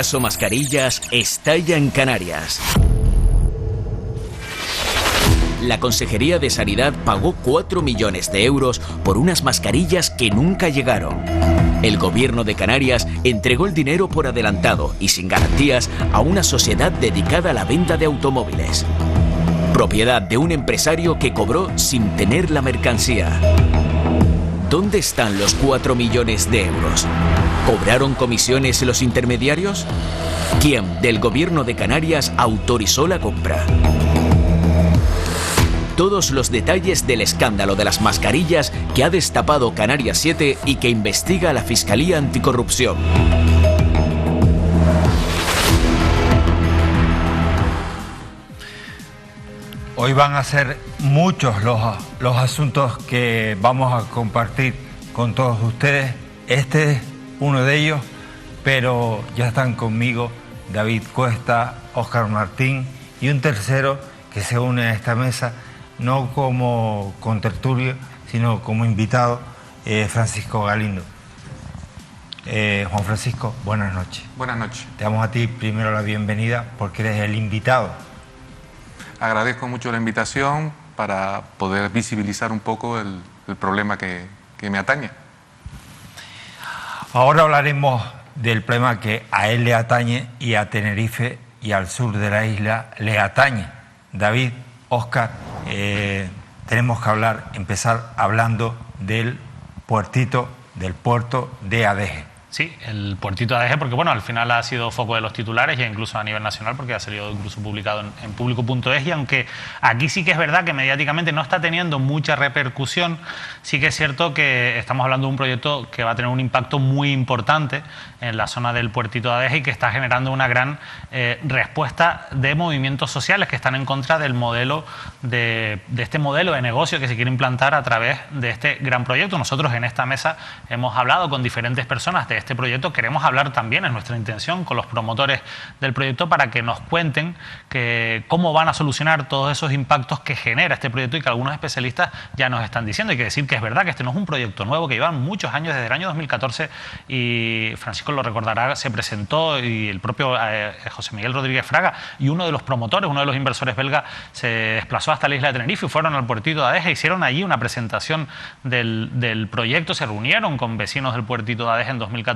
caso Mascarillas estalla en Canarias. La Consejería de Sanidad pagó 4 millones de euros por unas mascarillas que nunca llegaron. El gobierno de Canarias entregó el dinero por adelantado y sin garantías a una sociedad dedicada a la venta de automóviles. Propiedad de un empresario que cobró sin tener la mercancía. ¿Dónde están los 4 millones de euros? ¿Cobraron comisiones los intermediarios? ¿Quién del gobierno de Canarias autorizó la compra? Todos los detalles del escándalo de las mascarillas que ha destapado Canarias 7 y que investiga la Fiscalía Anticorrupción. Hoy van a ser muchos los asuntos que vamos a compartir con todos ustedes. Este es uno de ellos, pero ya están conmigo David Cuesta, Óscar Martín y un tercero que se une a esta mesa, no como contertulio, sino como invitado, Francisco Galindo. Juan Francisco, buenas noches. Buenas noches. Te damos a ti primero la bienvenida porque eres el invitado. Agradezco mucho la invitación para poder visibilizar un poco el problema que me atañe. Ahora hablaremos del problema que a él le atañe y a Tenerife y al sur de la isla le atañe. David, Óscar, tenemos que empezar hablando del puerto de Adeje. Sí, el puertito de Adeje, porque bueno, al final ha sido foco de los titulares ya incluso a nivel nacional, porque ha salido incluso publicado en público.es, y aunque aquí sí que es verdad que mediáticamente no está teniendo mucha repercusión, sí que es cierto que estamos hablando de un proyecto que va a tener un impacto muy importante en la zona del puertito de Adeje y que está generando una gran respuesta de movimientos sociales que están en contra del modelo de este modelo de negocio que se quiere implantar a través de este gran proyecto. Nosotros en esta mesa hemos hablado con diferentes personas de este proyecto, queremos hablar también, es nuestra intención, con los promotores del proyecto para que nos cuenten cómo van a solucionar todos esos impactos que genera este proyecto y que algunos especialistas ya nos están diciendo. Hay que decir que es verdad que este no es un proyecto nuevo, que llevan muchos años, desde el año 2014, y Francisco lo recordará, se presentó, y el propio José Miguel Rodríguez Fraga y uno de los promotores, uno de los inversores belga, se desplazó hasta la isla de Tenerife y fueron al puertito de Adeje, hicieron allí una presentación del proyecto, se reunieron con vecinos del puertito de Adeje en 2014,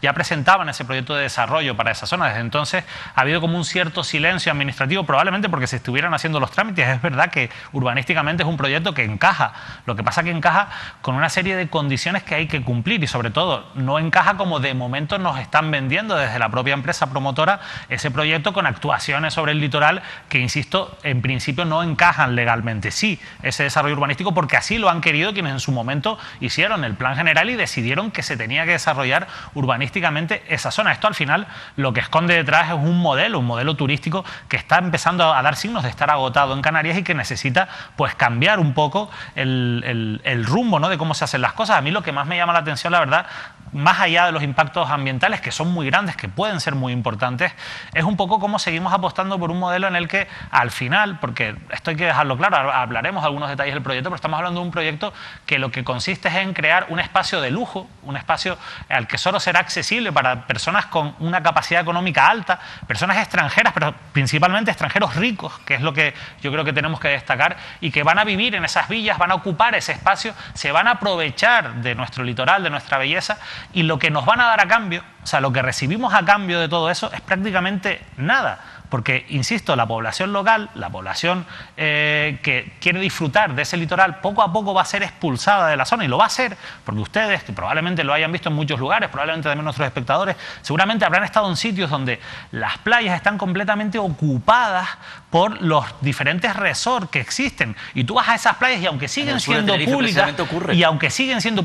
ya presentaban ese proyecto de desarrollo para esa zona. Desde entonces ha habido como un cierto silencio administrativo, probablemente porque se estuvieran haciendo los trámites. Es verdad que urbanísticamente es un proyecto que encaja, lo que pasa que encaja con una serie de condiciones que hay que cumplir y sobre todo no encaja como de momento nos están vendiendo desde la propia empresa promotora ese proyecto, con actuaciones sobre el litoral que, insisto, en principio no encajan legalmente. Sí, ese desarrollo urbanístico porque así lo han querido quienes en su momento hicieron el plan general y decidieron que se tenía que desarrollar urbanísticamente esa zona. Esto al final lo que esconde detrás es un modelo turístico que está empezando a dar signos de estar agotado en Canarias y que necesita pues cambiar un poco el rumbo, ¿no?, de cómo se hacen las cosas. A mí lo que más me llama la atención, la verdad, más allá de los impactos ambientales, que son muy grandes, que pueden ser muy importantes, es un poco cómo seguimos apostando por un modelo en el que al final, porque esto hay que dejarlo claro, hablaremos de algunos detalles del proyecto, pero estamos hablando de un proyecto que lo que consiste es en crear un espacio de lujo, un espacio al que solo será accesible para personas con una capacidad económica alta, personas extranjeras, pero principalmente extranjeros ricos, que es lo que yo creo que tenemos que destacar, y que van a vivir en esas villas, van a ocupar ese espacio, se van a aprovechar de nuestro litoral, de nuestra belleza, y lo que nos van a dar a cambio, o sea, lo que recibimos a cambio de todo eso es prácticamente nada. Porque, insisto, la población local, la población que quiere disfrutar de ese litoral, poco a poco va a ser expulsada de la zona, y lo va a hacer porque ustedes, que probablemente lo hayan visto en muchos lugares, probablemente también nuestros espectadores, seguramente habrán estado en sitios donde las playas están completamente ocupadas por los diferentes resorts que existen. Y tú vas a esas playas y aunque siguen siendo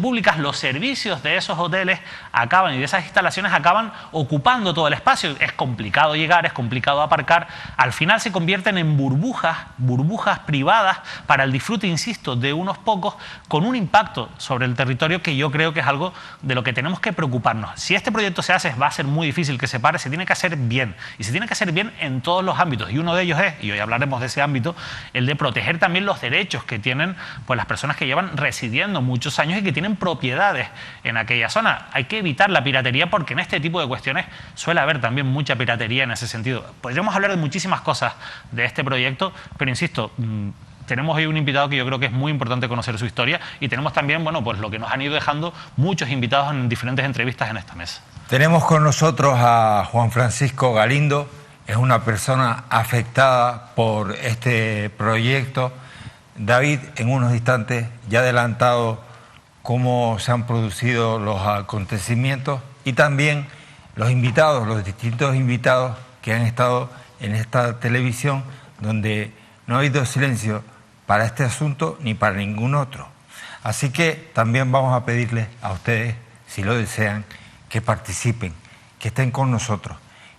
públicas, los servicios de esos hoteles acaban y de esas instalaciones acaban ocupando todo el espacio. Es complicado llegar, es complicado aparcar, aparcar, al final se convierten en burbujas privadas para el disfrute, insisto, de unos pocos, con un impacto sobre el territorio que yo creo que es algo de lo que tenemos que preocuparnos. Si este proyecto se hace, va a ser muy difícil que se pare, se tiene que hacer bien, y se tiene que hacer bien en todos los ámbitos, y uno de ellos es, y hoy hablaremos de ese ámbito, el de proteger también los derechos que tienen pues, las personas que llevan residiendo muchos años y que tienen propiedades en aquella zona. Hay que evitar la piratería porque en este tipo de cuestiones suele haber también mucha piratería en ese sentido. Podríamos hablar de muchísimas cosas de este proyecto, pero insisto, tenemos hoy un invitado que yo creo que es muy importante conocer su historia, y tenemos también, bueno, pues lo que nos han ido dejando muchos invitados en diferentes entrevistas en esta mesa. Tenemos con nosotros a Juan Francisco Galindo, es una persona afectada por este proyecto. David, en unos instantes, ya ha adelantado cómo se han producido los acontecimientos y también los invitados, los distintos invitados que han estado en esta televisión, donde no ha habido silencio para este asunto ni para ningún otro. Así que también vamos a pedirles a ustedes, si lo desean, que participen, que estén con nosotros,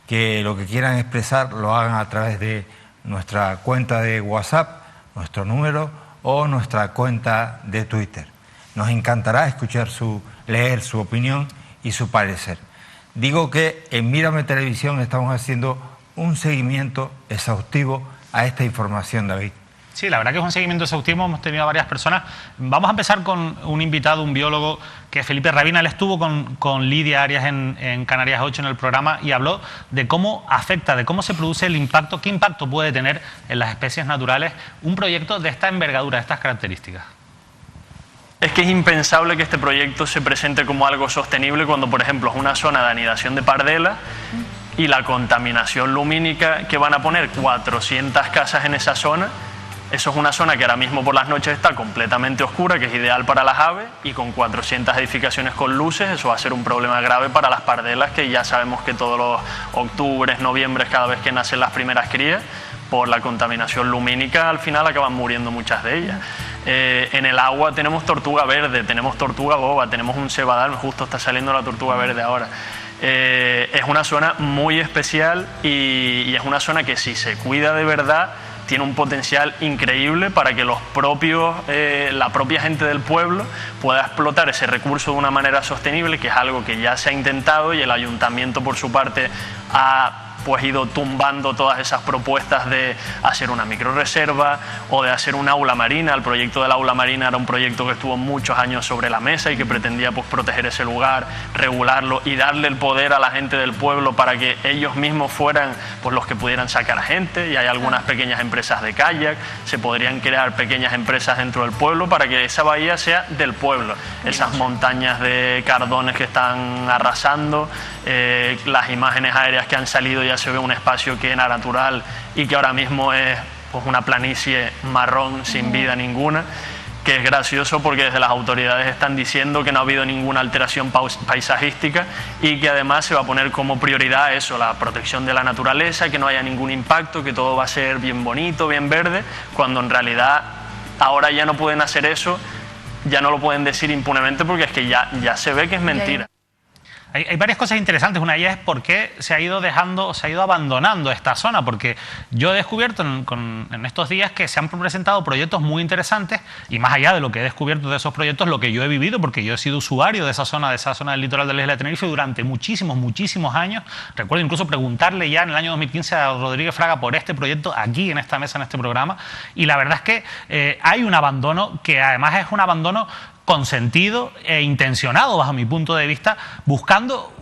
que lo que quieran expresar lo hagan a través de nuestra cuenta de WhatsApp, nuestro número o nuestra cuenta de Twitter. Nos encantará escuchar leer su opinión y su parecer. Digo que en Mírame Televisión estamos haciendo un seguimiento exhaustivo a esta información, David. Sí, la verdad que es un seguimiento exhaustivo, hemos tenido a varias personas. Vamos a empezar con un invitado, un biólogo, que es Felipe Rabina. Él estuvo con Lidia Arias en Canarias 8 en el programa y habló de cómo afecta, de cómo se produce el impacto, qué impacto puede tener en las especies naturales un proyecto de esta envergadura, de estas características. Es que es impensable que este proyecto se presente como algo sostenible cuando, por ejemplo, es una zona de anidación de pardela y la contaminación lumínica que van a poner 400 casas en esa zona. Eso es una zona que ahora mismo por las noches está completamente oscura, que es ideal para las aves, y con 400 edificaciones con luces, eso va a ser un problema grave para las pardelas, que ya sabemos que todos los octubres, noviembres, cada vez que nacen las primeras crías, por la contaminación lumínica, al final acaban muriendo muchas de ellas. En el agua tenemos tortuga verde, tenemos tortuga boba, tenemos un cebadal, justo está saliendo la tortuga verde ahora. Es una zona muy especial y es una zona que, si se cuida de verdad, tiene un potencial increíble para que la propia gente del pueblo pueda explotar ese recurso de una manera sostenible, que es algo que ya se ha intentado, y el ayuntamiento por su parte ha ido tumbando todas esas propuestas de hacer una microrreserva o de hacer un aula marina. El proyecto del aula marina era un proyecto que estuvo muchos años sobre la mesa y que pretendía proteger ese lugar, regularlo y darle el poder a la gente del pueblo para que ellos mismos fueran los que pudieran sacar gente. Y hay algunas pequeñas empresas de kayak, se podrían crear pequeñas empresas dentro del pueblo para que esa bahía sea del pueblo. Esas montañas de cardones que están arrasando, las imágenes aéreas que han salido, ya se ve un espacio que era natural y que ahora mismo es una planicie marrón sin vida ninguna, que es gracioso porque desde las autoridades están diciendo que no ha habido ninguna alteración paisajística y que además se va a poner como prioridad eso, la protección de la naturaleza, que no haya ningún impacto, que todo va a ser bien bonito, bien verde, cuando en realidad ahora ya no pueden hacer eso, ya no lo pueden decir impunemente, porque es que ya se ve que es mentira. Hay varias cosas interesantes. Una de ellas es por qué se ha ido abandonando esta zona, porque yo he descubierto en estos días que se han presentado proyectos muy interesantes, y más allá de lo que he descubierto de esos proyectos, lo que yo he vivido, porque yo he sido usuario de esa zona del litoral de la isla de Tenerife durante muchísimos años. Recuerdo incluso preguntarle ya en el año 2015 a Rodríguez Fraga por este proyecto aquí en esta mesa, en este programa, y la verdad es que hay un abandono que además es un abandono consentido e intencionado, bajo mi punto de vista, buscando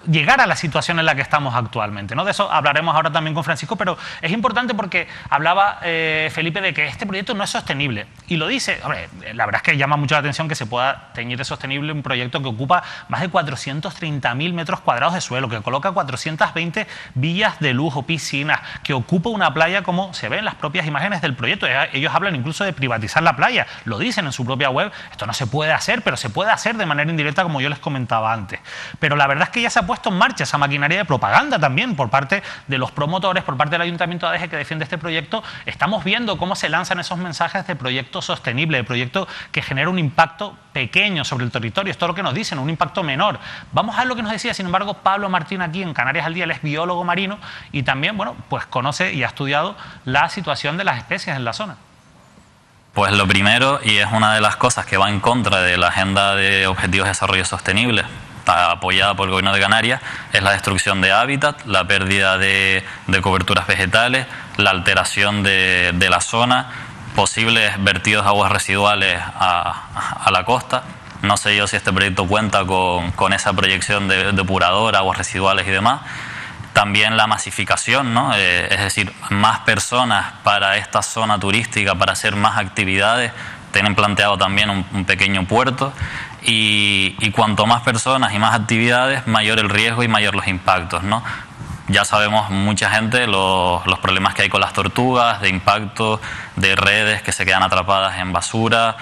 llegar a la situación en la que estamos actualmente, ¿no? De eso hablaremos ahora también con Francisco, pero es importante porque hablaba Felipe de que este proyecto no es sostenible. Y lo dice, hombre, la verdad es que llama mucho la atención que se pueda teñir de sostenible un proyecto que ocupa más de 430.000 metros cuadrados de suelo, que coloca 420 villas de lujo, piscinas, que ocupa una playa como se ve en las propias imágenes del proyecto. Ellos hablan incluso de privatizar la playa, lo dicen en su propia web. esto no se puede hacer, pero se puede hacer de manera indirecta, como yo les comentaba antes. Pero la verdad es que ya se ha puesto en marcha esa maquinaria de propaganda también por parte de los promotores, por parte del Ayuntamiento de Adeje que defiende este proyecto. Estamos viendo cómo se lanzan esos mensajes de proyecto sostenible, de proyecto que genera un impacto pequeño sobre el territorio. Esto es lo que nos dicen, un impacto menor. Vamos a ver lo que nos decía, sin embargo, Pablo Martín aquí en Canarias al Día. Él es biólogo marino y también, bueno, pues conoce y ha estudiado la situación de las especies en la zona. Pues lo primero, y es una de las cosas que va en contra de la Agenda de Objetivos de Desarrollo Sostenible, apoyada por el Gobierno de Canarias, es la destrucción de hábitat, la pérdida de coberturas vegetales, la alteración de la zona, posibles vertidos de aguas residuales a la costa. No sé yo si este proyecto cuenta con esa proyección de depuradora, aguas residuales y demás. También la masificación, ¿no? Es decir, más personas para esta zona turística, para hacer más actividades. Tienen planteado también un pequeño puerto y cuanto más personas y más actividades, mayor el riesgo y mayor los impactos, ¿no? Ya sabemos mucha gente los problemas que hay con las tortugas, de impacto, de redes que se quedan atrapadas en basura.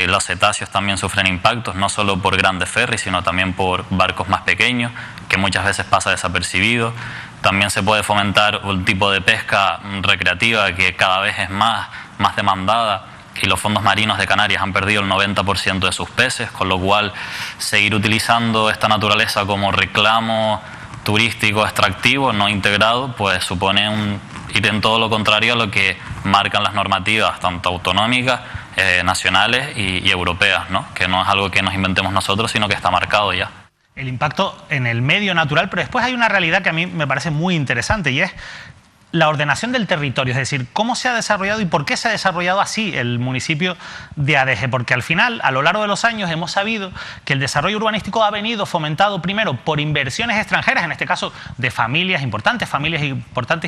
Los cetáceos también sufren impactos, no solo por grandes ferries, sino también por barcos más pequeños, que muchas veces pasa desapercibido. También se puede fomentar un tipo de pesca recreativa que cada vez es más demandada, y los fondos marinos de Canarias han perdido el 90% de sus peces, con lo cual seguir utilizando esta naturaleza como reclamo turístico extractivo no integrado, pues supone ir en todo lo contrario a lo que marcan las normativas tanto autonómicas, nacionales y europeas, ¿no? Que no es algo que nos inventemos nosotros, sino que está marcado ya. El impacto en el medio natural, pero después hay una realidad que a mí me parece muy interesante y es la ordenación del territorio, es decir, cómo se ha desarrollado y por qué se ha desarrollado así el municipio de Adeje, porque al final, a lo largo de los años, hemos sabido que el desarrollo urbanístico ha venido fomentado primero por inversiones extranjeras, en este caso de familias importantes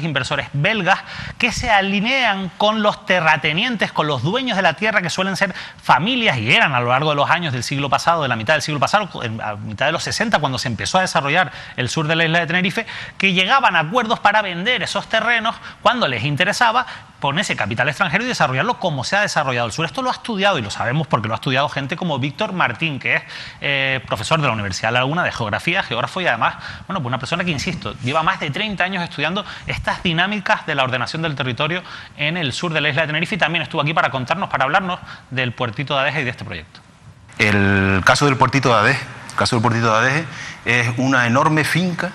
inversores belgas, que se alinean con los terratenientes, con los dueños de la tierra, que suelen ser familias y eran a lo largo de los años del siglo pasado, de la mitad del siglo pasado, a mitad de los 60, cuando se empezó a desarrollar el sur de la isla de Tenerife, que llegaban a acuerdos para vender esos terrenos cuando les interesaba, poner ese capital extranjero y desarrollarlo como se ha desarrollado el sur. Esto lo ha estudiado y lo sabemos porque lo ha estudiado gente como Víctor Martín, que es profesor de la Universidad de La Laguna de Geografía, geógrafo y además, bueno, pues una persona que, insisto, lleva más de 30 años estudiando estas dinámicas de la ordenación del territorio en el sur de la isla de Tenerife y también estuvo aquí para contarnos, para hablarnos del puertito de Adeje y de este proyecto. El caso del puertito de Adeje, es una enorme finca,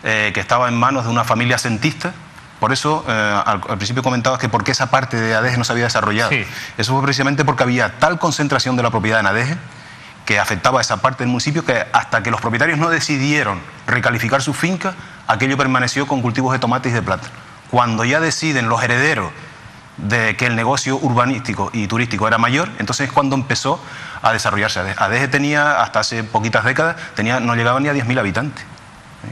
que estaba en manos de una familia asentista. Por eso, al principio comentabas que por qué esa parte de Adeje no se había desarrollado. Sí. Eso fue precisamente porque había tal concentración de la propiedad en Adeje que afectaba a esa parte del municipio que hasta que los propietarios no decidieron recalificar su finca, aquello permaneció con cultivos de tomates y de plátano. Cuando ya deciden los herederos de que el negocio urbanístico y turístico era mayor, entonces es cuando empezó a desarrollarse Adeje. Adeje tenía, hasta hace poquitas décadas, no llegaba ni a 10.000 habitantes.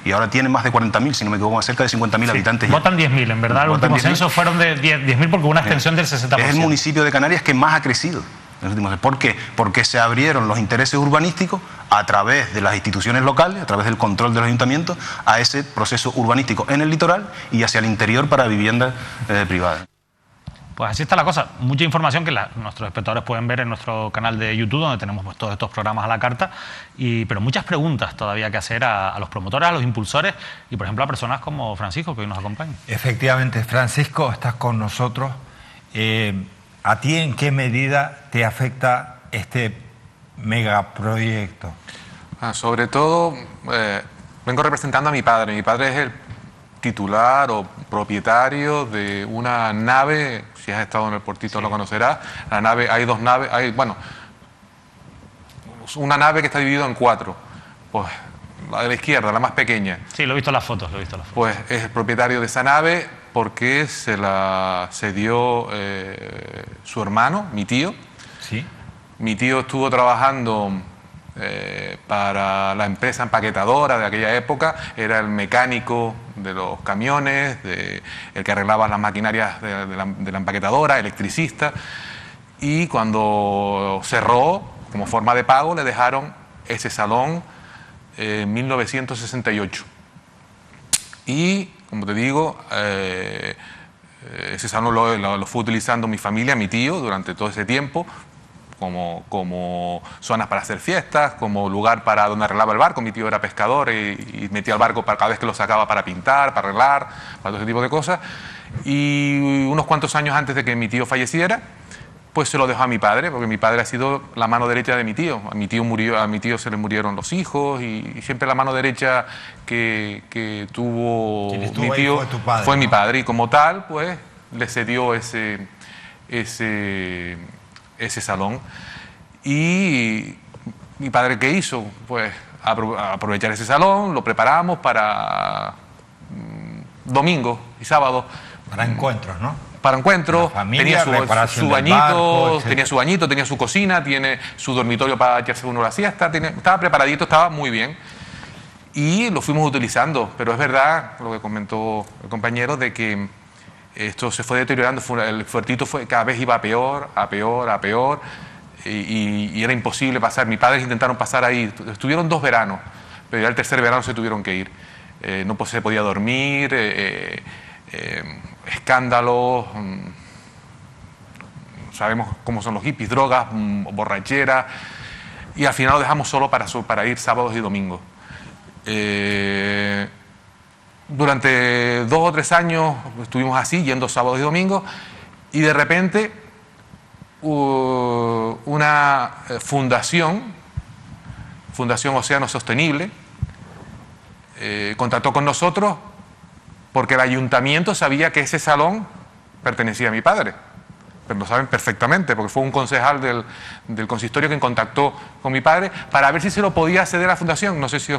Y ahora tiene más de 40.000, si no me equivoco, cerca de 50.000 habitantes. Votan 10.000, en verdad. El último censo fueron de 10.000 porque hubo una extensión del 60%. Es el municipio de Canarias que más ha crecido. ¿Por qué? Porque se abrieron los intereses urbanísticos a través de las instituciones locales, a través del control de los ayuntamientos, a ese proceso urbanístico en el litoral y hacia el interior para viviendas privadas. Pues así está la cosa. Mucha información que nuestros espectadores pueden ver en nuestro canal de YouTube, donde tenemos pues, todos estos programas a la carta, pero muchas preguntas todavía que hacer a los promotores, a los impulsores y, por ejemplo, a personas como Francisco, que hoy nos acompañan. Efectivamente, Francisco, estás con nosotros. ¿A ti en qué medida te afecta este megaproyecto? Sobre todo, vengo representando a mi padre. Mi padre es el titular o propietario de una nave. Si has estado en el puertito, sí, lo conocerás. La nave, hay dos naves, una nave que está dividida en 4. Pues la de la izquierda, la más pequeña. Sí, lo he visto en las fotos, Pues es el propietario de esa nave porque se la cedió su hermano, mi tío. Sí. Mi tío estuvo trabajando para la empresa empaquetadora de aquella época, era el mecánico de los camiones, el que arreglaba las maquinarias de la empaquetadora, electricista, y cuando cerró, como forma de pago, le dejaron ese salón en 1968. Y, como te digo, ese salón lo fue utilizando mi familia, mi tío, durante todo ese tiempo, como zonas para hacer fiestas, como lugar para donde arreglaba el barco. Mi tío era pescador y metía el barco cada vez que lo sacaba para pintar, para arreglar, para todo ese tipo de cosas. Y unos cuantos años antes de que mi tío falleciera, pues se lo dejó a mi padre, porque mi padre ha sido la mano derecha de mi tío. A mi tío se le murieron los hijos y siempre la mano derecha que tuvo mi tío fue tu padre, fue ¿no? mi padre, y como tal, pues le cedió ese salón. Y mi padre, ¿qué hizo? Pues aprovechar ese salón, lo preparamos para domingos y sábados. Para encuentros, ¿no? Para encuentros, La familia, tenía reparación su del bañito, barco, tenía su bañito, tenía su cocina, tiene su dormitorio para echarse uno la siesta, estaba preparadito, estaba muy bien. Y lo fuimos utilizando, pero es verdad lo que comentó el compañero de que esto se fue deteriorando, el fuertito cada vez iba a peor, y era imposible pasar. Mis padres intentaron pasar ahí, estuvieron 2 veranos, pero ya el tercer verano se tuvieron que ir. No se podía dormir, escándalos, sabemos cómo son los hippies, drogas, borrachera, y al final lo dejamos solo para ir sábados y domingos. Durante 2 o 3 años estuvimos así, yendo sábados y domingos, y de repente una fundación Océano Sostenible, contactó con nosotros porque el ayuntamiento sabía que ese salón pertenecía a mi padre. Pero lo saben perfectamente, porque fue un concejal del consistorio quien contactó con mi padre para ver si se lo podía ceder a la fundación. No sé si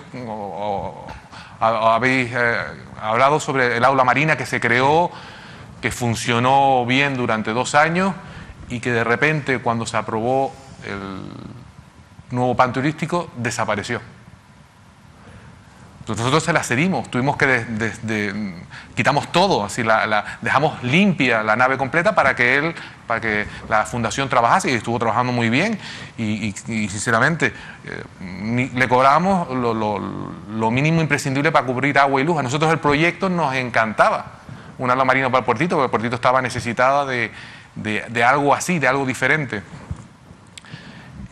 habéis hablado sobre el aula marina que se creó, que funcionó bien durante 2 años y que de repente, cuando se aprobó el nuevo plan turístico, desapareció. Nosotros se la cedimos, tuvimos que quitamos todo, así dejamos limpia la nave completa para que la fundación trabajase, y estuvo trabajando muy bien, y sinceramente le cobramos lo mínimo imprescindible para cubrir agua y luz. A nosotros el proyecto nos encantaba, un aula marina para el puertito, porque el puertito estaba necesitada de algo así, de algo diferente.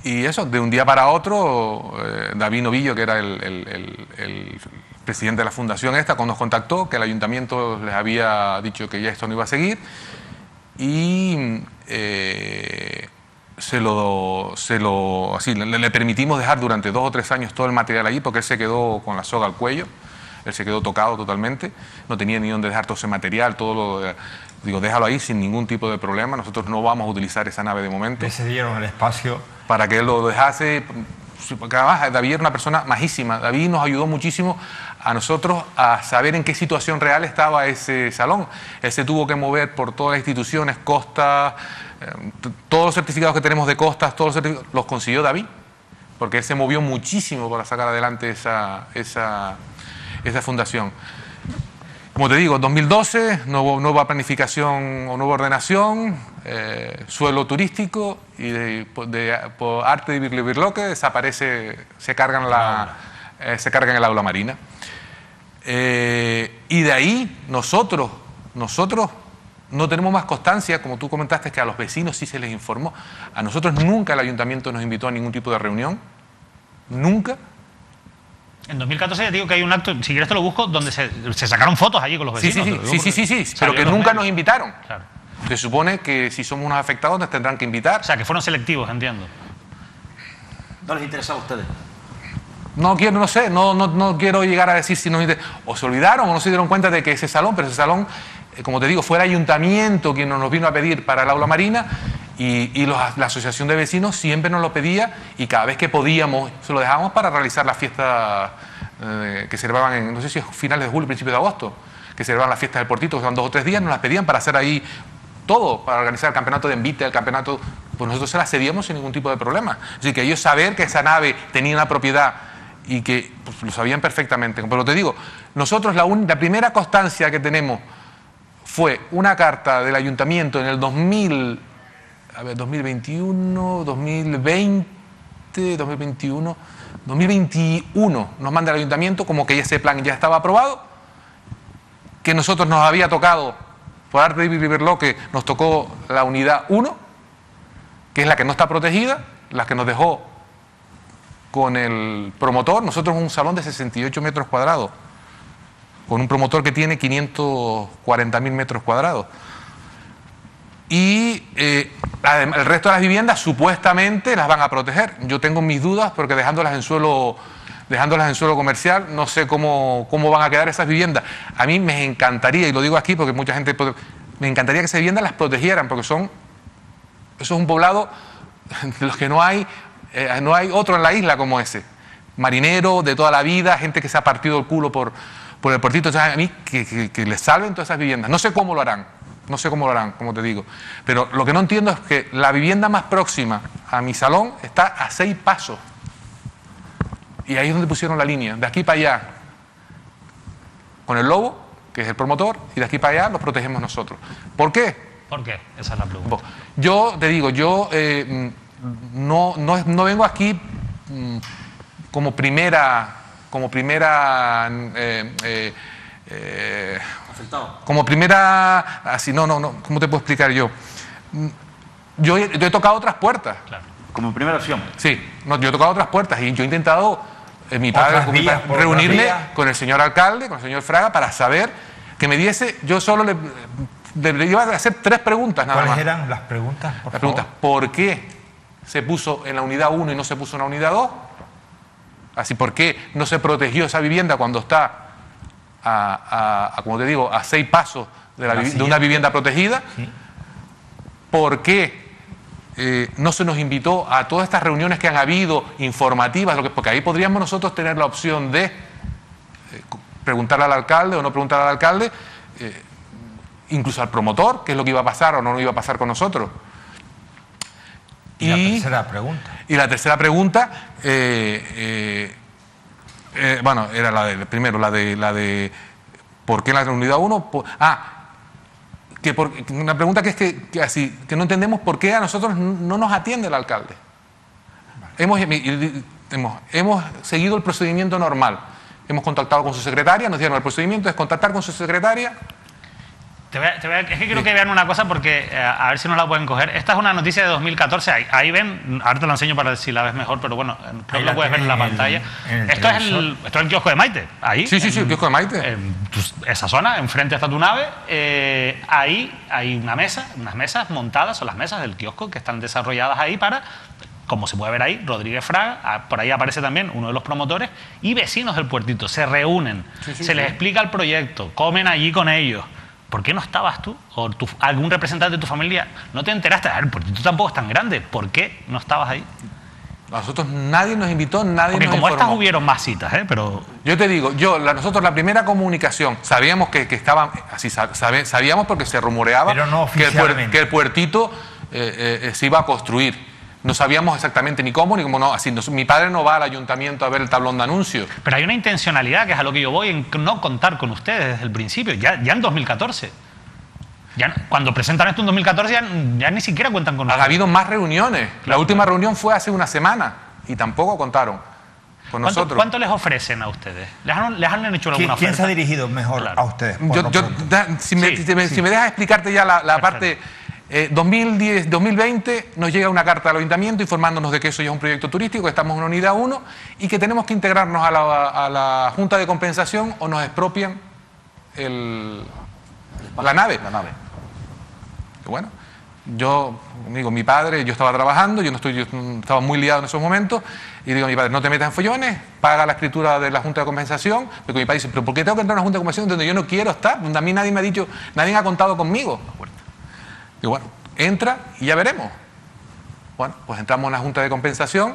Y eso, de un día para otro, David Novillo, que era el presidente de la fundación cuando nos contactó, que el ayuntamiento les había dicho que ya esto no iba a seguir, y le permitimos dejar durante 2 o 3 años todo el material allí, porque él se quedó con la soga al cuello, él se quedó tocado totalmente, no tenía ni dónde dejar todo ese material, digo, déjalo ahí sin ningún tipo de problema, nosotros no vamos a utilizar esa nave de momento. Le cedieron el espacio Para que él lo dejase, porque además David era una persona majísima. David nos ayudó muchísimo a nosotros a saber en qué situación real estaba ese salón. Él se tuvo que mover por todas las instituciones, costas, todos los certificados que tenemos de costas, los consiguió David, porque él se movió muchísimo para sacar adelante esa fundación. Como te digo, en 2012, nueva planificación o nueva ordenación, suelo turístico, y por arte de Birloque desaparece, se carga en el aula marina. Y de ahí nosotros no tenemos más constancia, como tú comentaste, que a los vecinos sí se les informó. A nosotros nunca el ayuntamiento nos invitó a ningún tipo de reunión, nunca. En 2014 ya digo que hay un acto, si quieres te lo busco, donde se sacaron fotos allí con los vecinos. Sí, pero que nunca nos invitaron. Claro. Se supone que si somos unos afectados nos tendrán que invitar. O sea, que fueron selectivos, entiendo. ¿No les interesaba a ustedes? No quiero llegar a decir si nos o se olvidaron o no se dieron cuenta de que ese salón, como te digo, fue el ayuntamiento quien nos vino a pedir para el aula marina, y la asociación de vecinos siempre nos lo pedía, y cada vez que podíamos se lo dejábamos para realizar las fiestas que se celebraban en, no sé si es finales de julio, principios de agosto, que se celebraban las fiestas del Portito, que son 2 o 3 días, nos las pedían para hacer ahí todo, para organizar el campeonato de envite, el campeonato, pues nosotros se las cedíamos sin ningún tipo de problema. Así que ellos saber que esa nave tenía una propiedad y que pues, lo sabían perfectamente. Pero te digo, nosotros la primera constancia que tenemos fue una carta del ayuntamiento en el 2021 nos manda el ayuntamiento como que ese plan ya estaba aprobado, que nosotros nos había tocado, por arte de Birloque, nos tocó la unidad 1, que es la que no está protegida, la que nos dejó con el promotor. Nosotros un salón de 68 metros cuadrados, con un promotor que tiene 540.000 metros cuadrados. Y el resto de las viviendas supuestamente las van a proteger. Yo tengo mis dudas porque dejándolas en suelo comercial, no sé cómo van a quedar esas viviendas. A mí me encantaría, y lo digo aquí porque mucha gente... Me encantaría que esas viviendas las protegieran, porque eso es un poblado de los que no hay otro en la isla como ese. Marinero de toda la vida, gente que se ha partido el culo por el puertito. Entonces, a mí que les salven todas esas viviendas. No sé cómo lo harán, como te digo. Pero lo que no entiendo es que la vivienda más próxima a mi salón está a 6 pasos. Y ahí es donde pusieron la línea, de aquí para allá, con el lobo, que es el promotor, y de aquí para allá los protegemos nosotros. ¿Por qué? ¿Por qué? Esa es la pregunta. Yo te digo, no vengo aquí como primera afectado. Como primera, así, no, ¿cómo te puedo explicar yo? Yo he tocado otras puertas. Claro. Como primera opción. Sí, yo he tocado otras puertas y yo he intentado, mi padre, reunirme con el señor alcalde, con el señor Fraga, para saber que me diese, yo solo le iba a hacer 3 preguntas nada más. ¿Cuáles eran las preguntas, por favor? Preguntas, ¿por qué se puso en la unidad 1 y no se puso en la unidad 2? Así, ¿por qué no se protegió esa vivienda cuando está como te digo, a 6 pasos de una vivienda protegida? Sí. ¿Por qué no se nos invitó a todas estas reuniones que han habido, informativas? Porque ahí podríamos nosotros tener la opción de preguntarle al alcalde o no preguntarle al alcalde, incluso al promotor, qué es lo que iba a pasar o no iba a pasar con nosotros. Y la tercera pregunta. Y la tercera pregunta, bueno, era la de ¿por qué en la unidad 1? Una pregunta que es que no entendemos por qué a nosotros no nos atiende el alcalde. Hemos seguido el procedimiento normal. Hemos contactado con su secretaria, nos dieron el procedimiento, es contactar con su secretaria. Es que quiero que vean una cosa porque a ver si no la pueden coger. Esta es una noticia de 2014. Ahí ven, ahora te lo enseño para ver si la ves mejor, pero bueno, creo que lo puedes ver en la pantalla. Esto es el kiosco de Maite. Ahí. Sí, el kiosco de Maite. Esa zona, enfrente está tu nave. Ahí hay unas mesas montadas, son las mesas del kiosco que están desarrolladas ahí para, como se puede ver ahí, Rodríguez Fraga, por ahí aparece también uno de los promotores, y vecinos del puertito se reúnen, les explica el proyecto, comen allí con ellos. ¿Por qué no estabas tú o algún representante de tu familia? ¿No te enteraste? El puertito tampoco es tan grande. ¿Por qué no estabas ahí? Nosotros nadie nos invitó, nadie porque nos como informó. estas hubieron más citas, pero... Yo te digo, nosotros la primera comunicación, sabíamos que estaban, así sabíamos porque se rumoreaba pero no que el puertito se iba a construir. No sabíamos exactamente ni cómo, no. Así, mi padre no va al ayuntamiento a ver el tablón de anuncios. Pero hay una intencionalidad, que es a lo que yo voy, en no contar con ustedes desde el principio, ya en 2014. Cuando presentan esto en 2014 ya ni siquiera cuentan con ustedes. Ha habido más reuniones. La última reunión fue hace una semana y tampoco contaron con nosotros. ¿Cuánto les ofrecen a ustedes? ¿Les han hecho alguna oferta? ¿Quién se ha dirigido mejor a ustedes? Si me dejas explicarte ya la parte... 2020 nos llega una carta al ayuntamiento informándonos de que eso ya es un proyecto turístico, que estamos en una unidad 1 y que tenemos que integrarnos a la Junta de Compensación o nos expropian la nave. Y bueno, yo digo, mi padre, yo estaba trabajando, yo estaba muy liado en esos momentos, y digo a mi padre, no te metas en follones, paga la escritura de la Junta de Compensación, porque mi padre dice, pero ¿por qué tengo que entrar a una Junta de Compensación donde yo no quiero estar? Donde a mí nadie me ha dicho, nadie ha contado conmigo. Y bueno, entra y ya veremos. Bueno, pues entramos en la Junta de Compensación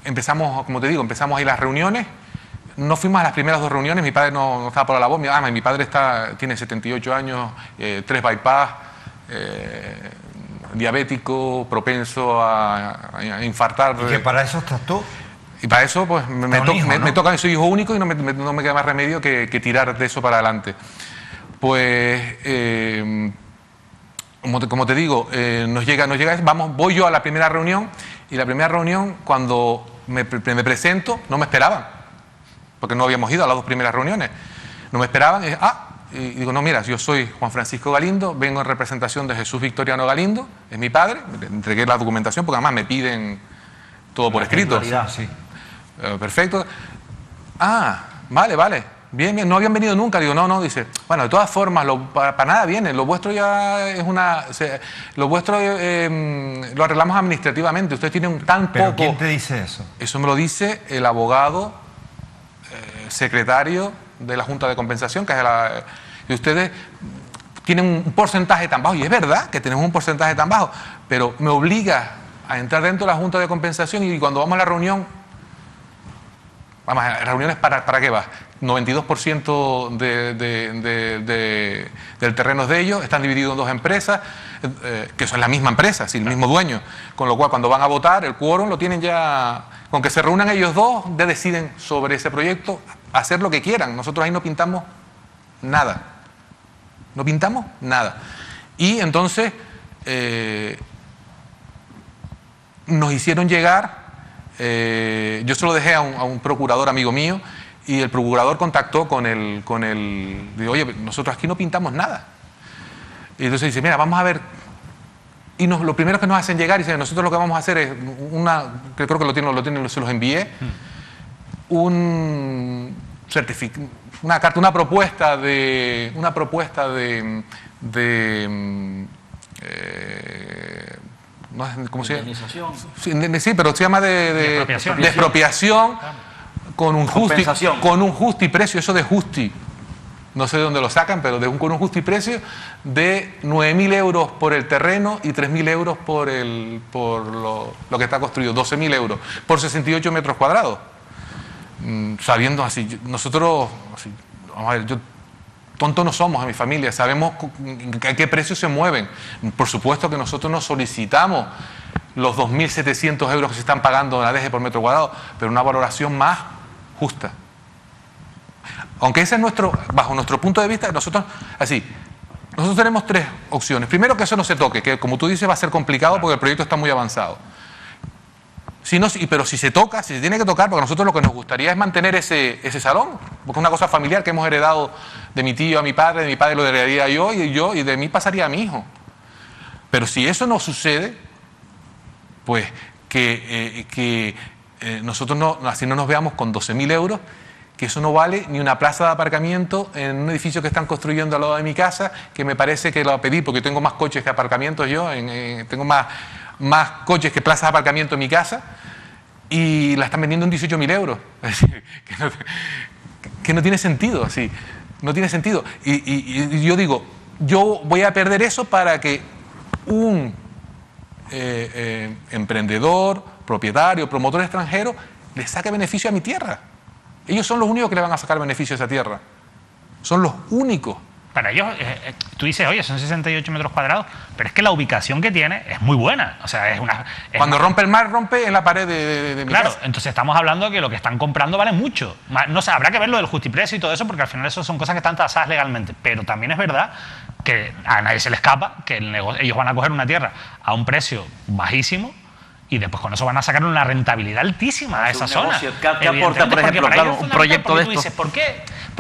empezamos, como te digo, empezamos ahí las reuniones. No fuimos a las primeras 2 reuniones, mi padre no estaba por la labor. Mi padre tiene 78 años, 3 bypass, diabético, propenso a infartar. ¿Y que para eso estás tú? Y para eso pues me toca, soy hijo único y no me queda más remedio que tirar de eso para adelante. Pues, como te digo, nos llega voy yo a la primera reunión, y la primera reunión, cuando me presento, no me esperaban, porque no habíamos ido a las 2 primeras reuniones. No me esperaban, Y digo, no, mira, yo soy Juan Francisco Galindo, vengo en representación de Jesús Victoriano Galindo, es mi padre, le entregué la documentación porque además me piden todo por escrito. Sí. Perfecto. Ah, vale. Bien, no habían venido nunca. Digo, no, dice, bueno, de todas formas, para nada viene, lo vuestro ya es lo vuestro lo arreglamos administrativamente, ustedes tienen tan ¿Pero poco... quién te dice eso? Eso me lo dice el abogado secretario de la Junta de Compensación, que es y ustedes tienen un porcentaje tan bajo, y es verdad que tenemos un porcentaje tan bajo, pero me obliga a entrar dentro de la Junta de Compensación y cuando vamos a la reunión, vamos a reuniones, ¿para qué vas? 92% del terreno es de ellos, están divididos en dos empresas, que son la misma empresa, el mismo dueño, con lo cual cuando van a votar, el quórum lo tienen ya, con que se reúnan ellos dos, ya deciden sobre ese proyecto, hacer lo que quieran. Nosotros ahí no pintamos nada. No pintamos nada. Y entonces nos hicieron llegar, yo se lo dejé a un procurador amigo mío, y el procurador contactó con el digo, oye, nosotros aquí no pintamos nada. Y entonces dice, mira, vamos a ver. Y lo primero que nos hacen llegar, y dicen, nosotros lo que vamos a hacer es que creo que lo tienen, se los envié, una carta, una propuesta de ¿cómo se llama? Sí, pero se llama de expropiación con un justiprecio, eso de justi. No sé de dónde lo sacan, pero con un justiprecio de 9.000 euros por el terreno y 3.000 euros por lo que está construido, 12.000 euros por 68 metros cuadrados. Sabiendo así, nosotros, así, vamos a ver, tontos no somos en mi familia, sabemos a qué precios se mueven. Por supuesto que nosotros no solicitamos los 2.700 euros que se están pagando en la DG por metro cuadrado, pero una valoración más justa. Aunque ese es bajo nuestro punto de vista, nosotros tenemos tres opciones. Primero, que eso no se toque, que como tú dices va a ser complicado porque el proyecto está muy avanzado. Pero si se toca, si se tiene que tocar, porque a nosotros lo que nos gustaría es mantener ese salón, porque es una cosa familiar que hemos heredado de mi tío a mi padre, de mi padre lo heredaría yo, y de mí pasaría a mi hijo. Pero si eso no sucede, pues que nosotros así no nos veamos con 12.000 euros, que eso no vale ni una plaza de aparcamiento en un edificio que están construyendo al lado de mi casa, que me parece que lo va a pedir, porque tengo más coches que aparcamientos yo, tengo más coches que plazas de aparcamiento en mi casa, y la están vendiendo en 18.000 euros. Es decir, que no tiene sentido, así. No tiene sentido. Y yo digo, yo voy a perder eso para que un emprendedor, propietario, promotor extranjero le saque beneficio a mi tierra. Ellos son los únicos que le van a sacar beneficio a esa tierra. Son los únicos. Para ellos, tú dices, oye, son 68 metros cuadrados, pero es que la ubicación que tiene es muy buena. O sea, cuando rompe el mar, rompe en la pared de mi casa. Claro, entonces estamos hablando de que lo que están comprando vale mucho. No sé, habrá que ver lo del justiprecio y todo eso, porque al final eso son cosas que están tasadas legalmente. Pero también es verdad que a nadie se le escapa que ellos van a coger una tierra a un precio bajísimo, y después con eso van a sacar una rentabilidad altísima a esa zona. ¿Qué aporta, por ejemplo, claro, un proyecto de esto? Dices, ¿por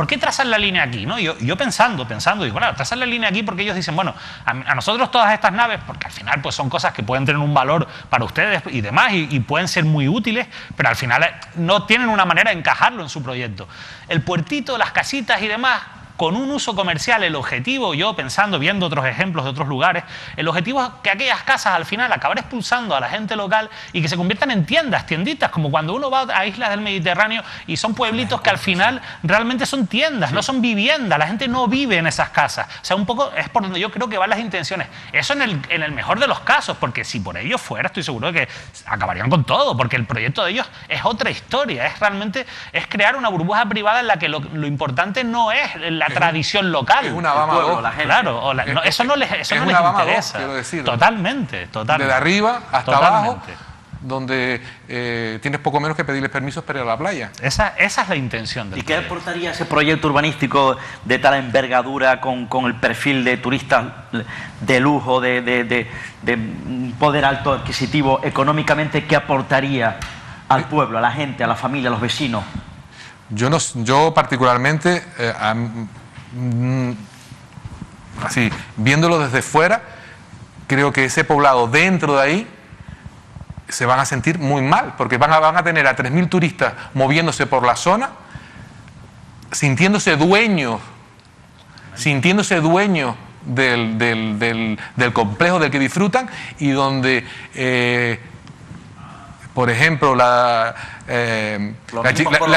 qué trazan la línea aquí? ¿No? Yo pensando, digo, claro, trazan la línea aquí porque ellos dicen, bueno, a nosotros todas estas naves, porque al final pues son cosas que pueden tener un valor para ustedes y demás, y pueden ser muy útiles, pero al final no tienen una manera de encajarlo en su proyecto. El puertito, las casitas y demás, con un uso comercial, el objetivo, yo pensando, viendo otros ejemplos de otros lugares, el objetivo es que aquellas casas al final acabar expulsando a la gente local y que se conviertan en tienditas, como cuando uno va a islas del Mediterráneo y son pueblitos que al final realmente son tiendas, no son viviendas, la gente no vive en esas casas. O sea, un poco es por donde yo creo que van las intenciones. Eso en el mejor de los casos, porque si por ellos fuera, estoy seguro de que acabarían con todo, porque el proyecto de ellos es otra historia, es crear una burbuja privada en la que lo importante no es la tradición local. Es una Bama 2. Claro, eso no les interesa. Quiero decir. Totalmente. De arriba hasta abajo, donde tienes poco menos que pedirles permisos para ir a la playa. Esa es la intención del proyecto. ¿Y qué aportaría ese proyecto urbanístico de tal envergadura con el perfil de turistas de lujo, de poder alto adquisitivo económicamente? ¿Qué aportaría al pueblo, a la gente, a la familia, a los vecinos? Yo particularmente, así, viéndolo desde fuera, creo que ese poblado dentro de ahí se van a sentir muy mal, porque van a tener a 3.000 turistas moviéndose por la zona, sintiéndose dueños del complejo del que disfrutan, y donde, por ejemplo, la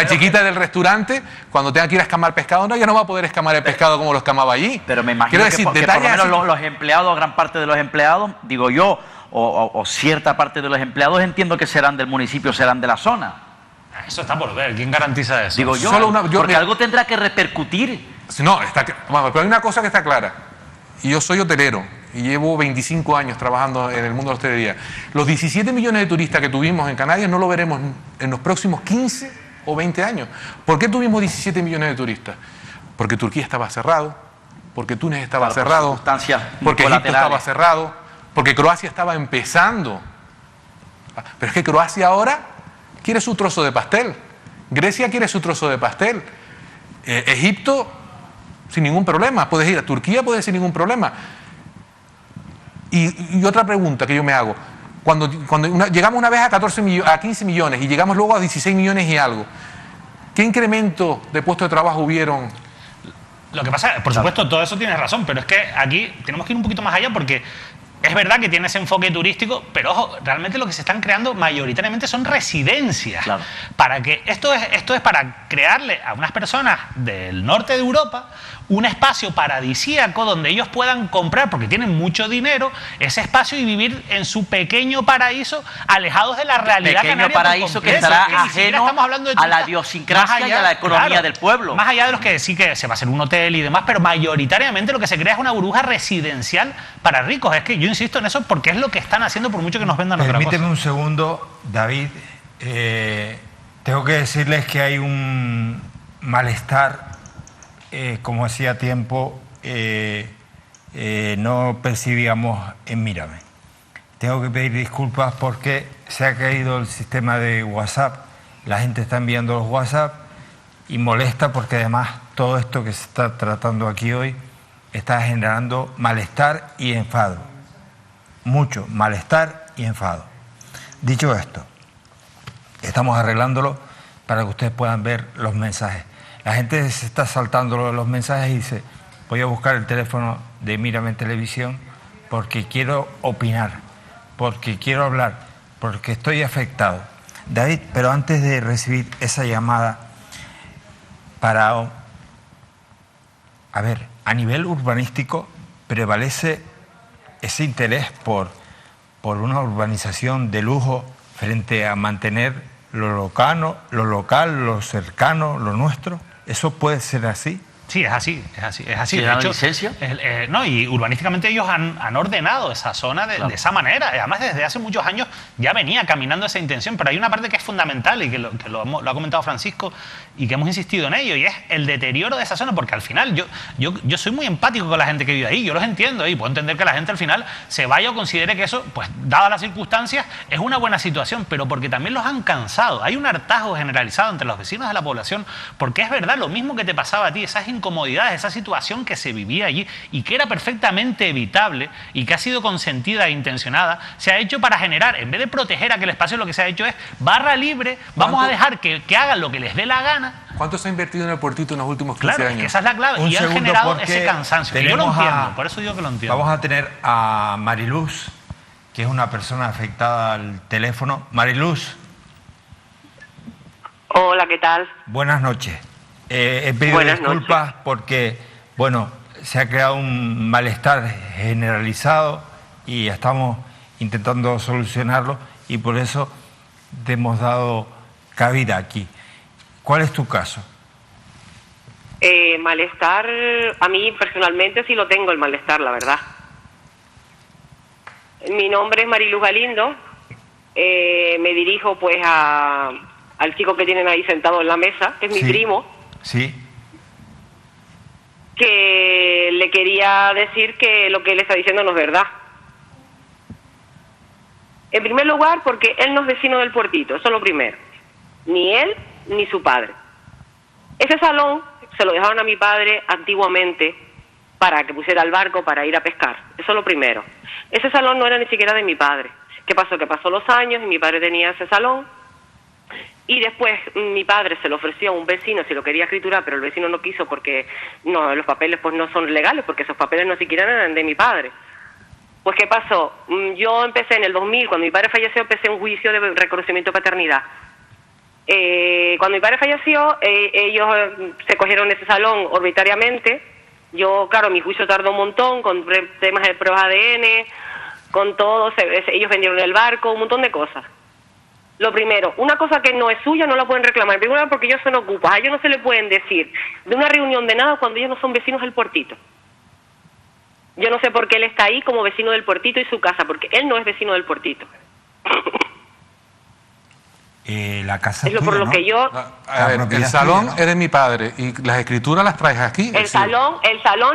chiquita del restaurante, cuando tenga que ir a escamar pescado, ya no va a poder escamar el pescado como lo escamaba allí. Pero me imagino que por lo menos los empleados, gran parte de los empleados, digo yo, o cierta parte de los empleados, entiendo que serán del municipio, serán de la zona. Eso está por ver. ¿Quién garantiza eso? Digo yo, porque algo tendrá que repercutir. No, pero hay una cosa que está clara. Y yo soy hotelero y llevo 25 años trabajando en el mundo de la hostelería. Los 17 millones de turistas que tuvimos en Canarias no lo veremos en los próximos 15 o 20 años. ¿Por qué tuvimos 17 millones de turistas? Porque Turquía estaba cerrado, porque Túnez estaba cerrado, porque Egipto estaba cerrado, porque Croacia estaba empezando. Pero es que Croacia ahora quiere su trozo de pastel. Grecia quiere su trozo de pastel. Egipto, sin ningún problema. Puedes ir a Turquía, puedes sin ningún problema. Y otra pregunta que yo me hago. Cuando llegamos una vez a 15 millones y llegamos luego a 16 millones y algo, ¿qué incremento de puestos de trabajo hubieron? Lo que pasa, por supuesto, todo eso tienes razón, pero es que aquí tenemos que ir un poquito más allá, porque es verdad que tiene ese enfoque turístico, pero ojo, realmente lo que se están creando mayoritariamente son residencias. Claro. Para que esto es para crearle a unas personas del norte de Europa un espacio paradisíaco donde ellos puedan comprar, porque tienen mucho dinero, ese espacio y vivir en su pequeño paraíso, alejados de la realidad pequeño canaria. Paraíso que estará ajeno a la idiosincrasia y a la economía del pueblo. Más allá de los que sí que se va a hacer un hotel y demás, pero mayoritariamente lo que se crea es una burbuja residencial para ricos. Es que yo insisto en eso porque es lo que están haciendo, por mucho que nos vendan otra cosa. Permíteme un segundo, David. Tengo que decirles que hay un malestar, como hacía tiempo no percibíamos en Mírame. Tengo que pedir disculpas porque se ha caído el sistema de WhatsApp. La gente está enviando los WhatsApp y molesta porque además todo esto que se está tratando aquí hoy está generando malestar y enfado. Mucho malestar y enfado. Dicho esto, estamos arreglándolo para que ustedes puedan ver los mensajes. La gente se está saltando los mensajes y dice, voy a buscar el teléfono de Mírame en Televisión porque quiero opinar, porque quiero hablar, porque estoy afectado. David, pero antes de recibir esa llamada, a ver, a nivel urbanístico prevalece ese interés por una urbanización de lujo frente a mantener lo local, lo cercano, lo nuestro. ¿Eso puede ser así? Sí, es así. ¿Sí, de hecho, licencia? No, y urbanísticamente ellos han ordenado esa zona de esa manera. Además, desde hace muchos años ya venía caminando esa intención, pero hay una parte que es fundamental y que lo ha comentado Francisco y que hemos insistido en ello, y es el deterioro de esa zona, porque al final yo soy muy empático con la gente que vive ahí, yo los entiendo y puedo entender que la gente al final se vaya o considere que eso, pues dadas las circunstancias, es una buena situación, pero porque también los han cansado. Hay un hartazgo generalizado entre los vecinos de la población, porque es verdad, lo mismo que te pasaba a ti, esas incomodidades, esa situación que se vivía allí y que era perfectamente evitable y que ha sido consentida e intencionada, se ha hecho para generar, en vez de proteger aquel espacio, lo que se ha hecho es barra libre, vamos a dejar que hagan lo que les dé la gana. ¿Cuánto se ha invertido en el puertito en los últimos 15 años? Claro, esa es la clave. Y han generado ese cansancio. Yo lo entiendo, por eso digo que lo entiendo. Vamos a tener a Mariluz, que es una persona afectada al teléfono. Mariluz. Hola, ¿qué tal? Buenas noches. He pedido disculpas porque, bueno, se ha creado un malestar generalizado y estamos intentando solucionarlo y por eso te hemos dado cabida aquí. ¿Cuál es tu caso? Malestar, a mí personalmente sí lo tengo el malestar, la verdad. Mi nombre es Mariluz Galindo, me dirijo pues al chico que tienen ahí sentado en la mesa, que es mi primo. Sí. Que le quería decir que lo que él está diciendo no es verdad. En primer lugar, porque él no es vecino del puertito, eso es lo primero. Ni él, ni su padre. Ese salón se lo dejaron a mi padre antiguamente para que pusiera el barco para ir a pescar. Eso es lo primero. Ese salón no era ni siquiera de mi padre. ¿Qué pasó? Que pasó los años y mi padre tenía ese salón y después mi padre se lo ofreció a un vecino si lo quería escriturar, pero el vecino no quiso porque no, los papeles pues no son legales, porque esos papeles no siquiera eran de mi padre. Pues ¿qué pasó? Yo empecé en el 2000, cuando mi padre falleció, empecé un juicio de reconocimiento de paternidad. Cuando mi padre falleció, ellos se cogieron ese salón arbitrariamente. Yo, claro, mi juicio tardó un montón, con temas de pruebas ADN, con todo, ellos vendieron el barco, un montón de cosas. Lo primero, una cosa que no es suya no la pueden reclamar. Primero porque ellos son ocupas, a ellos no se le pueden decir de una reunión de nada cuando ellos no son vecinos del puertito. Yo no sé por qué él está ahí como vecino del puertito y su casa, porque él no es vecino del puertito. La casa es tuya, por lo ¿no? que yo... A ver, el salón es de mi padre y las escrituras las traes aquí. El salón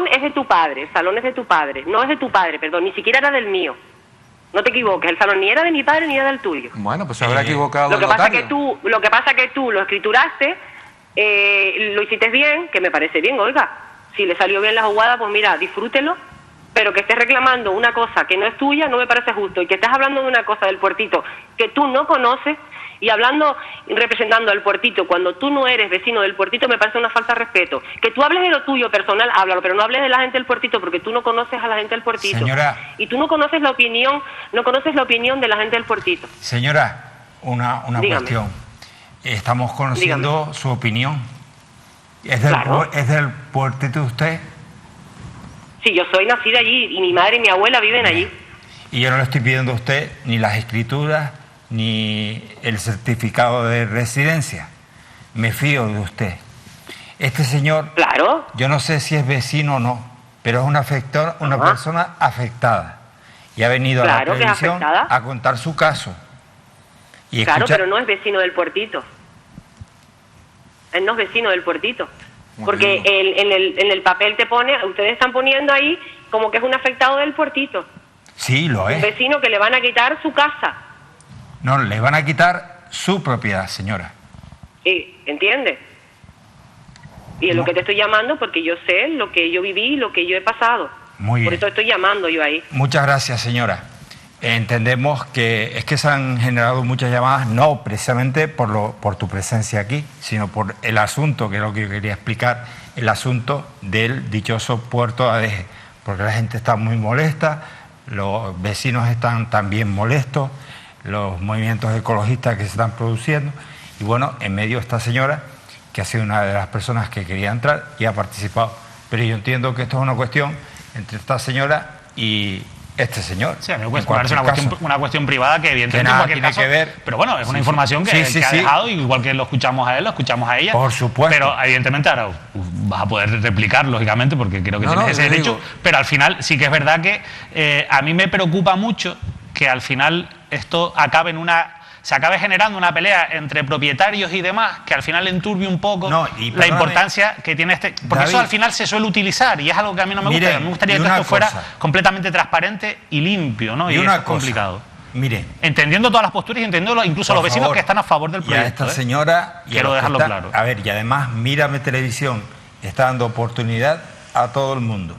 es de tu padre, el salón es de tu padre, no es de tu padre, perdón, ni siquiera era del mío. No te equivoques, el salón ni era de mi padre ni era del tuyo. Bueno, pues se habrá equivocado lo que el pasa notario. lo que pasa que tú lo escrituraste, lo hiciste bien, que me parece bien, oiga. Si le salió bien la jugada, pues mira, disfrútelo, pero que estés reclamando una cosa que no es tuya no me parece justo, y que estés hablando de una cosa del puertito que tú no conoces y hablando, representando al puertito cuando tú no eres vecino del puertito me parece una falta de respeto. Que tú hables de lo tuyo personal, háblalo, pero no hables de la gente del puertito porque tú no conoces a la gente del puertito. Señora, y tú no conoces la opinión, de la gente del puertito. Señora, una cuestión. Estamos conociendo su opinión. ¿Es del puertito de usted? Sí, yo soy nacida allí y mi madre y mi abuela viven allí. Y yo no le estoy pidiendo a usted ni las escrituras ni el certificado de residencia. Me fío de usted. Este señor, claro, yo no sé si es vecino o no, pero es una persona afectada. Y ha venido a la televisión a contar su caso. Y claro, pero no es vecino del puertito. Él no es vecino del puertito. Porque en el papel te pone, ustedes están poniendo ahí como que es un afectado del puertito. Sí, lo es. Un vecino que le van a quitar su casa. No, le van a quitar su propiedad, señora. ¿Entiendes? Y es lo que te estoy llamando porque yo sé lo que yo viví y lo que yo he pasado. Muy bien. Por eso estoy llamando yo ahí. Muchas gracias, señora. Entendemos que es que se han generado muchas llamadas, no precisamente por tu presencia aquí, sino por el asunto, que es lo que yo quería explicar, el asunto del dichoso puerto de Adeje, porque la gente está muy molesta, los vecinos están también molestos, los movimientos ecologistas que se están produciendo, y bueno, en medio esta señora, que ha sido una de las personas que quería entrar y ha participado. Pero yo entiendo que esto es una cuestión entre esta señora y este señor. Sí, a mí me parece una cuestión privada que evidentemente que nada en cualquier caso, tiene que ver. Pero bueno, es una información que ha dejado, y igual que lo escuchamos a él, lo escuchamos a ella. Por supuesto. Pero evidentemente ahora vas a poder replicar, lógicamente, porque creo que tienes ese derecho. Pero al final sí que es verdad que a mí me preocupa mucho que al final esto se acabe generando una pelea entre propietarios y demás, que al final enturbie un poco la importancia que tiene porque David, eso al final se suele utilizar y es algo que a mí no me gusta. Me gustaría que esto fuera completamente transparente y limpio, ¿no? Y eso es complicado. Mire, entendiendo todas las posturas y entendiendo incluso a los vecinos que están a favor del proyecto. Y a esta señora... Quiero dejarlo claro. A ver, y además Mírame Televisión está dando oportunidad a todo el mundo.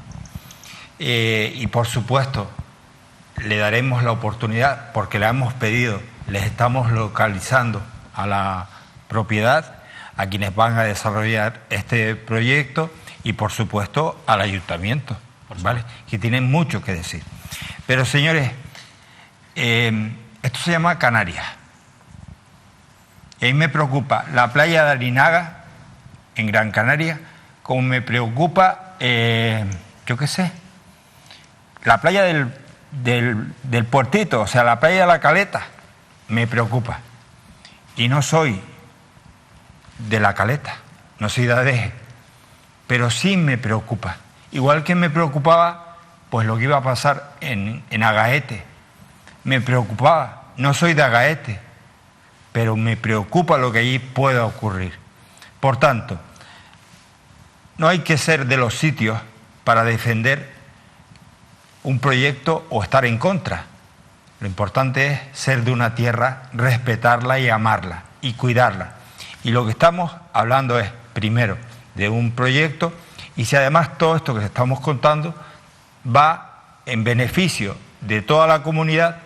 Y por supuesto, le daremos la oportunidad porque la hemos pedido. Les estamos localizando a la propiedad, a quienes van a desarrollar este proyecto y por supuesto al ayuntamiento, ¿vale? Que tienen mucho que decir. Pero señores, esto se llama Canarias. Y a mí me preocupa la playa de Arinaga, en Gran Canaria, como me preocupa, yo qué sé, la playa del puertito, o sea, la playa de la Caleta. Me preocupa. Y no soy de la Caleta, no soy de Adeje, pero sí me preocupa. Igual que me preocupaba pues lo que iba a pasar en Agaete. Me preocupaba, no soy de Agaete, pero me preocupa lo que allí pueda ocurrir. Por tanto, no hay que ser de los sitios para defender un proyecto o estar en contra. Lo importante es ser de una tierra, respetarla y amarla y cuidarla. Y lo que estamos hablando es, primero, de un proyecto, y si además todo esto que estamos contando va en beneficio de toda la comunidad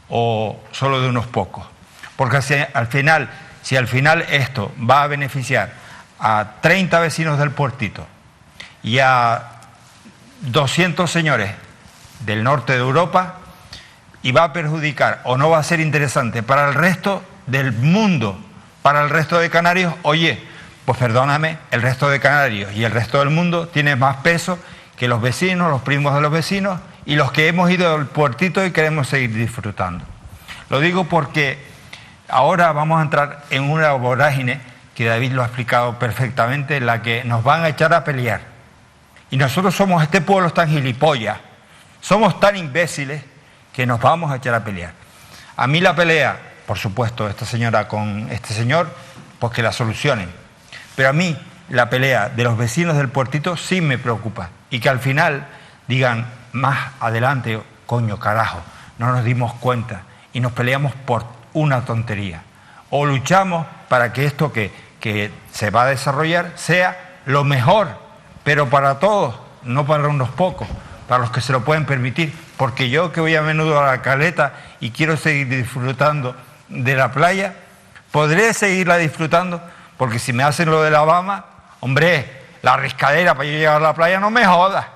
o solo de unos pocos. Porque si al final esto va a beneficiar a 30 vecinos del Puertito y a 200 señores del norte de Europa, y va a perjudicar o no va a ser interesante para el resto del mundo, para el resto de canarios, oye, pues perdóname, el resto de canarios y el resto del mundo tiene más peso que los vecinos, los primos de los vecinos y los que hemos ido al Puertito y queremos seguir disfrutando. Lo digo porque ahora vamos a entrar en una vorágine que David lo ha explicado perfectamente, en la que nos van a echar a pelear. Y nosotros somos, este pueblo tan gilipollas, somos tan imbéciles que nos vamos a echar a pelear. A mí la pelea, por supuesto, esta señora con este señor, pues que la solucionen. Pero a mí la pelea de los vecinos del Puertito sí me preocupa. Y que al final digan más adelante, coño, carajo, no nos dimos cuenta y nos peleamos por una tontería. O luchamos para que esto que se va a desarrollar sea lo mejor, pero para todos, no para unos pocos, para los que se lo pueden permitir. Porque yo, que voy a menudo a la Caleta y quiero seguir disfrutando de la playa, podré seguirla disfrutando, porque si me hacen lo de la Bama, hombre, la riscadera para yo llegar a la playa, no me jodas.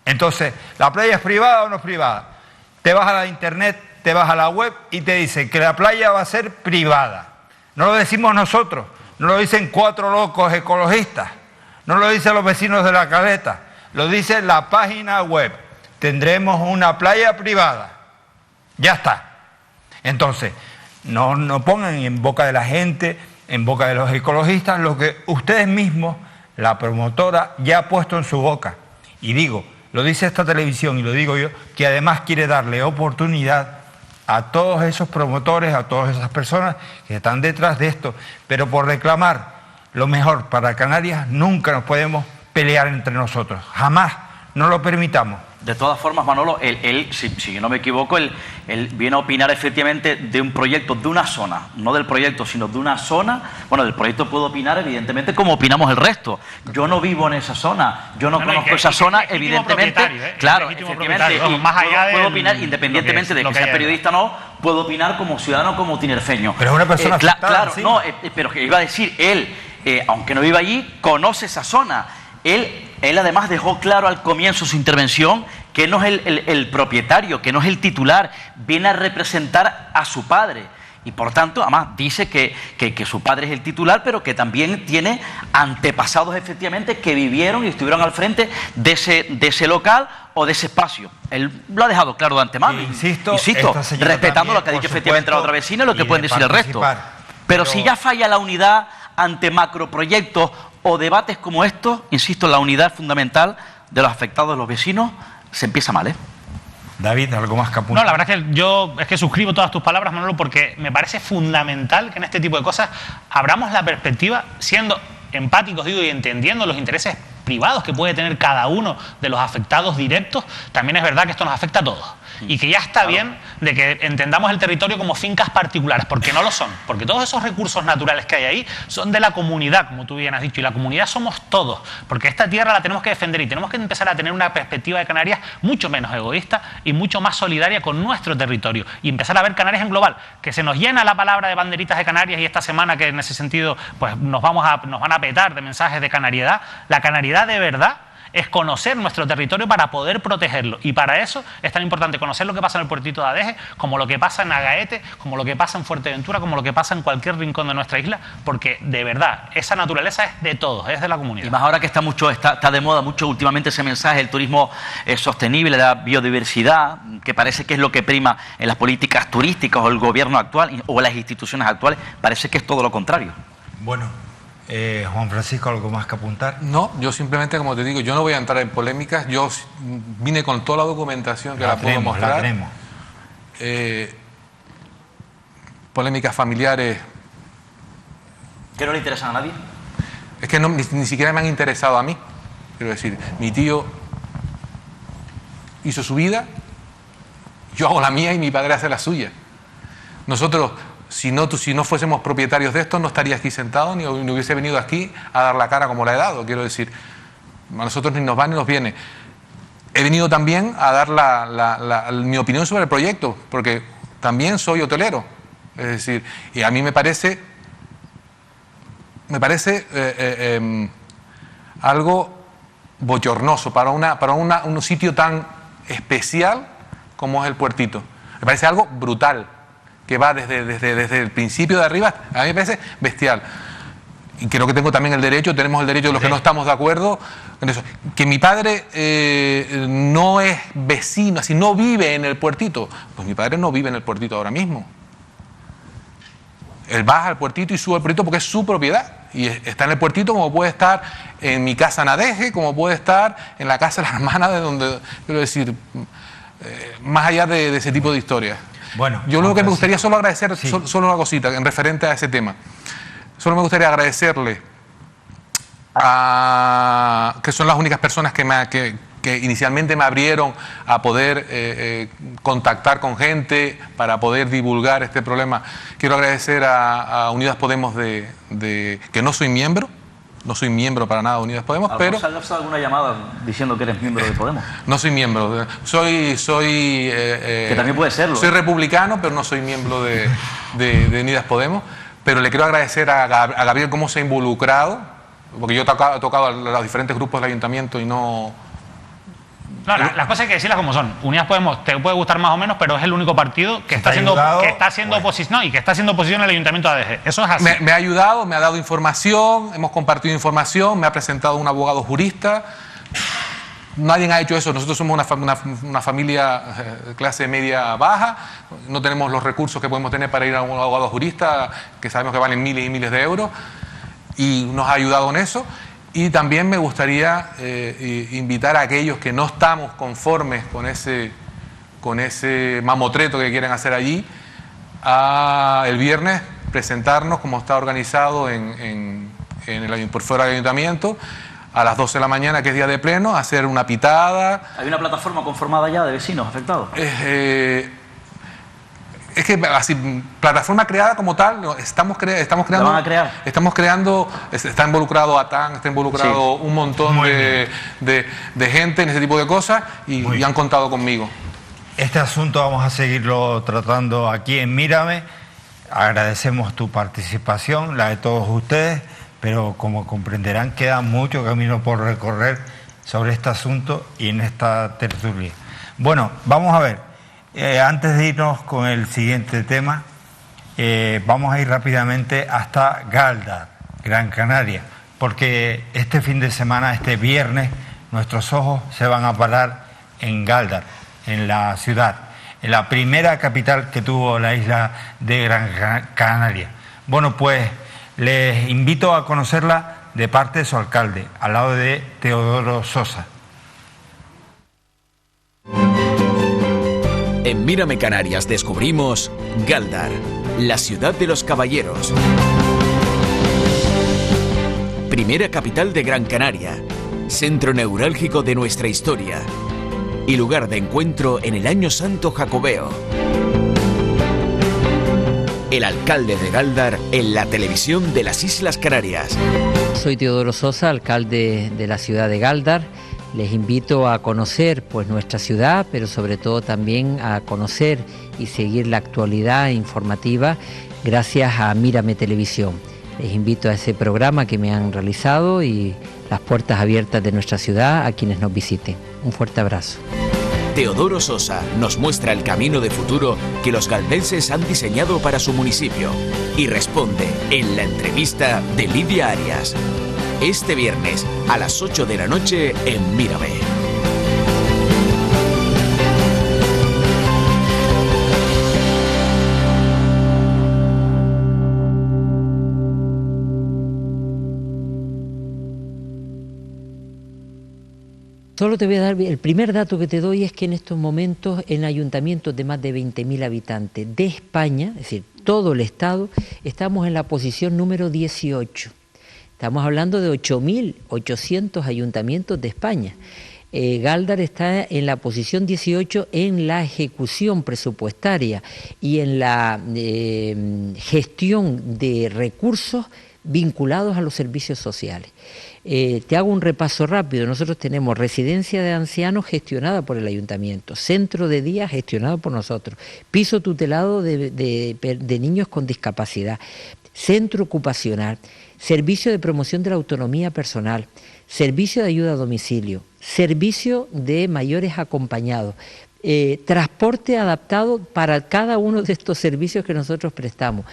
Entonces, ¿la playa es privada o no es privada? Te vas a la internet, te vas a la web y te dicen que la playa va a ser privada. No lo decimos nosotros, no lo dicen 4 locos ecologistas, no lo dicen los vecinos de la Caleta, lo dice la página web. Tendremos una playa privada. Ya está. Entonces, no pongan en boca de la gente, en boca de los ecologistas, lo que ustedes mismos, la promotora, ya ha puesto en su boca. Y digo, lo dice esta televisión y lo digo yo, que además quiere darle oportunidad a todos esos promotores, a todas esas personas que están detrás de esto. Pero por reclamar lo mejor para Canarias, nunca nos podemos pelear entre nosotros. Jamás, no lo permitamos. De todas formas, Manolo, si yo no me equivoco, él viene a opinar efectivamente de un proyecto, de una zona, no del proyecto, sino de una zona. Bueno, del proyecto puedo opinar, evidentemente, como opinamos el resto. Yo no vivo en esa zona, yo no conozco esa zona, evidentemente. Claro, efectivamente, y más allá puedo opinar, independientemente de que sea periodista o no, puedo opinar como ciudadano, como tinerfeño. Pero es una persona claro, sí. No, pero que iba a decir, él, aunque no viva allí, conoce esa zona. Él además dejó claro al comienzo de su intervención que no es el propietario, que no es el titular, viene a representar a su padre. Y por tanto, además dice que su padre es el titular, pero que también tiene antepasados efectivamente que vivieron y estuvieron al frente de ese local o de ese espacio. Él lo ha dejado claro de antemano. Insisto, respetando también, lo que ha dicho efectivamente la otra vecina y lo que pueden decir el resto. Pero si ya falla la unidad ante macroproyectos o debates como estos, insisto, la unidad fundamental de los afectados, de los vecinos, se empieza mal, ¿eh? David, ¿algo más que apuntar? No, la verdad es que yo suscribo todas tus palabras, Manolo, porque me parece fundamental que en este tipo de cosas abramos la perspectiva, siendo empáticos, digo, y entendiendo los intereses privados que puede tener cada uno de los afectados directos. También es verdad que esto nos afecta a todos. Y que ya está bien de que entendamos el territorio como fincas particulares, porque no lo son. Porque todos esos recursos naturales que hay ahí son de la comunidad, como tú bien has dicho, y la comunidad somos todos, porque esta tierra la tenemos que defender y tenemos que empezar a tener una perspectiva de Canarias mucho menos egoísta y mucho más solidaria con nuestro territorio, y empezar a ver Canarias en global, que se nos llena la palabra de banderitas de Canarias, y esta semana que en ese sentido pues nos van a petar de mensajes de canariedad. La canariedad de verdad es conocer nuestro territorio para poder protegerlo, y para eso es tan importante conocer lo que pasa en el Puertito de Adeje, como lo que pasa en Agaete, como lo que pasa en Fuerteventura, como lo que pasa en cualquier rincón de nuestra isla, porque de verdad esa naturaleza es de todos, es de la comunidad. Y más ahora que está de moda mucho últimamente ese mensaje, el turismo sostenible, la biodiversidad, que parece que es lo que prima en las políticas turísticas o el gobierno actual o las instituciones actuales, parece que es todo lo contrario. Bueno, Juan Francisco, ¿algo más que apuntar? No, yo simplemente, como te digo, yo no voy a entrar en polémicas. Yo vine con toda la documentación que la puedo mostrar. La tenemos. Polémicas familiares. ¿Que no le interesan a nadie? Es que ni siquiera me han interesado a mí. Quiero decir, mi tío hizo su vida, yo hago la mía y mi padre hace la suya. Nosotros si no fuésemos propietarios de esto, no estaría aquí sentado ni hubiese venido aquí a dar la cara como la he dado. Quiero decir, a nosotros ni nos va ni nos viene. He venido también a dar mi opinión sobre el proyecto, porque también soy hotelero. Es decir, y a mí me parece algo bochornoso para un sitio tan especial como es el Puertito. Me parece algo brutal, que va desde el principio de arriba. A mí me parece bestial. Y creo que tenemos el derecho de los que no estamos de acuerdo en eso. Que mi padre no es vecino, así no vive en el Puertito. Pues mi padre no vive en el Puertito ahora mismo. Él baja al Puertito y sube al Puertito porque es su propiedad. Y está en el Puertito como puede estar en mi casa en Adeje, como puede estar en la casa de la hermana, de donde, quiero decir, más allá de ese tipo de historias. Bueno, yo lo que me gustaría solo agradecer, solo una cosita en referente a ese tema. Solo me gustaría agradecerle que son las únicas personas que inicialmente me abrieron a poder contactar con gente para poder divulgar este problema. Quiero agradecer a Unidas Podemos que no soy miembro para nada de Unidas Podemos, pero... ¿Has lanzado alguna llamada diciendo que eres miembro de Podemos? No soy miembro, soy que también puede serlo. Soy republicano, pero no soy miembro de Unidas Podemos. Pero le quiero agradecer a Gabriel cómo se ha involucrado, porque yo he tocado a los diferentes grupos del ayuntamiento y no... No, las cosas hay que decirlas como son. Unidas Podemos te puede gustar más o menos, pero es el único partido que está haciendo oposición, y que está haciendo oposición al Ayuntamiento de Adeje. Eso es así. Me ha ayudado, me ha dado información, hemos compartido información, me ha presentado un abogado jurista. Nadie ha hecho eso. Nosotros somos una familia de clase media baja, no tenemos los recursos que podemos tener para ir a un abogado jurista, que sabemos que valen miles y miles de euros, y nos ha ayudado en eso. Y también me gustaría invitar a aquellos que no estamos conformes con ese mamotreto que quieren hacer allí, a el viernes presentarnos, como está organizado por fuera del ayuntamiento, a las 12 de la mañana, que es día de pleno, hacer una pitada. ¿Hay una plataforma conformada ya de vecinos afectados? Es que así, plataforma creada como tal, estamos creando. ¿La van a crear? Estamos creando, está involucrado ATAN, está involucrado un montón de gente en ese tipo de cosas y han contado conmigo. Este asunto vamos a seguirlo tratando aquí en Mírame. Agradecemos tu participación, la de todos ustedes, pero como comprenderán queda mucho camino por recorrer sobre este asunto y en esta tertulia. Bueno, vamos a ver. Antes de irnos con el siguiente tema, vamos a ir rápidamente hasta Galdar, Gran Canaria, porque este fin de semana, este viernes, nuestros ojos se van a parar en Galdar, en la ciudad, en la primera capital que tuvo la isla de Gran Canaria. Bueno, pues les invito a conocerla de parte de su alcalde, al lado de Teodoro Sosa. En Mírame Canarias descubrimos Galdar, la ciudad de los caballeros. Primera capital de Gran Canaria, centro neurálgico de nuestra historia y lugar de encuentro en el Año Santo Jacobeo. El alcalde de Galdar en la televisión de las Islas Canarias. Soy Teodoro Sosa, alcalde de la ciudad de Galdar. Les invito a conocer pues nuestra ciudad, pero sobre todo también a conocer y seguir la actualidad informativa gracias a Mírame Televisión. Les invito a ese programa que me han realizado y las puertas abiertas de nuestra ciudad a quienes nos visiten. Un fuerte abrazo. Teodoro Sosa nos muestra el camino de futuro que los galdenses han diseñado para su municipio y responde en la entrevista de Lidia Arias. Este viernes a las 8 de la noche en Mírame. Solo te voy a dar, el primer dato que te doy es que en estos momentos en ayuntamientos de más de 20.000 habitantes de España, es decir, todo el Estado, estamos en la posición número 18. Estamos hablando de 8.800 ayuntamientos de España. Galdar está en la posición 18 en la ejecución presupuestaria y en la gestión de recursos vinculados a los servicios sociales. Te hago un repaso rápido. Nosotros tenemos residencia de ancianos gestionada por el ayuntamiento, centro de día gestionado por nosotros, piso tutelado de niños con discapacidad, centro ocupacional, servicio de promoción de la autonomía personal, servicio de ayuda a domicilio, servicio de mayores acompañados, transporte adaptado para cada uno de estos servicios que nosotros prestamos.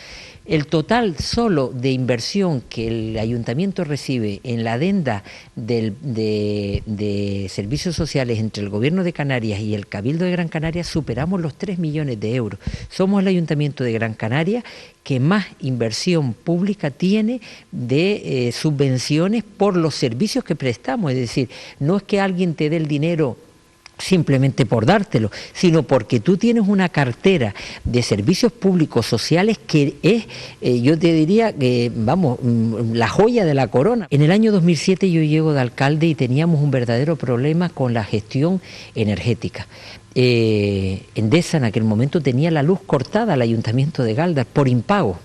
El total solo de inversión que el ayuntamiento recibe en la adenda de servicios sociales entre el Gobierno de Canarias y el Cabildo de Gran Canaria superamos los 3 millones de euros. Somos el ayuntamiento de Gran Canaria que más inversión pública tiene de subvenciones por los servicios que prestamos. Es decir, no es que alguien te dé el dinero simplemente por dártelo, sino porque tú tienes una cartera de servicios públicos sociales que es, yo te diría, vamos, la joya de la corona. En el año 2007 yo llego de alcalde y teníamos un verdadero problema con la gestión energética. Endesa en aquel momento tenía la luz cortada al ayuntamiento de Galdar por impago.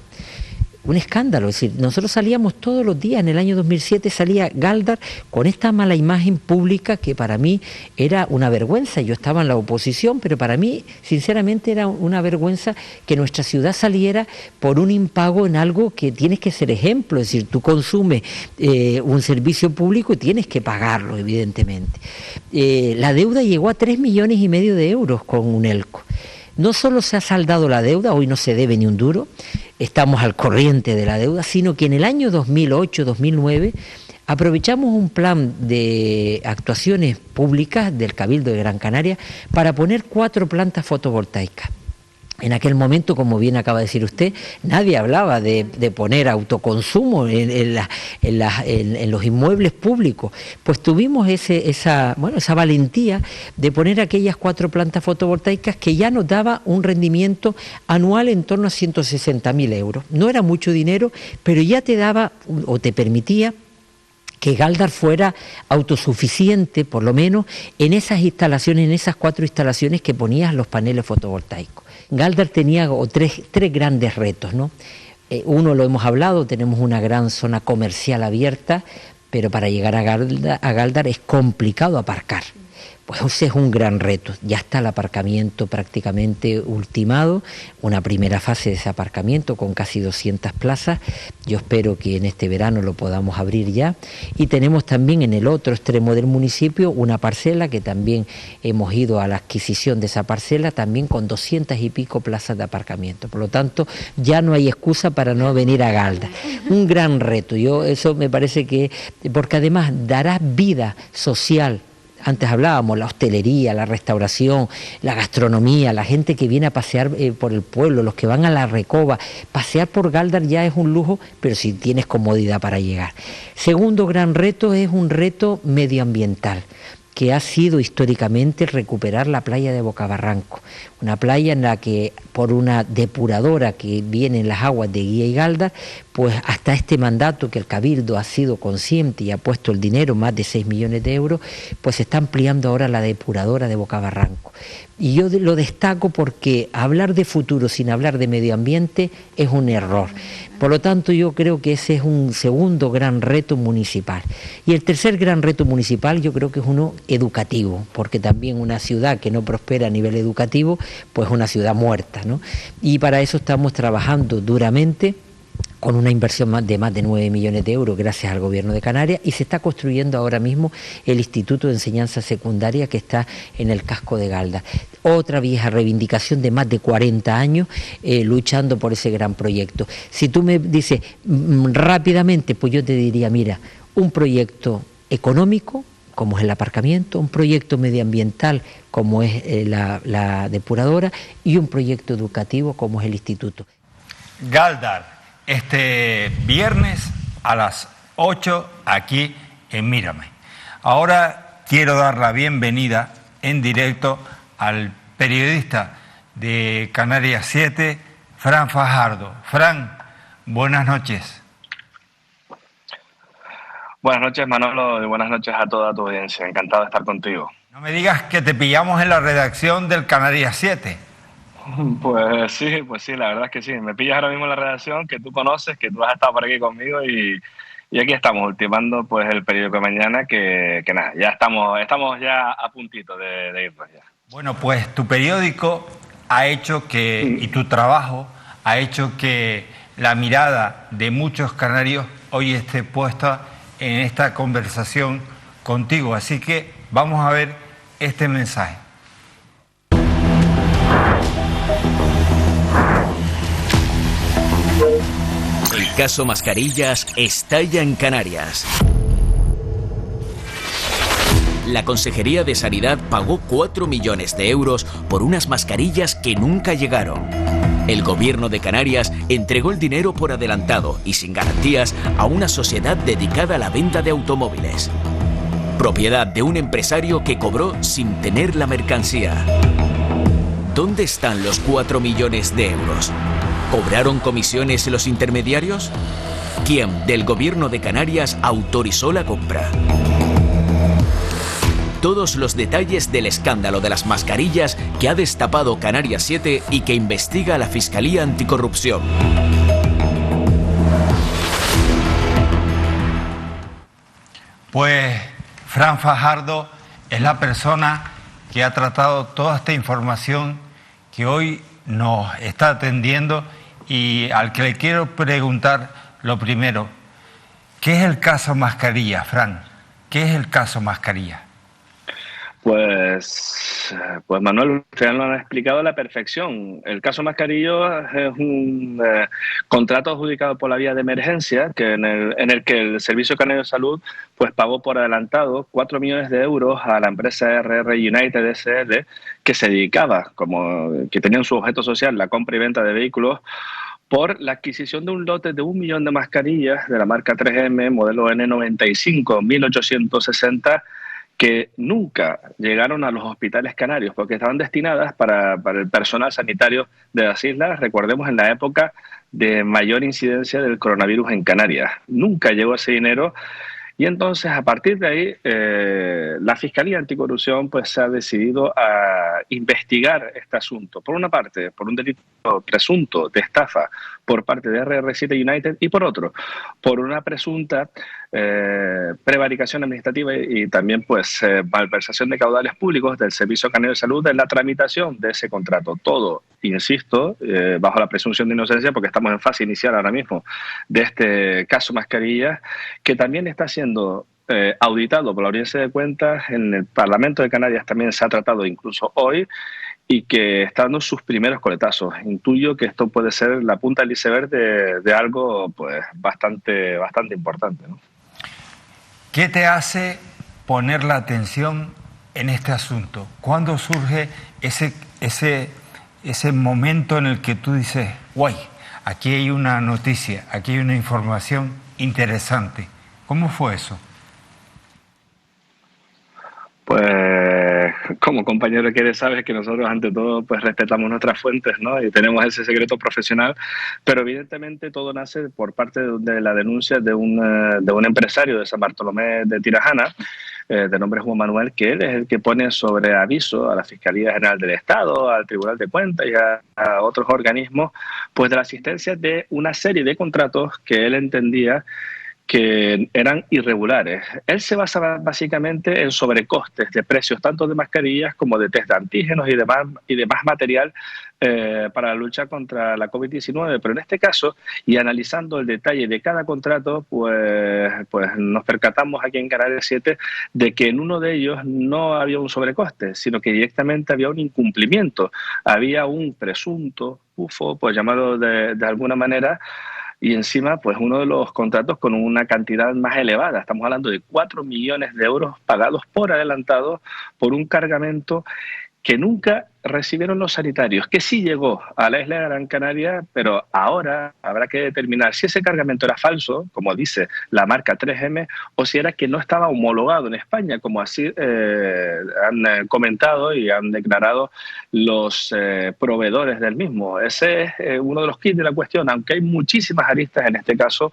Un escándalo, es decir, nosotros salíamos todos los días, en el año 2007 salía Galdar con esta mala imagen pública que para mí era una vergüenza. Yo estaba en la oposición, pero para mí sinceramente era una vergüenza que nuestra ciudad saliera por un impago en algo que tienes que ser ejemplo. Es decir, tú consumes un servicio público y tienes que pagarlo, evidentemente. La deuda llegó a 3,5 millones de euros con Unelco. No solo se ha saldado la deuda, hoy no se debe ni un duro, estamos al corriente de la deuda, sino que en el año 2008-2009 aprovechamos un plan de actuaciones públicas del Cabildo de Gran Canaria para poner 4 plantas fotovoltaicas. En aquel momento, como bien acaba de decir usted, nadie hablaba de poner autoconsumo en los inmuebles públicos. Pues tuvimos esa valentía de poner aquellas 4 plantas fotovoltaicas que ya nos daba un rendimiento anual en torno a 160.000 euros. No era mucho dinero, pero ya te daba o te permitía que Galdar fuera autosuficiente, por lo menos, en esas instalaciones, en esas 4 instalaciones que ponías los paneles fotovoltaicos. Galdar tenía tres grandes retos, ¿no? Uno lo hemos hablado, tenemos una gran zona comercial abierta, pero para llegar a Galdar es complicado aparcar. Pues ese es un gran reto. Ya está el aparcamiento prácticamente ultimado, una primera fase de ese aparcamiento con casi 200 plazas. Yo espero que en este verano lo podamos abrir ya. Y tenemos también en el otro extremo del municipio una parcela que también hemos ido a la adquisición de esa parcela, también con 200 y pico plazas de aparcamiento. Por lo tanto, ya no hay excusa para no venir a Galdar. Un gran reto. Eso me parece que, porque además dará vida social. Antes hablábamos, la hostelería, la restauración, la gastronomía, la gente que viene a pasear por el pueblo, los que van a la Recoba. Pasear por Galdar ya es un lujo, pero si tienes comodidad para llegar. Segundo gran reto es un reto medioambiental, que ha sido históricamente recuperar la playa de Bocabarranco, una playa en la que por una depuradora que viene en las aguas de Guía y Galdar, pues hasta este mandato que el Cabildo ha sido consciente y ha puesto el dinero, más de 6 millones de euros, pues se está ampliando ahora la depuradora de Bocabarranco. Y yo lo destaco porque hablar de futuro sin hablar de medio ambiente es un error. Por lo tanto, yo creo que ese es un segundo gran reto municipal. Y el tercer gran reto municipal yo creo que es uno educativo, porque también una ciudad que no prospera a nivel educativo, pues es una ciudad muerta, ¿no? Y para eso estamos trabajando duramente, con una inversión de más de 9 millones de euros gracias al Gobierno de Canarias, y se está construyendo ahora mismo el Instituto de Enseñanza Secundaria que está en el casco de Galdar. Otra vieja reivindicación de más de 40 años luchando por ese gran proyecto. Si tú me dices rápidamente, pues yo te diría, mira, un proyecto económico, como es el aparcamiento, un proyecto medioambiental, como es la depuradora, y un proyecto educativo, como es el instituto. Galdar, este viernes a las 8 aquí en Mírame. Ahora quiero dar la bienvenida en directo al periodista de Canarias 7, Fran Fajardo. Fran, buenas noches. Buenas noches, Manolo, y buenas noches a toda tu audiencia. Encantado de estar contigo. No me digas que te pillamos en la redacción del Canarias 7. Pues sí, la verdad es que sí. Me pillas ahora mismo en la redacción que tú conoces, que tú has estado por aquí conmigo y aquí estamos ultimando pues el periódico de mañana que nada, ya estamos ya a puntito de irnos ya. Bueno, pues tu periódico ha hecho que, y tu trabajo ha hecho que la mirada de muchos canarios hoy esté puesta en esta conversación contigo. Así que vamos a ver este mensaje. El caso Mascarillas estalla en Canarias. La Consejería de Sanidad pagó 4 millones de euros por unas mascarillas que nunca llegaron. El gobierno de Canarias entregó el dinero por adelantado y sin garantías a una sociedad dedicada a la venta de automóviles. Propiedad de un empresario que cobró sin tener la mercancía. ¿Dónde están los 4 millones de euros? ¿Cobraron comisiones los intermediarios? ¿Quién del gobierno de Canarias autorizó la compra? Todos los detalles del escándalo de las mascarillas que ha destapado Canarias 7 y que investiga la Fiscalía Anticorrupción. Pues Fran Fajardo es la persona que ha tratado toda esta información que hoy nos está atendiendo y al que le quiero preguntar lo primero, ¿qué es el caso Mascarilla, Fran? ¿Qué es el caso Mascarilla? Pues Manuel, ustedes lo han explicado a la perfección. El caso Mascarillo es un contrato adjudicado por la vía de emergencia en el que el Servicio Canario de Salud pues pagó por adelantado 4 millones de euros a la empresa RR United SL que se dedicaba, que tenía en su objeto social la compra y venta de vehículos, por la adquisición de un lote de 1 millón de mascarillas de la marca 3M, modelo N95 1860, que nunca llegaron a los hospitales canarios porque estaban destinadas para el personal sanitario de las islas, recordemos en la época de mayor incidencia del coronavirus en Canarias. Nunca llegó ese dinero y entonces a partir de ahí la Fiscalía Anticorrupción pues se ha decidido a investigar este asunto. Por una parte, por un delito presunto de estafa por parte de RR7 United y por otro, por una presunta prevaricación administrativa y también pues malversación de caudales públicos del Servicio Canario de Salud en la tramitación de ese contrato. Todo, insisto, bajo la presunción de inocencia porque estamos en fase inicial ahora mismo de este caso Mascarillas, que también está siendo auditado por la Audiencia de Cuentas en el Parlamento de Canarias. También se ha tratado incluso hoy y que está dando sus primeros coletazos. Intuyo que esto puede ser la punta del iceberg de algo pues bastante importante, ¿no? ¿Qué te hace poner la atención en este asunto? ¿Cuándo surge ese momento en el que tú dices, guay, aquí hay una noticia, aquí hay una información interesante? ¿Cómo fue eso? Pues como compañero que eres, sabes que nosotros ante todo pues respetamos nuestras fuentes, ¿no? Y tenemos ese secreto profesional, pero evidentemente todo nace por parte de la denuncia de un empresario de San Bartolomé de Tirajana, de nombre Juan Manuel, que él es el que pone sobre aviso a la Fiscalía General del Estado, al Tribunal de Cuentas y a otros organismos, pues de la existencia de una serie de contratos que él entendía que eran irregulares. Él se basaba básicamente en sobrecostes de precios tanto de mascarillas como de test de antígenos y demás material para la lucha contra la COVID-19. Pero en este caso, y analizando el detalle de cada contrato, pues nos percatamos aquí en Canarias 7 de que en uno de ellos no había un sobrecoste, sino que directamente había un incumplimiento. Había un presunto UFO, pues llamarlo de alguna manera, y encima, pues uno de los contratos con una cantidad más elevada. Estamos hablando de 4 millones de euros pagados por adelantado por un cargamento que nunca recibieron los sanitarios, que sí llegó a la isla de Gran Canaria, pero ahora habrá que determinar si ese cargamento era falso, como dice la marca 3M, o si era que no estaba homologado en España, como así han comentado y han declarado los proveedores del mismo. Ese es uno de los kits de la cuestión, aunque hay muchísimas aristas en este caso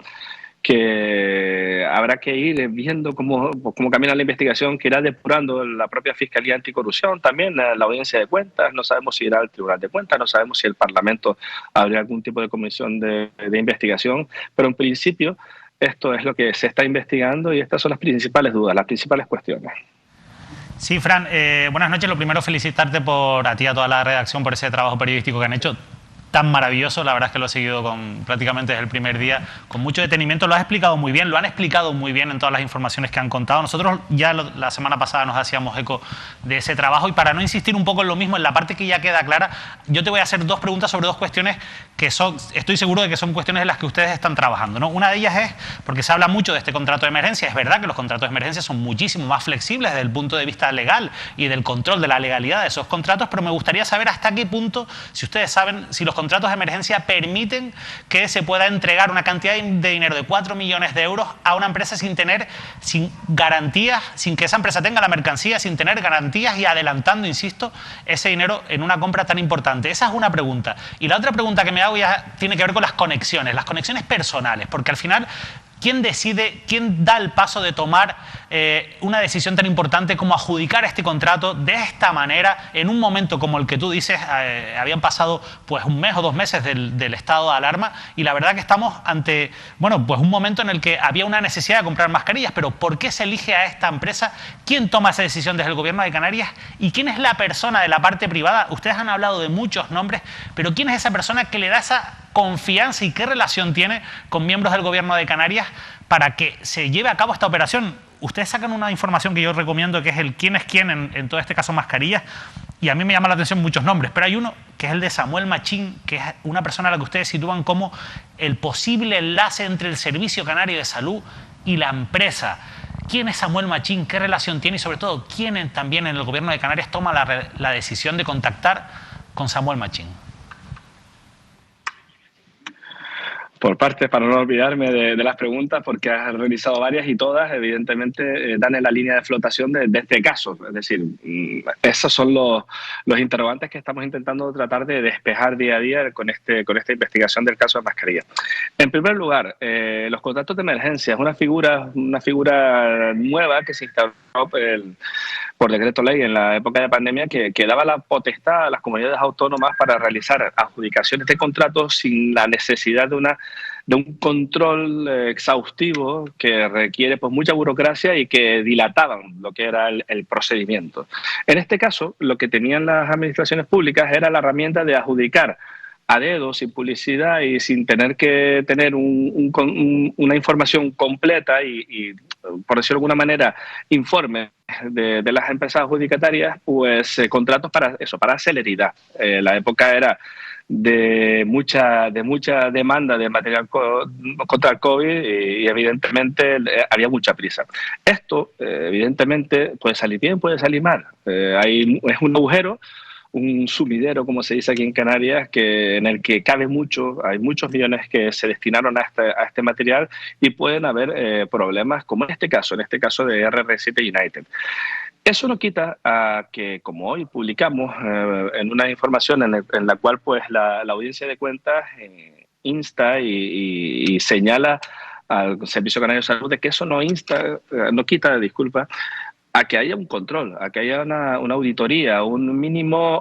que habrá que ir viendo cómo camina la investigación, que irá depurando la propia Fiscalía Anticorrupción, también la Audiencia de Cuentas. No sabemos si irá al Tribunal de Cuentas, no sabemos si el Parlamento habría algún tipo de comisión de investigación, pero en principio esto es lo que se está investigando y estas son las principales dudas, las principales cuestiones. Sí, Fran, buenas noches. Lo primero, felicitarte a ti y a toda la redacción por ese trabajo periodístico que han hecho tan maravilloso. La verdad es que lo he seguido prácticamente desde el primer día, con mucho detenimiento. Lo has explicado muy bien, lo han explicado muy bien en todas las informaciones que han contado. Nosotros ya la semana pasada nos hacíamos eco de ese trabajo, y para no insistir un poco en lo mismo, en la parte que ya queda clara, yo te voy a hacer dos preguntas sobre dos cuestiones que estoy seguro de que son cuestiones en las que ustedes están trabajando, ¿no? Una de ellas es, porque se habla mucho de este contrato de emergencia, es verdad que los contratos de emergencia son muchísimo más flexibles desde el punto de vista legal y del control de la legalidad de esos contratos, pero me gustaría saber hasta qué punto, si ustedes saben, si los contratos de emergencia permiten que se pueda entregar una cantidad de dinero de 4 millones de euros a una empresa sin garantías, sin que esa empresa tenga la mercancía, sin tener garantías y adelantando, insisto, ese dinero en una compra tan importante. Esa es una pregunta. Y la otra pregunta que me hago ya tiene que ver con las conexiones personales, porque al final, ¿quién decide, quién da el paso de tomar una decisión tan importante como adjudicar este contrato de esta manera en un momento como el que tú dices? Habían pasado pues un mes o 2 meses del estado de alarma, y la verdad que estamos ante pues un momento en el que había una necesidad de comprar mascarillas, pero ¿por qué se elige a esta empresa? ¿Quién toma esa decisión desde el Gobierno de Canarias? ¿Y quién es la persona de la parte privada? Ustedes han hablado de muchos nombres, pero ¿quién es esa persona que le da esa confianza y qué relación tiene con miembros del Gobierno de Canarias para que se lleve a cabo esta operación? Ustedes sacan una información que yo recomiendo, que es el quién es quién en todo este caso mascarillas, y a mí me llama la atención muchos nombres, pero hay uno que es el de Samuel Machín, que es una persona a la que ustedes sitúan como el posible enlace entre el Servicio Canario de Salud y la empresa. ¿Quién es Samuel Machín? ¿Qué relación tiene? Y sobre todo, ¿quién también en el Gobierno de Canarias toma la decisión de contactar con Samuel Machín? Por parte, para no olvidarme de las preguntas, porque has realizado varias y todas, evidentemente, dan en la línea de flotación de este caso. Es decir, esos son los interrogantes que estamos intentando tratar de despejar día a día con esta investigación del caso de mascarilla. En primer lugar, los contratos de emergencia es una figura nueva que se instauró por decreto ley en la época de pandemia, que daba la potestad a las comunidades autónomas para realizar adjudicaciones de contratos sin la necesidad de un control exhaustivo que requiere pues mucha burocracia y que dilataban lo que era el procedimiento. En este caso, lo que tenían las administraciones públicas era la herramienta de adjudicar a dedo, sin publicidad y sin tener que tener una información completa y, por decirlo de alguna manera, informe de las empresas adjudicatarias, pues contratos para eso, para celeridad. La época era de mucha demanda de material contra el COVID y evidentemente había mucha prisa. Esto, evidentemente, puede salir bien, puede salir mal. Es un agujero, un sumidero, como se dice aquí en Canarias, en el que cabe mucho, hay muchos millones que se destinaron a este material y pueden haber problemas, como en este caso de RR7 United. Eso no quita a que, como hoy publicamos en una información en la cual pues la Audiencia de Cuentas insta y señala al Servicio Canario de Salud de que eso no quita a que haya un control, a que haya una auditoría, un mínimo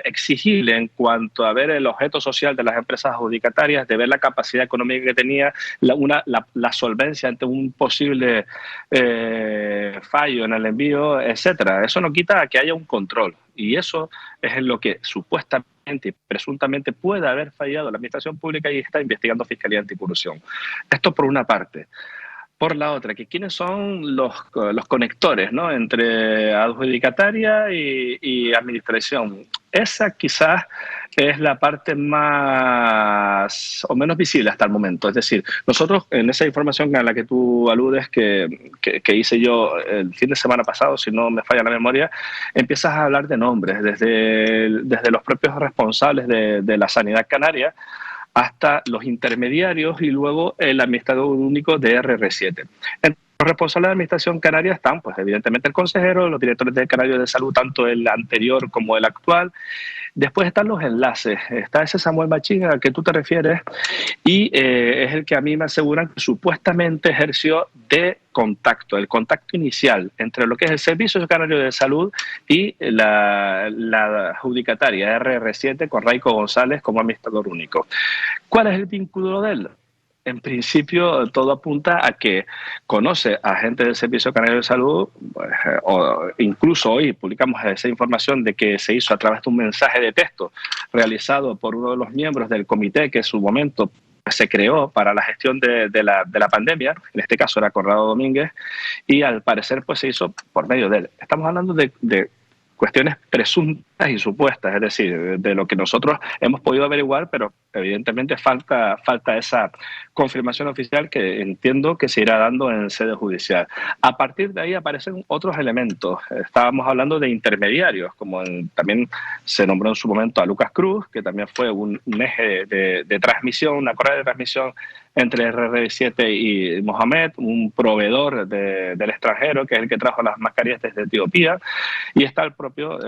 exigible en cuanto a ver el objeto social de las empresas adjudicatarias, de ver la capacidad económica que tenía, la solvencia ante un posible fallo en el envío, etcétera. Eso no quita a que haya un control, y eso es en lo que supuestamente y presuntamente puede haber fallado la administración pública y está investigando Fiscalía Anticorrupción. Esto por una parte. Por la otra, que quiénes son los conectores, ¿no?, entre adjudicataria y administración. Esa quizás es la parte más o menos visible hasta el momento. Es decir, nosotros en esa información a la que tú aludes, que hice yo el fin de semana pasado, si no me falla la memoria, empiezas a hablar de nombres, desde los propios responsables de la sanidad canaria hasta los intermediarios y luego el administrador único de RR7. Los responsables de administración canaria están, pues evidentemente el consejero, los directores de Canarios de Salud, tanto el anterior como el actual. Después están los enlaces. Está ese Samuel Machín al que tú te refieres y es el que a mí me aseguran que supuestamente ejerció de contacto, el contacto inicial entre lo que es el Servicio Canario de Salud y la adjudicataria RR7 con Raico González como administrador único. ¿Cuál es el vínculo de él? En principio, todo apunta a que conoce a gente del Servicio Canario de Salud, pues, o incluso hoy publicamos esa información de que se hizo a través de un mensaje de texto realizado por uno de los miembros del comité que en su momento se creó para la gestión de la pandemia, en este caso era Conrado Domínguez, y al parecer pues se hizo por medio de él. Estamos hablando de cuestiones presuntas y supuestas, es decir, de lo que nosotros hemos podido averiguar, pero evidentemente falta esa confirmación oficial que entiendo que se irá dando en sede judicial. A partir de ahí aparecen otros elementos. Estábamos hablando de intermediarios, como también se nombró en su momento a Lucas Cruz, que también fue un eje de transmisión, una correa de transmisión entre RR7 y Mohamed, un proveedor del extranjero, que es el que trajo las mascarillas desde Etiopía, y está el propio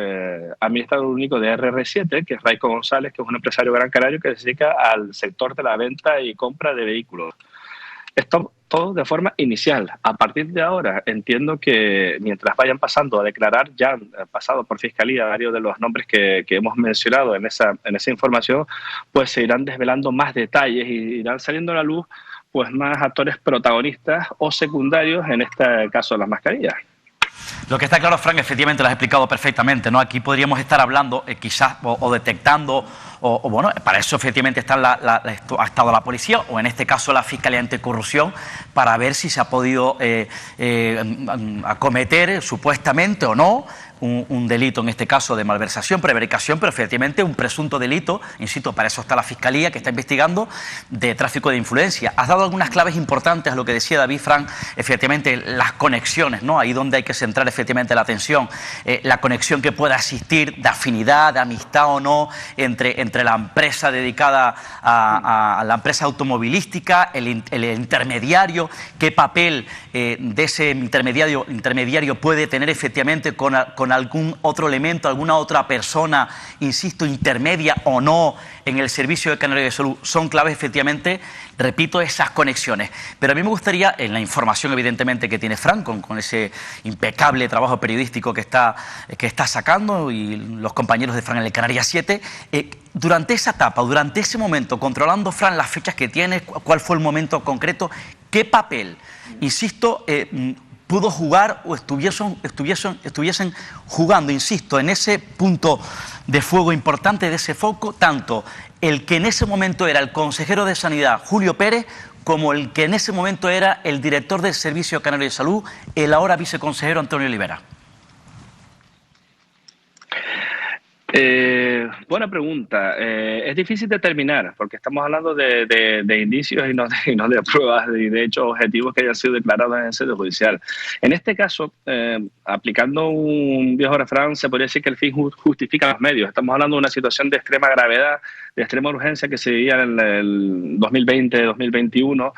administrador único de RR7, que es Raico González, que es un empresario gran canario que se dedica al sector de la venta y compra de vehículos. Esto todo de forma inicial. A partir de ahora entiendo que mientras vayan pasando a declarar, ya han pasado por Fiscalía varios de los nombres que hemos mencionado en esa información, pues se irán desvelando más detalles y irán saliendo a la luz pues más actores protagonistas o secundarios, en este caso las mascarillas. Lo que está claro, Fran, efectivamente lo has explicado perfectamente, ¿no? Aquí podríamos estar hablando quizás o detectando, o bueno, para eso efectivamente está ha estado la policía, o en este caso la Fiscalía Anticorrupción, para ver si se ha podido acometer supuestamente o no un delito, en este caso de malversación, prevaricación, pero efectivamente un presunto delito, insisto, para eso está la Fiscalía que está investigando, de tráfico de influencia. Has dado algunas claves importantes a lo que decía David, Fran, efectivamente las conexiones, ¿no? Ahí donde hay que centrar efectivamente la atención, la conexión que pueda existir de afinidad, de amistad o no, entre la empresa dedicada a la empresa automovilística, el intermediario, qué papel de ese intermediario puede tener efectivamente con algún otro elemento, alguna otra persona, insisto, intermedia o no en el Servicio de Canario de Salud. Son claves efectivamente, repito, esas conexiones. Pero a mí me gustaría, en la información evidentemente que tiene Fran, con ese impecable trabajo periodístico que está sacando, y los compañeros de Fran en el Canarias 7, durante esa etapa, durante ese momento, controlando, Fran, las fechas que tiene, cuál fue el momento concreto, qué papel, insisto, pudo jugar o estuviesen jugando, insisto, en ese punto de fuego importante, de ese foco, tanto el que en ese momento era el consejero de Sanidad, Julio Pérez, como el que en ese momento era el director del Servicio Canario de Salud, el ahora viceconsejero Antonio Olivera. Buena pregunta. Es difícil determinar porque estamos hablando de indicios y no de pruebas y de hechos objetivos que hayan sido declarados en sede judicial. En este caso, aplicando un viejo refrán, se podría decir que el fin justifica los medios. Estamos hablando de una situación de extrema gravedad, de extrema urgencia que se vivía en el 2020-2021,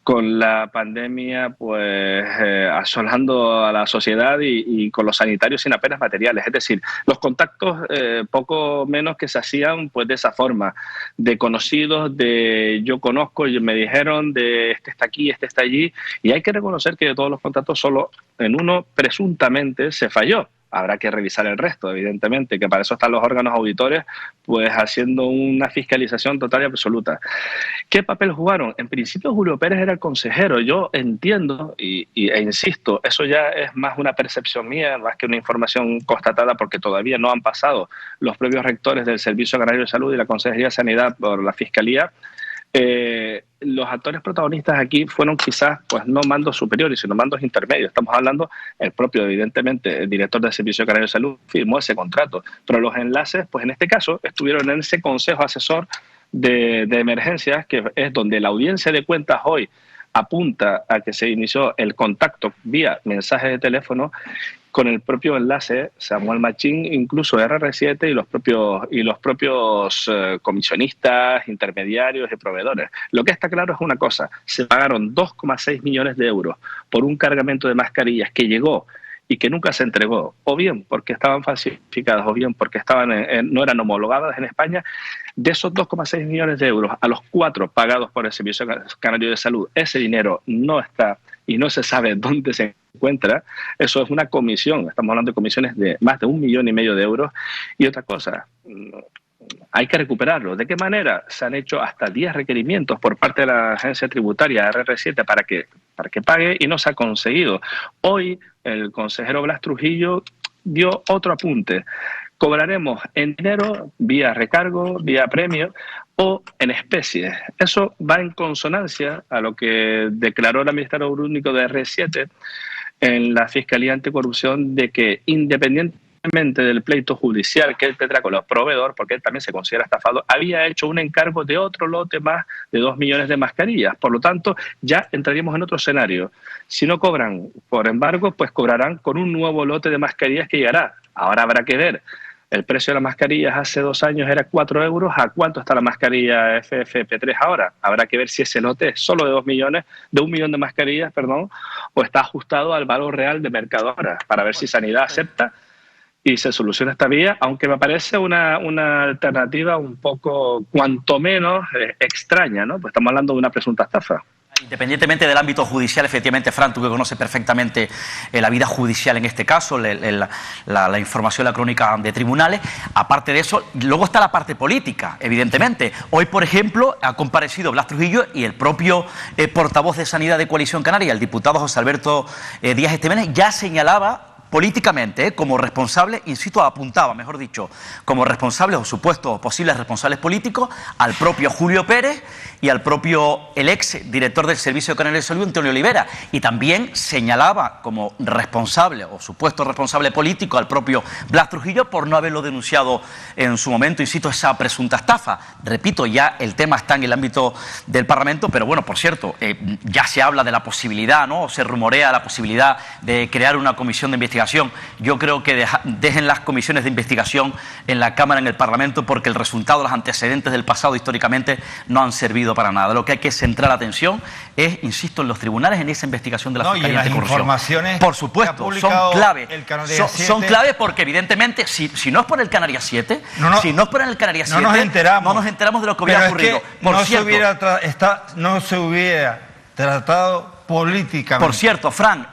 con la pandemia pues asolando a la sociedad y con los sanitarios sin apenas materiales. Es decir, los contactos poco menos que se hacían pues de esa forma, de conocidos, de yo conozco, me dijeron, de este está aquí, este está allí, y hay que reconocer que de todos los contactos solo en uno presuntamente se falló. Habrá que revisar el resto, evidentemente, que para eso están los órganos auditores, pues haciendo una fiscalización total y absoluta. ¿Qué papel jugaron? En principio Julio Pérez era el consejero. Yo entiendo e insisto, eso ya es más una percepción mía, más que una información constatada, porque todavía no han pasado los propios rectores del Servicio Canario de Salud y la Consejería de Sanidad por la Fiscalía. Los actores protagonistas aquí fueron quizás pues no mandos superiores, sino mandos intermedios. Estamos hablando, el propio, evidentemente, el director del Servicio Canario de Salud firmó ese contrato, pero los enlaces, pues en este caso, estuvieron en ese consejo asesor de emergencias, que es donde la audiencia de cuentas hoy apunta a que se inició el contacto vía mensaje de teléfono con el propio enlace Samuel Machín, incluso RR7 y los propios comisionistas, intermediarios y proveedores. Lo que está claro es una cosa: se pagaron 2,6 millones de euros por un cargamento de mascarillas que llegó y que nunca se entregó, o bien porque estaban falsificadas, o bien porque no eran homologadas en España. De esos 2,6 millones de euros a los 4 pagados por el Servicio Canario de Salud, ese dinero no está y no se sabe dónde se encuentra. Eso es una comisión, estamos hablando de comisiones de más de 1,5 millones de euros. Y otra cosa, hay que recuperarlo. ¿De qué manera? Se han hecho hasta 10 requerimientos por parte de la agencia tributaria RR7 para que pague, y no se ha conseguido. Hoy el consejero Blas Trujillo dio otro apunte: cobraremos en dinero, vía recargo, vía premio o en especie. Eso va en consonancia a lo que declaró el administrador único de R7 en la Fiscalía Anticorrupción, de que independientemente del pleito judicial que él tendrá con los proveedores, porque él también se considera estafado, había hecho un encargo de otro lote más de 2 millones de mascarillas. Por lo tanto, ya entraríamos en otro escenario. Si no cobran por embargo, pues cobrarán con un nuevo lote de mascarillas que llegará. Ahora habrá que ver. El precio de las mascarillas hace 2 años era 4 euros. ¿A cuánto está la mascarilla FFP3 ahora? Habrá que ver si ese lote es solo de 1 millón de mascarillas, o está ajustado al valor real de mercado ahora, para ver si Sanidad acepta y se soluciona esta vía, aunque me parece una alternativa un poco, cuanto menos, extraña, ¿no? Pues estamos hablando de una presunta estafa. Independientemente del ámbito judicial, efectivamente, Fran, tú que conoces perfectamente la vida judicial en este caso, la información, la crónica de tribunales, aparte de eso, luego está la parte política, evidentemente. Hoy, por ejemplo, ha comparecido Blas Trujillo y el propio portavoz de Sanidad de Coalición Canaria, el diputado José Alberto Díaz Estevenes, ya señalaba políticamente, como responsable, insisto, apuntaba, mejor dicho, como responsables o supuestos posibles responsables políticos al propio Julio Pérez y al propio el ex director del Servicio Canario de Salud, Antonio Olivera, y también señalaba como responsable o supuesto responsable político al propio Blas Trujillo por no haberlo denunciado en su momento, insisto, esa presunta estafa. Repito, ya el tema está en el ámbito del Parlamento, pero bueno, por cierto, ya se habla de la posibilidad, ¿no? O se rumorea la posibilidad de crear una comisión de investigación. Yo creo que dejen las comisiones de investigación en la Cámara, en el Parlamento, porque el resultado, los antecedentes del pasado históricamente no han servido para nada. Lo que hay que centrar la atención es, insisto, en los tribunales, en esa investigación de la Fiscalía Anticorrupción. Informaciones, por supuesto, son clave. Son clave porque, evidentemente, si no es por el Canarias 7, si no es por el Canarias 7, no nos enteramos de lo que hubiera ocurrido. No se hubiera tratado políticamente. Por cierto, Fran,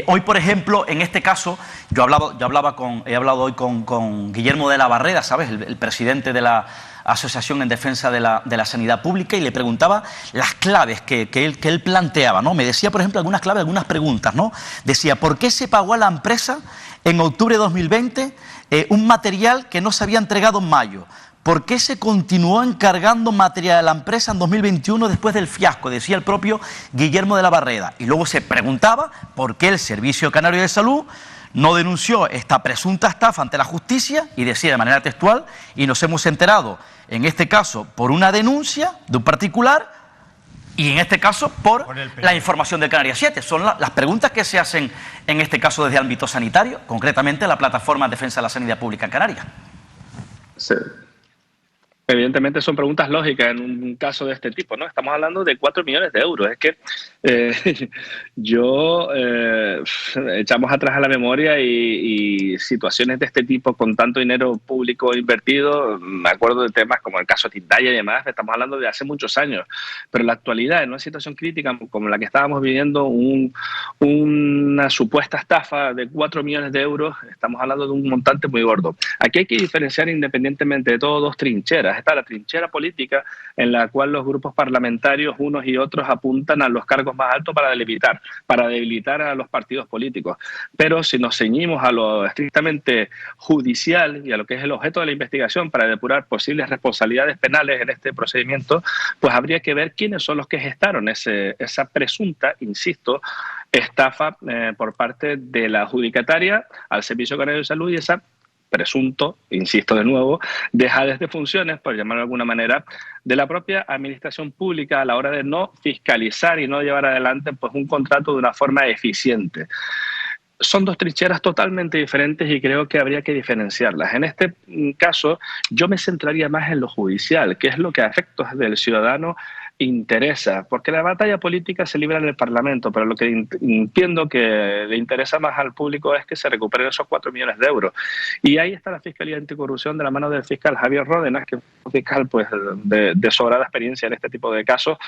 hoy, por ejemplo, en este caso, he hablado hoy con Guillermo de la Barreda, ¿sabes? El presidente de la Asociación en Defensa de la Sanidad Pública, y le preguntaba las claves que él planteaba, ¿no? Me decía, por ejemplo, algunas claves, algunas preguntas, ¿no? Decía, ¿por qué se pagó a la empresa en octubre de 2020 un material que no se había entregado en mayo? ¿Por qué se continuó encargando material a la empresa en 2021 después del fiasco? Decía el propio Guillermo de la Barreda. Y luego se preguntaba por qué el Servicio Canario de Salud no denunció esta presunta estafa ante la justicia, y decía de manera textual, y nos hemos enterado, en este caso, por una denuncia de un particular, y en este caso por la información del Canarias 7. Son las preguntas que se hacen en este caso desde el ámbito sanitario, concretamente la plataforma de defensa de la sanidad pública en Canarias. Sí. Evidentemente son preguntas lógicas en un caso de este tipo, ¿no? Estamos hablando de 4 millones de euros. Es que echamos atrás a la memoria y situaciones de este tipo con tanto dinero público invertido. Me acuerdo de temas como el caso Tindaya y demás. Estamos hablando de hace muchos años. Pero en la actualidad, en una situación crítica como la que estábamos viviendo, una supuesta estafa de 4 millones de euros, estamos hablando de un montante muy gordo. Aquí hay que diferenciar, independientemente de todo, dos trincheras. Está la trinchera política, en la cual los grupos parlamentarios, unos y otros, apuntan a los cargos más altos para debilitar a los partidos políticos. Pero si nos ceñimos a lo estrictamente judicial y a lo que es el objeto de la investigación para depurar posibles responsabilidades penales en este procedimiento, pues habría que ver quiénes son los que gestaron esa presunta, insisto, estafa por parte de la adjudicataria al Servicio Canario de Salud, y esa presunto, insisto de nuevo, dejadez de funciones, por llamarlo de alguna manera, de la propia administración pública a la hora de no fiscalizar y no llevar adelante pues un contrato de una forma eficiente. son dos trincheras totalmente diferentes y creo que habría que diferenciarlas. En este caso, yo me centraría más en lo judicial, que es lo que a efectos del ciudadano interesa, porque la batalla política se libra en el Parlamento, pero lo que entiendo que le interesa más al público es que se recuperen esos 4 millones de euros. Y ahí está la Fiscalía Anticorrupción de la mano del fiscal Javier Ródenas, que es un fiscal pues, de sobrada experiencia en este tipo de casos,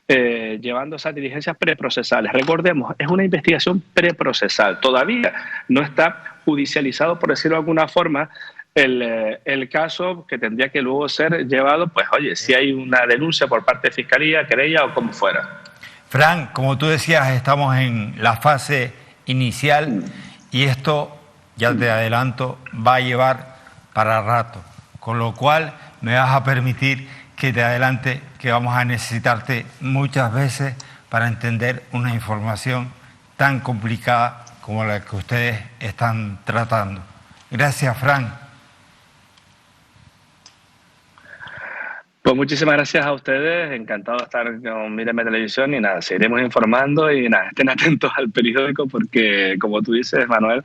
llevando esas diligencias preprocesales. Recordemos, es una investigación preprocesal, todavía no está judicializado, por decirlo de alguna forma, el caso, que tendría que luego ser llevado, pues oye, si hay una denuncia por parte de Fiscalía, querella o como fuera. Fran, como tú decías, estamos en la fase inicial y esto, ya te adelanto, va a llevar para rato, con lo cual me vas a permitir que te adelante, que vamos a necesitarte muchas veces para entender una información tan complicada como la que ustedes están tratando. Gracias, Fran. Pues muchísimas gracias a ustedes, encantado de estar con Mírame Televisión y nada, seguiremos informando y nada, estén atentos al periódico porque, como tú dices, Manuel,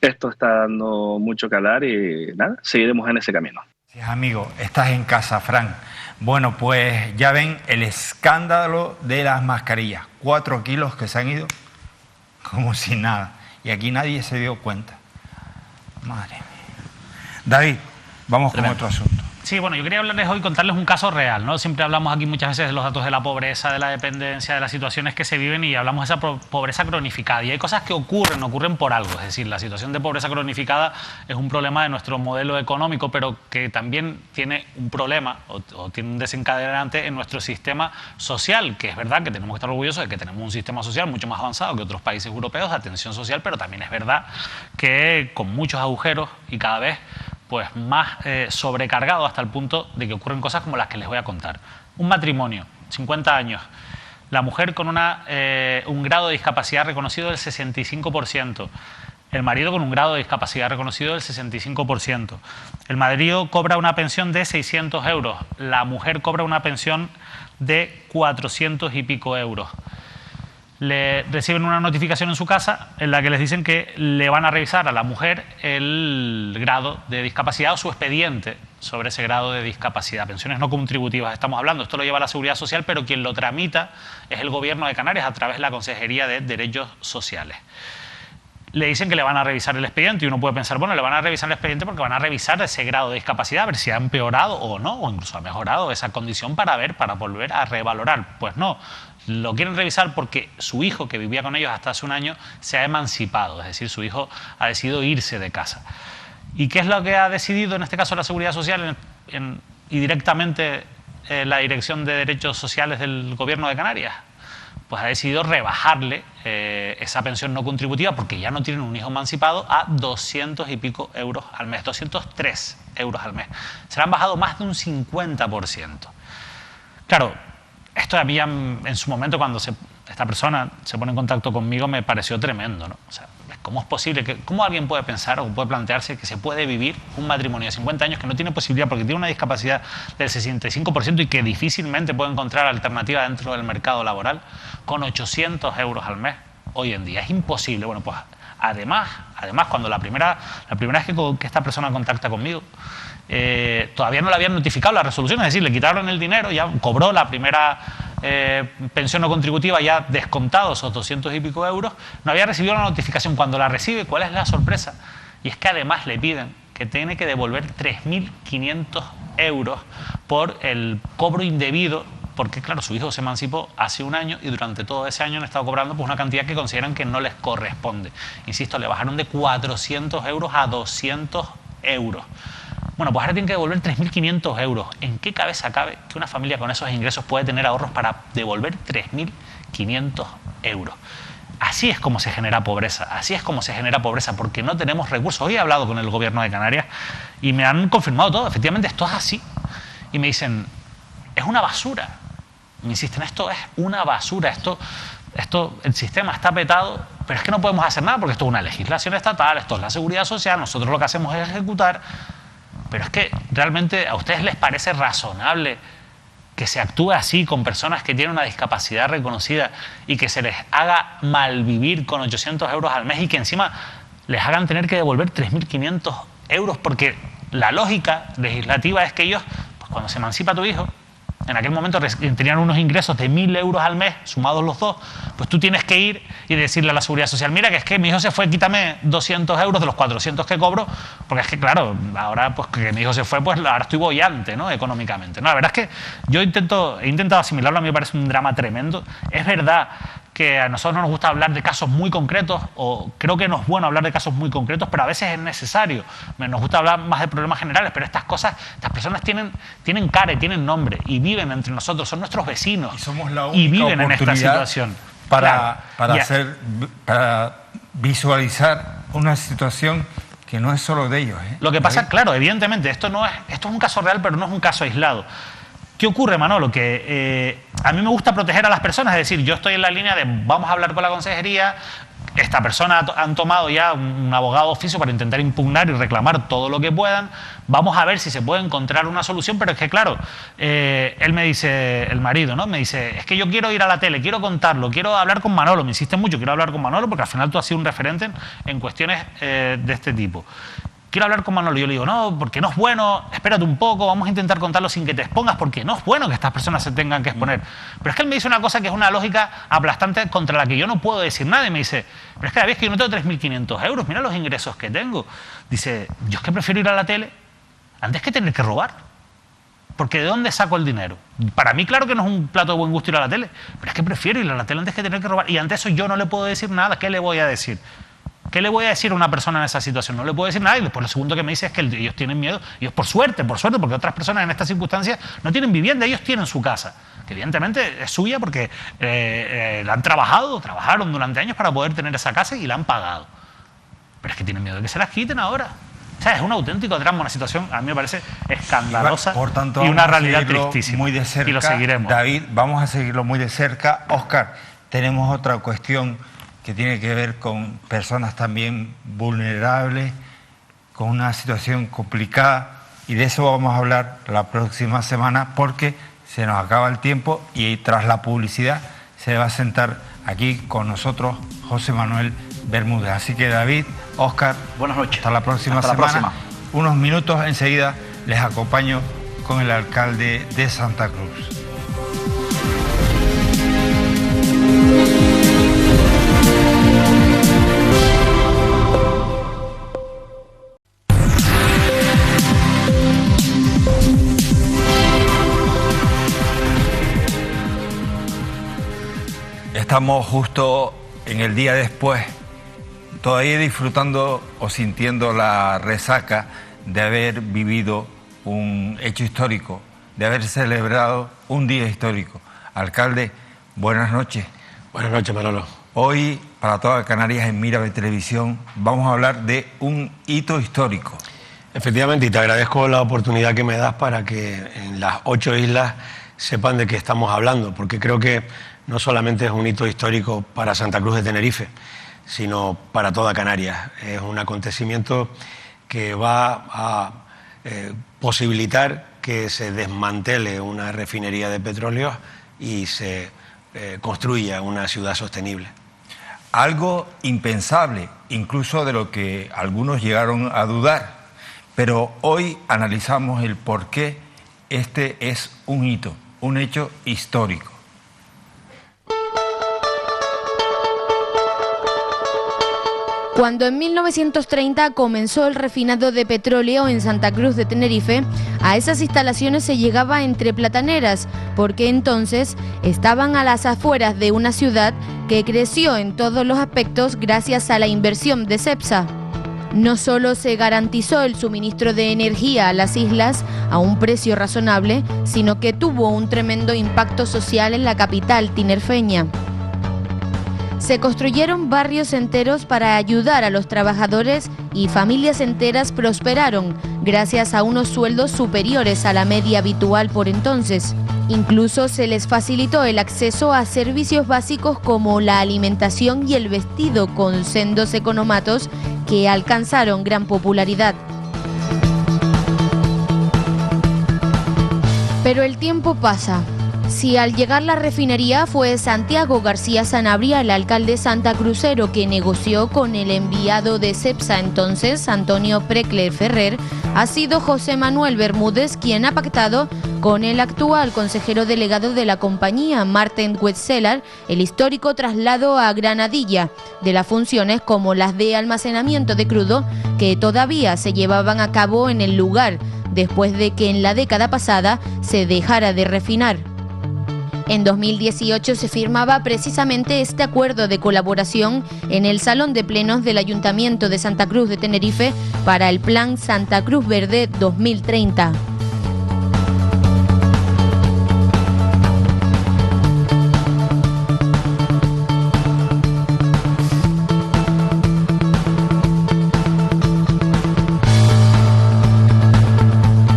esto está dando mucho que hablar y nada, seguiremos en ese camino. Sí, amigo, estás en casa, Fran. Bueno, pues ya ven el escándalo de las mascarillas, 4 kilos que se han ido como si nada y aquí nadie se dio cuenta. Madre mía. David, vamos con otro asunto. Sí, bueno, yo quería hablarles hoy, contarles un caso real, ¿no? Siempre hablamos aquí muchas veces de los datos de la pobreza, de la dependencia, de las situaciones que se viven y hablamos de esa pobreza cronificada. Y hay cosas que ocurren por algo. Es decir, la situación de pobreza cronificada es un problema de nuestro modelo económico, pero que también tiene un problema o tiene un desencadenante en nuestro sistema social, que es verdad que tenemos que estar orgullosos de que tenemos un sistema social mucho más avanzado que otros países europeos de atención social, pero también es verdad que con muchos agujeros y cada vez pues más sobrecargado hasta el punto de que ocurren cosas como las que les voy a contar. Un matrimonio, 50 años, la mujer con un grado de discapacidad reconocido del 65%, el marido con un grado de discapacidad reconocido del 65%. El marido cobra una pensión de 600 euros, la mujer cobra una pensión de 400 y pico euros. Le reciben una notificación en su casa en la que les dicen que le van a revisar a la mujer el grado de discapacidad o su expediente sobre ese grado de discapacidad. Pensiones no contributivas estamos hablando, esto lo lleva la Seguridad Social, pero quien lo tramita es el Gobierno de Canarias a través de la Consejería de Derechos Sociales. Le dicen que le van a revisar el expediente y uno puede pensar, bueno, le van a revisar el expediente porque van a revisar ese grado de discapacidad, a ver si ha empeorado o no, o incluso ha mejorado esa condición para volver a revalorar. Pues no. Lo quieren revisar porque su hijo, que vivía con ellos hasta hace un año, se ha emancipado, es decir, su hijo ha decidido irse de casa. ¿Y qué es lo que ha decidido, en este caso, la Seguridad Social y directamente la Dirección de Derechos Sociales del Gobierno de Canarias? Pues ha decidido rebajarle esa pensión no contributiva, porque ya no tienen un hijo emancipado, a 200 y pico euros al mes, 203 euros al mes. Se le han bajado más de un 50%. Claro, esto a mí en su momento, cuando esta persona se pone en contacto conmigo, me pareció tremendo, ¿no? O sea, ¿cómo es posible cómo alguien puede pensar o puede plantearse que se puede vivir un matrimonio de 50 años que no tiene posibilidad porque tiene una discapacidad del 65% y que difícilmente puede encontrar alternativa dentro del mercado laboral con 800 euros al mes hoy en día? Es imposible. Bueno, pues además cuando la primera vez que esta persona contacta conmigo, todavía no le habían notificado la resolución, es decir, le quitaron el dinero, ya cobró la primera pensión no contributiva, ya descontado esos 200 y pico euros, no había recibido la notificación. Cuando la recibe, ¿cuál es la sorpresa? Y es que además le piden que tiene que devolver 3.500 euros por el cobro indebido, porque claro, su hijo se emancipó hace un año y durante todo ese año han estado cobrando pues una cantidad que consideran que no les corresponde. Insisto, le bajaron de 400 euros a 200 euros. Bueno, pues ahora tienen que devolver 3.500 euros. ¿En qué cabeza cabe que una familia con esos ingresos puede tener ahorros para devolver 3.500 euros? Así es como se genera pobreza, porque no tenemos recursos. Hoy he hablado con el Gobierno de Canarias y me han confirmado todo, efectivamente esto es así. Y me dicen, es una basura. Me insisten, esto es una basura, el sistema está petado, pero es que no podemos hacer nada porque esto es una legislación estatal, esto es la Seguridad Social, nosotros lo que hacemos es ejecutar. Pero es que realmente a ustedes les parece razonable que se actúe así con personas que tienen una discapacidad reconocida y que se les haga malvivir con 800 euros al mes y que encima les hagan tener que devolver 3.500 euros, porque la lógica legislativa es que ellos, pues cuando se emancipa tu hijo, en aquel momento tenían unos ingresos de 1.000 euros al mes, sumados los dos, pues tú tienes que ir y decirle a la Seguridad Social, mira, que es que mi hijo se fue, quítame 200 euros de los 400 que cobro, porque es que, claro, ahora pues que mi hijo se fue, pues ahora estoy boyante, ¿no?, económicamente. No, la verdad es que yo he intentado asimilarlo, a mí me parece un drama tremendo. Es verdad que a nosotros no nos gusta hablar de casos muy concretos, o creo que no es bueno hablar de casos muy concretos, pero a veces es necesario. Nos gusta hablar más de problemas generales, pero estas cosas, estas personas tienen cara y tienen nombre y viven entre nosotros, son nuestros vecinos y somos la única y viven en esta situación. Para visualizar una situación que no es solo de ellos, ¿eh? Lo que pasa, claro, evidentemente, esto es un caso real, pero no es un caso aislado. ¿Qué ocurre, Manolo? Que a mí me gusta proteger a las personas, es decir, yo estoy en la línea de vamos a hablar con la consejería, esta persona han tomado ya un abogado oficio para intentar impugnar y reclamar todo lo que puedan, vamos a ver si se puede encontrar una solución, pero es que claro, él me dice, el marido, ¿no?, me dice, es que yo quiero ir a la tele, quiero contarlo, quiero hablar con Manolo, me insiste mucho, quiero hablar con Manolo porque al final tú has sido un referente en cuestiones de este tipo. Quiero hablar con Manolo. Yo le digo, no, porque no es bueno, espérate un poco, vamos a intentar contarlo sin que te expongas, porque no es bueno que estas personas se tengan que exponer. Pero es que él me dice una cosa que es una lógica aplastante contra la que yo no puedo decir nada, y me dice, pero es que es que yo no tengo 3.500 euros, mira los ingresos que tengo. Dice, yo es que prefiero ir a la tele antes que tener que robar, porque ¿de dónde saco el dinero? Para mí, claro que no es un plato de buen gusto ir a la tele, pero es que prefiero ir a la tele antes que tener que robar, y ante eso yo no le puedo decir nada. ¿Qué le voy a decir? ¿Qué le voy a decir a una persona en esa situación? No le puedo decir nada. Y después lo segundo que me dice es que ellos tienen miedo. Ellos por suerte, porque otras personas en estas circunstancias no tienen vivienda, ellos tienen su casa, que evidentemente es suya porque la han trabajaron durante años para poder tener esa casa y la han pagado. Pero es que tienen miedo de que se las quiten ahora. O sea, es un auténtico drama, una situación, a mí me parece escandalosa, por tanto, y una realidad tristísima. Muy de cerca, y lo seguiremos. David, vamos a seguirlo muy de cerca. Óscar, tenemos otra cuestión que tiene que ver con personas también vulnerables, con una situación complicada, y de eso vamos a hablar la próxima semana porque se nos acaba el tiempo y tras la publicidad se va a sentar aquí con nosotros José Manuel Bermúdez. Así que David, Óscar, buenas noches. Hasta la próxima semana. La próxima. Unos minutos enseguida les acompaño con el alcalde de Santa Cruz. Estamos justo en el día después, todavía disfrutando o sintiendo la resaca de haber vivido un hecho histórico, de haber celebrado un día histórico. Alcalde, buenas noches. Buenas noches, Manolo. Hoy, para toda Canarias en Mírame Televisión, vamos a hablar de un hito histórico. Efectivamente, y te agradezco la oportunidad que me das para que en las 8 islas sepan de qué estamos hablando, porque creo que no solamente es un hito histórico para Santa Cruz de Tenerife, sino para toda Canarias. Es un acontecimiento que va a posibilitar que se desmantele una refinería de petróleo y se construya una ciudad sostenible. Algo impensable, incluso de lo que algunos llegaron a dudar, pero hoy analizamos el por qué este es un hito, un hecho histórico. Cuando en 1930 comenzó el refinado de petróleo en Santa Cruz de Tenerife, a esas instalaciones se llegaba entre plataneras, porque entonces estaban a las afueras de una ciudad que creció en todos los aspectos gracias a la inversión de Cepsa. No solo se garantizó el suministro de energía a las islas a un precio razonable, sino que tuvo un tremendo impacto social en la capital tinerfeña. Se construyeron barrios enteros para ayudar a los trabajadores y familias enteras prosperaron gracias a unos sueldos superiores a la media habitual por entonces. Incluso se les facilitó el acceso a servicios básicos como la alimentación y el vestido con sendos economatos que alcanzaron gran popularidad. Pero el tiempo pasa. Si al llegar la refinería fue Santiago García Sanabria, el alcalde santacrucero, que negoció con el enviado de Cepsa entonces, Antonio Precle Ferrer, ha sido José Manuel Bermúdez quien ha pactado con el actual consejero delegado de la compañía, Marten Wetzeler, el histórico traslado a Granadilla de las funciones como las de almacenamiento de crudo que todavía se llevaban a cabo en el lugar después de que en la década pasada se dejara de refinar. En 2018 se firmaba precisamente este acuerdo de colaboración en el Salón de Plenos del Ayuntamiento de Santa Cruz de Tenerife para el Plan Santa Cruz Verde 2030.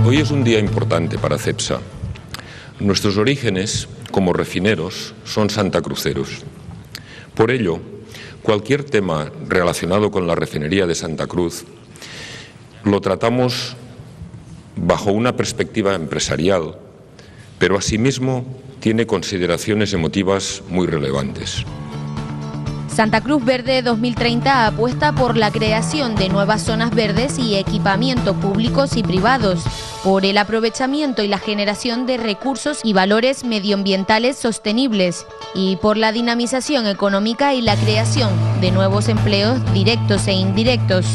Hoy es un día importante para Cepsa. Nuestros orígenes como refineros son santacruceros. Por ello, cualquier tema relacionado con la refinería de Santa Cruz lo tratamos bajo una perspectiva empresarial, pero asimismo tiene consideraciones emotivas muy relevantes. Santa Cruz Verde 2030 apuesta por la creación de nuevas zonas verdes y equipamientos públicos y privados, por el aprovechamiento y la generación de recursos y valores medioambientales sostenibles, y por la dinamización económica y la creación de nuevos empleos directos e indirectos.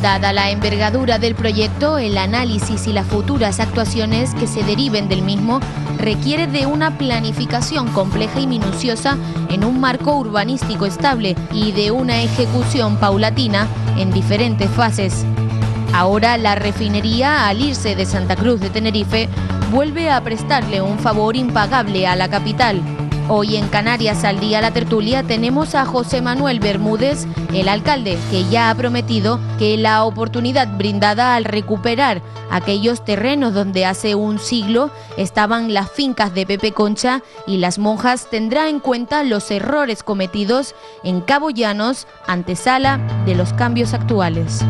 Dada la envergadura del proyecto, el análisis y las futuras actuaciones que se deriven del mismo requiere de una planificación compleja y minuciosa en un marco urbanístico estable y de una ejecución paulatina en diferentes fases. Ahora la refinería, al irse de Santa Cruz de Tenerife, vuelve a prestarle un favor impagable a la capital. Hoy en Canarias al Día la Tertulia tenemos a José Manuel Bermúdez, el alcalde, que ya ha prometido que la oportunidad brindada al recuperar aquellos terrenos donde hace un siglo estaban las fincas de Pepe Concha y las monjas tendrá en cuenta los errores cometidos en Cabo Llanos, antesala de los cambios actuales.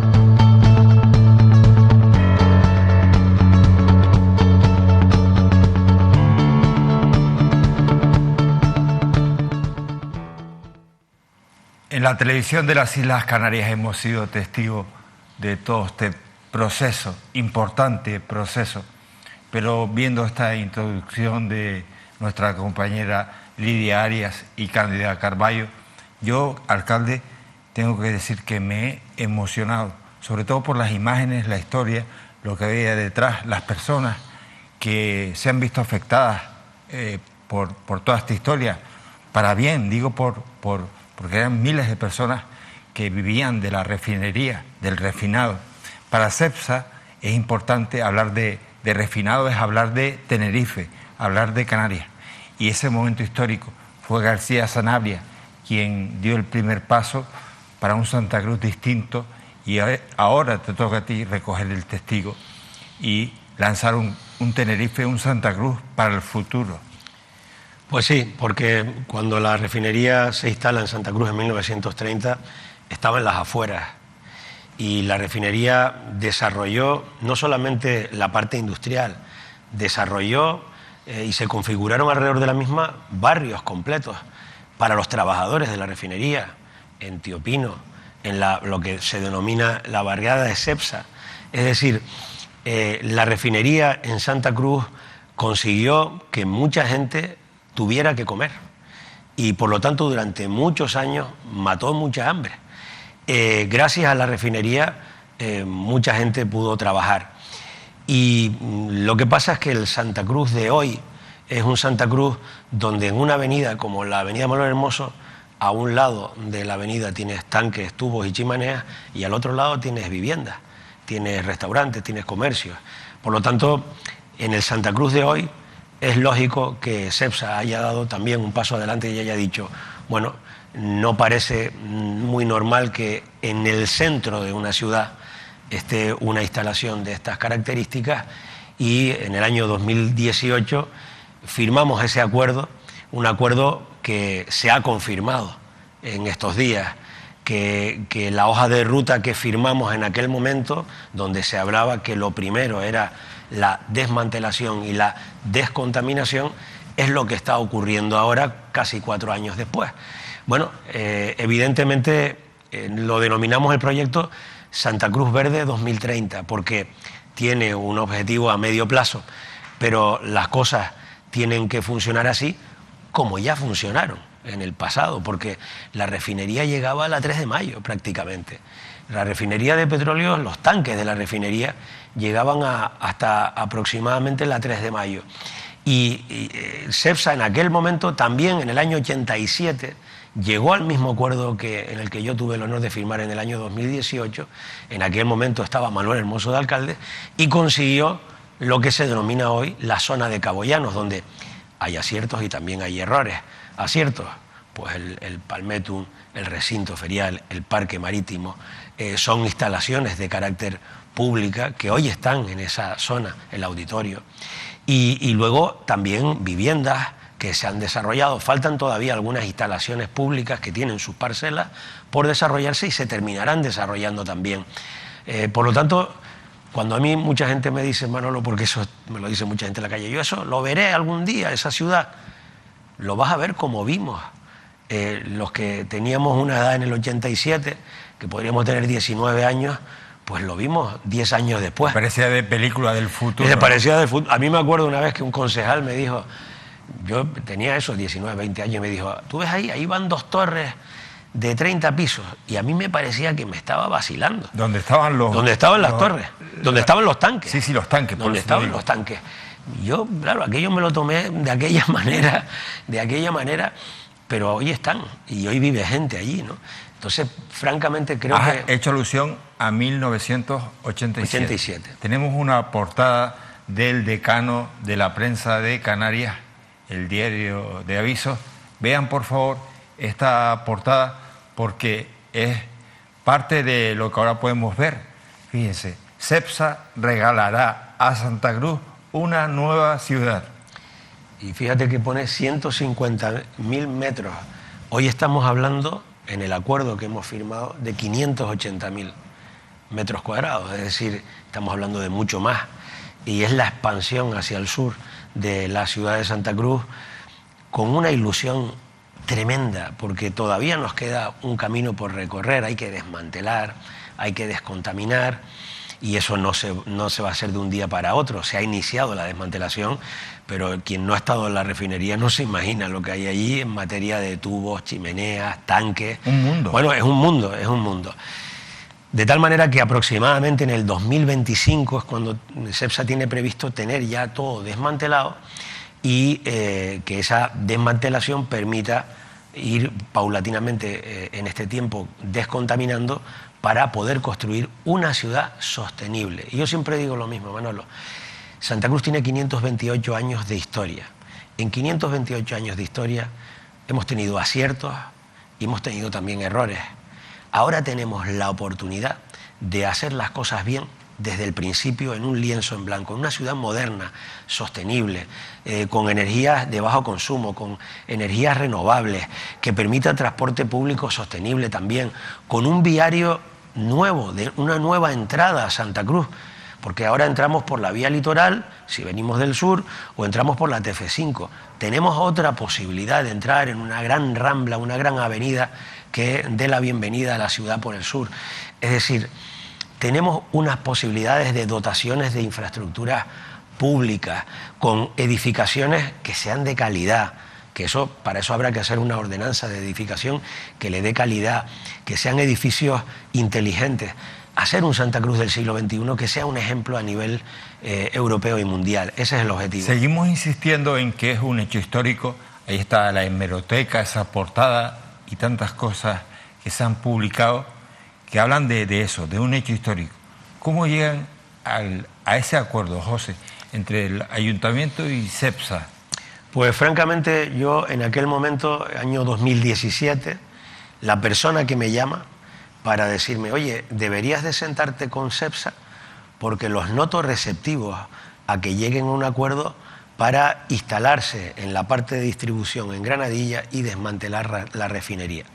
En la televisión de las Islas Canarias hemos sido testigos de todo este proceso, importante proceso, pero viendo esta introducción de nuestra compañera Lidia Arias y Cándida Carballo, yo, alcalde, tengo que decir que me he emocionado, sobre todo por las imágenes, la historia, lo que había detrás, las personas que se han visto afectadas por toda esta historia, para bien, digo porque eran miles de personas que vivían de la refinería, del refinado. Para Cepsa es importante hablar de refinado, es hablar de Tenerife, hablar de Canarias. Y ese momento histórico fue García Sanabria quien dio el primer paso para un Santa Cruz distinto, y ahora te toca a ti recoger el testigo y lanzar un Tenerife, un Santa Cruz para el futuro. Pues sí, porque cuando la refinería se instala en Santa Cruz en 1930, estaba en las afueras, y la refinería desarrolló no solamente la parte industrial, desarrolló y se configuraron alrededor de la misma barrios completos para los trabajadores de la refinería, en Tío Pino, en lo que se denomina la barriada de Cepsa. Es decir, la refinería en Santa Cruz consiguió que mucha gente tuviera que comer, y por lo tanto durante muchos años mató mucha hambre. Gracias a la refinería mucha gente pudo trabajar, y lo que pasa es que el Santa Cruz de hoy es un Santa Cruz donde en una avenida como la avenida Manuel Hermoso, a un lado de la avenida tienes tanques, tubos y chimeneas, y al otro lado tienes viviendas, tienes restaurantes, tienes comercios. Por lo tanto, en el Santa Cruz de hoy es lógico que Cepsa haya dado también un paso adelante y haya dicho, bueno, no parece muy normal que en el centro de una ciudad esté una instalación de estas características, y en el año 2018 firmamos ese acuerdo, un acuerdo que se ha confirmado en estos días. que la hoja de ruta que firmamos en aquel momento, donde se hablaba que lo primero era la desmantelación y la descontaminación, es lo que está ocurriendo ahora, casi 4 años después. Bueno, evidentemente lo denominamos el proyecto Santa Cruz Verde 2030, porque tiene un objetivo a medio plazo, pero las cosas tienen que funcionar así como ya funcionaron en el pasado, porque la refinería llegaba a la 3 de mayo prácticamente. La refinería de petróleo, los tanques de la refinería llegaban hasta aproximadamente la 3 de mayo. Y Cepsa en aquel momento también, en el año 87, llegó al mismo acuerdo en el que yo tuve el honor de firmar en el año 2018. En aquel momento estaba Manuel Hermoso de alcalde y consiguió lo que se denomina hoy la zona de Caboyanos, donde hay aciertos y también hay errores. Aciertos, pues el Palmetum, el recinto ferial, el parque marítimo, son instalaciones de carácter pública que hoy están en esa zona, el auditorio. Y luego también viviendas que se han desarrollado. Faltan todavía algunas instalaciones públicas que tienen sus parcelas por desarrollarse y se terminarán desarrollando también. Por lo tanto, cuando a mí mucha gente me dice, Manolo, porque eso me lo dice mucha gente en la calle, yo eso lo veré algún día, esa ciudad, lo vas a ver como vimos. Los que teníamos una edad en el 87, que podríamos tener 19 años, pues lo vimos 10 años después. Parecía de película del futuro. Parecía del futuro. A mí me acuerdo una vez que un concejal me dijo, yo tenía esos 19, 20 años, y me dijo, tú ves ahí van 2 torres de 30 pisos. Y a mí me parecía que me estaba vacilando. ¿Dónde estaban los...? ¿Dónde estaban las torres? ¿Dónde estaban los tanques? Sí, los tanques. ¿Dónde estaban los tanques? Yo, claro, aquello me lo tomé de aquella manera, pero hoy están, y hoy vive gente allí, ¿no? Entonces, francamente, creo que... Has hecho alusión a 1987. Tenemos una portada del decano de la prensa de Canarias, el diario de avisos. Vean, por favor, esta portada, porque es parte de lo que ahora podemos ver. Fíjense, Cepsa regalará a Santa Cruz una nueva ciudad. Y fíjate que pone 150.000 metros. Hoy estamos hablando, en el acuerdo que hemos firmado, de 580.000 metros cuadrados. Es decir, estamos hablando de mucho más. Y es la expansión hacia el sur de la ciudad de Santa Cruz, con una ilusión tremenda, porque todavía nos queda un camino por recorrer. Hay que desmantelar, hay que descontaminar, y eso no se va a hacer de un día para otro. Se ha iniciado la desmantelación, pero quien no ha estado en la refinería no se imagina lo que hay allí en materia de tubos, chimeneas, tanques. Un mundo. Bueno, es un mundo. De tal manera que aproximadamente en el 2025 es cuando Cepsa tiene previsto tener ya todo desmantelado y que esa desmantelación permita ir paulatinamente en este tiempo descontaminando para poder construir una ciudad sostenible. Y yo siempre digo lo mismo, Manolo. Santa Cruz tiene 528 años de historia. En 528 años de historia hemos tenido aciertos y hemos tenido también errores. Ahora tenemos la oportunidad de hacer las cosas bien desde el principio en un lienzo en blanco, en una ciudad moderna, sostenible, con energías de bajo consumo, con energías renovables, que permita transporte público sostenible también, con un viario nuevo, de una nueva entrada a Santa Cruz, porque ahora entramos por la vía litoral, si venimos del sur, o entramos por la TF5. Tenemos otra posibilidad de entrar en una gran rambla, una gran avenida que dé la bienvenida a la ciudad por el sur. Es decir, tenemos unas posibilidades de dotaciones de infraestructuras públicas, con edificaciones que sean de calidad, que para eso habrá que hacer una ordenanza de edificación que le dé calidad, que sean edificios inteligentes, hacer un Santa Cruz del siglo XXI que sea un ejemplo a nivel europeo y mundial. Ese es el objetivo. Seguimos insistiendo en que es un hecho histórico. Ahí está la hemeroteca, esa portada y tantas cosas que se han publicado que hablan de eso, de un hecho histórico. ¿Cómo llegan a ese acuerdo, José, entre el Ayuntamiento y Cepsa? Pues francamente yo en aquel momento, año 2017, la persona que me llama para decirme, oye, deberías de sentarte con Cepsa porque los noto receptivos a que lleguen a un acuerdo para instalarse en la parte de distribución en Granadilla y desmantelar la refinería.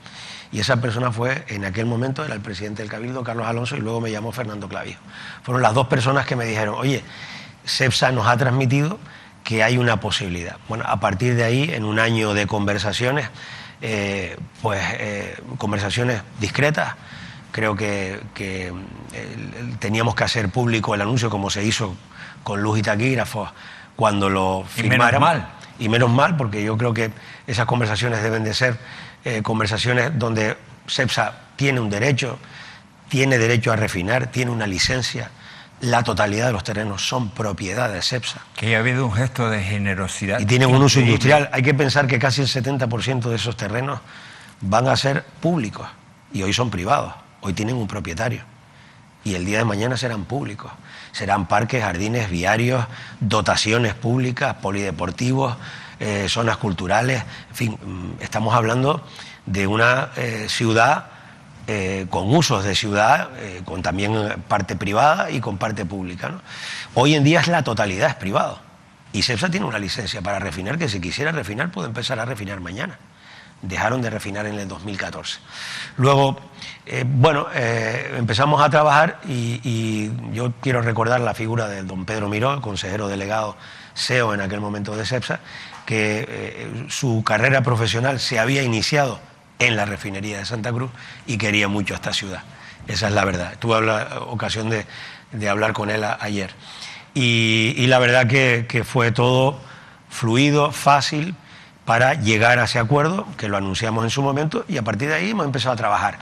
Y esa persona fue, en aquel momento, era el presidente del Cabildo, Carlos Alonso, y luego me llamó Fernando Clavijo. Fueron las dos personas que me dijeron, oye, Cepsa nos ha transmitido que hay una posibilidad. Bueno, a partir de ahí, en un año de conversaciones, conversaciones discretas, creo que teníamos que hacer público el anuncio, como se hizo con luz y taquígrafos cuando lo firmáramos. Y menos mal, porque yo creo que esas conversaciones deben de ser conversaciones donde Cepsa tiene un derecho, tiene derecho a refinar, tiene una licencia. La totalidad de los terrenos son propiedad de Cepsa. Que ha habido un gesto de generosidad. Y tienen un uso industrial. Hay que pensar que casi el 70% de esos terrenos van a ser públicos y hoy son privados. Hoy tienen un propietario y el día de mañana serán públicos. Serán parques, jardines, viarios, dotaciones públicas, polideportivos, zonas culturales. En fin, estamos hablando de una ciudad con usos de ciudad, con también parte privada y con parte pública, ¿no? Hoy en día es la totalidad, es privado. Y Cepsa tiene una licencia para refinar, que si quisiera refinar puede empezar a refinar mañana. Dejaron de refinar en el 2014. Luego, empezamos a trabajar y yo quiero recordar la figura de don Pedro Miró, el consejero delegado CEO en aquel momento de Cepsa, que su carrera profesional se había iniciado en la refinería de Santa Cruz y quería mucho a esta ciudad. Esa es la verdad. Tuve la ocasión de hablar con él ayer. Y la verdad que fue todo fluido, fácil, para llegar a ese acuerdo, que lo anunciamos en su momento, y a partir de ahí hemos empezado a trabajar.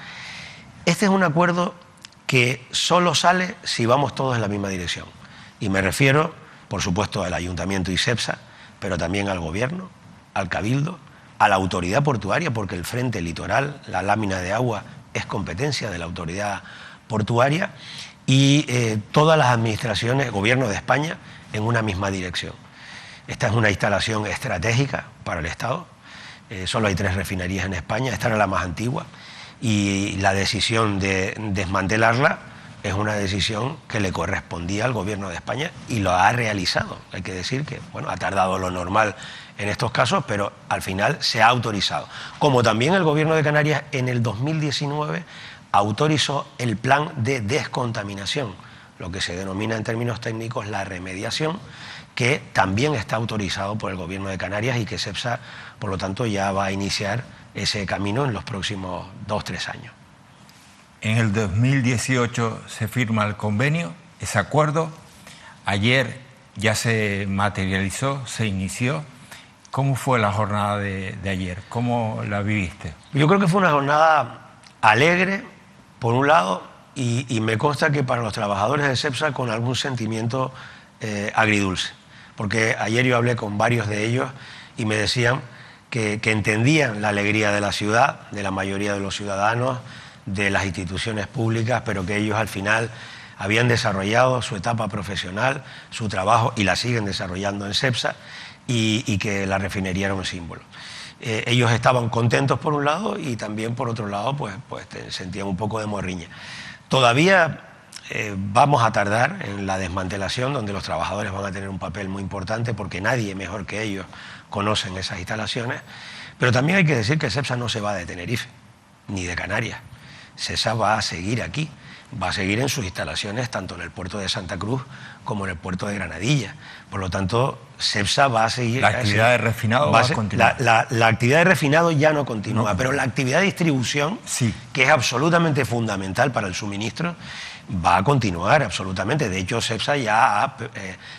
Este es un acuerdo que solo sale si vamos todos en la misma dirección. Y me refiero, por supuesto, al Ayuntamiento y Cepsa, pero también al Gobierno, al Cabildo, a la autoridad portuaria, porque el frente litoral, la lámina de agua, es competencia de la autoridad portuaria, y todas las administraciones, Gobierno de España, en una misma dirección. Esta es una instalación estratégica para el Estado. Solo hay 3 refinerías en España, esta era la más antigua, y la decisión de desmantelarla es una decisión que le correspondía al Gobierno de España y lo ha realizado. Hay que decir que, bueno, ha tardado lo normal en estos casos, pero al final se ha autorizado. Como también el Gobierno de Canarias en el 2019 autorizó el plan de descontaminación, lo que se denomina en términos técnicos la remediación, que también está autorizado por el Gobierno de Canarias y que Cepsa, por lo tanto, ya va a iniciar ese camino en los próximos 2-3 años. En el 2018 se firma el convenio, ese acuerdo. Ayer ya se materializó, se inició. ¿Cómo fue la jornada de ayer? ¿Cómo la viviste? Yo creo que fue una jornada alegre, por un lado, y me consta que para los trabajadores de Cepsa con algún sentimiento agridulce. Porque ayer yo hablé con varios de ellos y me decían que entendían la alegría de la ciudad, de la mayoría de los ciudadanos, de las instituciones públicas, pero que ellos al final habían desarrollado su etapa profesional, su trabajo, y la siguen desarrollando en Cepsa, y que la refinería era un símbolo. Ellos estaban contentos por un lado y también por otro lado pues sentían un poco de morriña. Todavía vamos a tardar en la desmantelación, donde los trabajadores van a tener un papel muy importante porque nadie mejor que ellos conocen esas instalaciones, pero también hay que decir que Cepsa no se va de Tenerife ni de Canarias. Cepsa va a seguir aquí, va a seguir en sus instalaciones tanto en el puerto de Santa Cruz como en el puerto de Granadilla. Por lo tanto, Cepsa va a seguir... La actividad de refinado va a continuar. La actividad de refinado ya no continúa, pero la actividad de distribución, sí, que es absolutamente fundamental para el suministro, va a continuar absolutamente. De hecho, Cepsa ya ha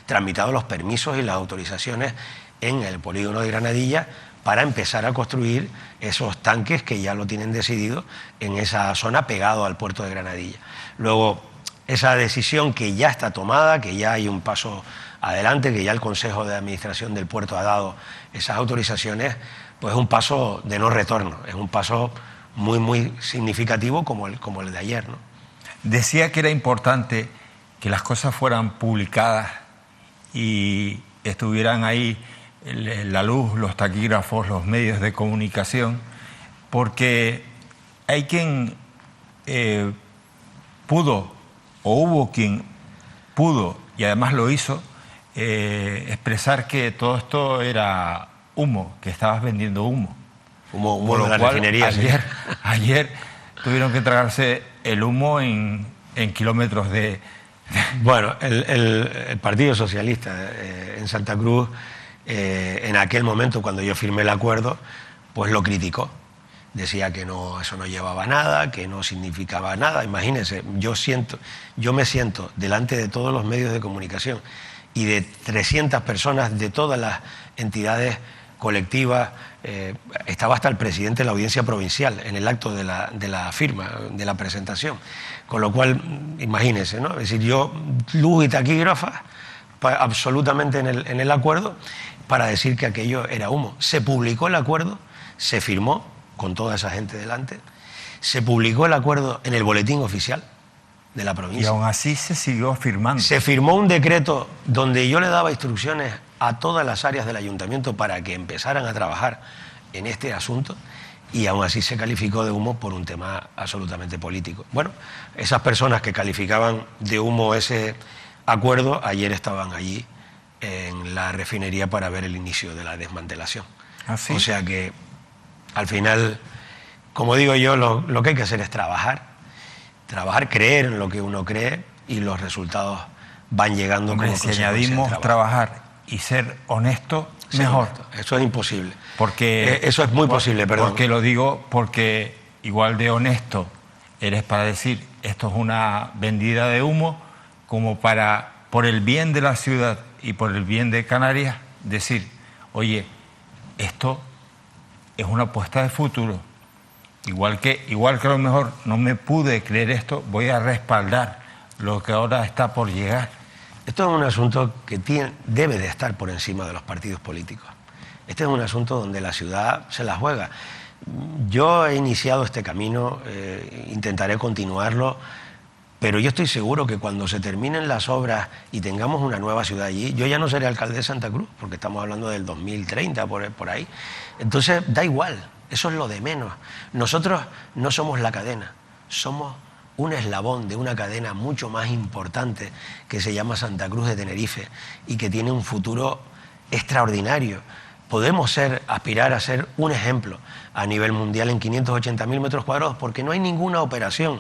tramitado los permisos y las autorizaciones en el polígono de Granadilla para empezar a construir esos tanques que ya lo tienen decidido en esa zona pegado al puerto de Granadilla. Luego, esa decisión que ya está tomada, que ya hay un paso adelante, que ya el Consejo de Administración del puerto ha dado esas autorizaciones, pues es un paso de no retorno, es un paso muy, muy significativo como el de ayer, ¿no? Decía que era importante que las cosas fueran publicadas y estuvieran ahí la luz, los taquígrafos, los medios de comunicación, porque hay quien pudo, o hubo quien pudo, y además lo hizo, expresar que todo esto era humo, que estabas vendiendo humo. Humo de la refinería. Ayer tuvieron que tragarse el humo en kilómetros de... Bueno, el Partido Socialista en Santa Cruz, en aquel momento cuando yo firmé el acuerdo, pues lo criticó. Decía que no, eso no llevaba nada, que no significaba nada. Imagínense, yo me siento delante de todos los medios de comunicación y de 300 personas de todas las entidades colectivas, estaba hasta el presidente de la Audiencia Provincial en el acto de la firma, de la presentación. Con lo cual, imagínense, ¿no? Es decir, yo, luz y taquígrafas, absolutamente en el acuerdo, para decir que aquello era humo. Se publicó el acuerdo, se firmó con toda esa gente delante, se publicó el acuerdo en el boletín oficial de la provincia. Y aún así se siguió firmando. Se firmó un decreto donde yo le daba instrucciones a todas las áreas del ayuntamiento para que empezaran a trabajar en este asunto, y aún así se calificó de humo por un tema absolutamente político. Bueno, esas personas que calificaban de humo ese acuerdo ayer estaban allí en la refinería para ver el inicio de la desmantelación. ¿Ah, sí? O sea que al final, como digo yo, lo que hay que hacer es trabajar, creer en lo que uno cree, y los resultados van llegando. Hombre, como si añadimos trabajar y ser honesto, mejor. Eso es imposible. Porque eso es muy posible, perdón. Porque lo digo porque igual de honesto eres para decir esto es una vendida de humo, como para, por el bien de la ciudad y por el bien de Canarias, decir, oye, esto es una apuesta de futuro. Igual que a lo mejor no me pude creer esto, voy a respaldar lo que ahora está por llegar. Esto es un asunto que debe de estar por encima de los partidos políticos. Este es un asunto donde la ciudad se la juega. Yo he iniciado este camino, intentaré continuarlo, pero yo estoy seguro que cuando se terminen las obras y tengamos una nueva ciudad allí, yo ya no seré alcalde de Santa Cruz, porque estamos hablando del 2030, por ahí. Entonces, da igual, eso es lo de menos. Nosotros no somos la cadena, somos un eslabón de una cadena mucho más importante que se llama Santa Cruz de Tenerife y que tiene un futuro extraordinario. Podemos aspirar a ser un ejemplo a nivel mundial en 580.000 metros cuadrados, porque no hay ninguna operación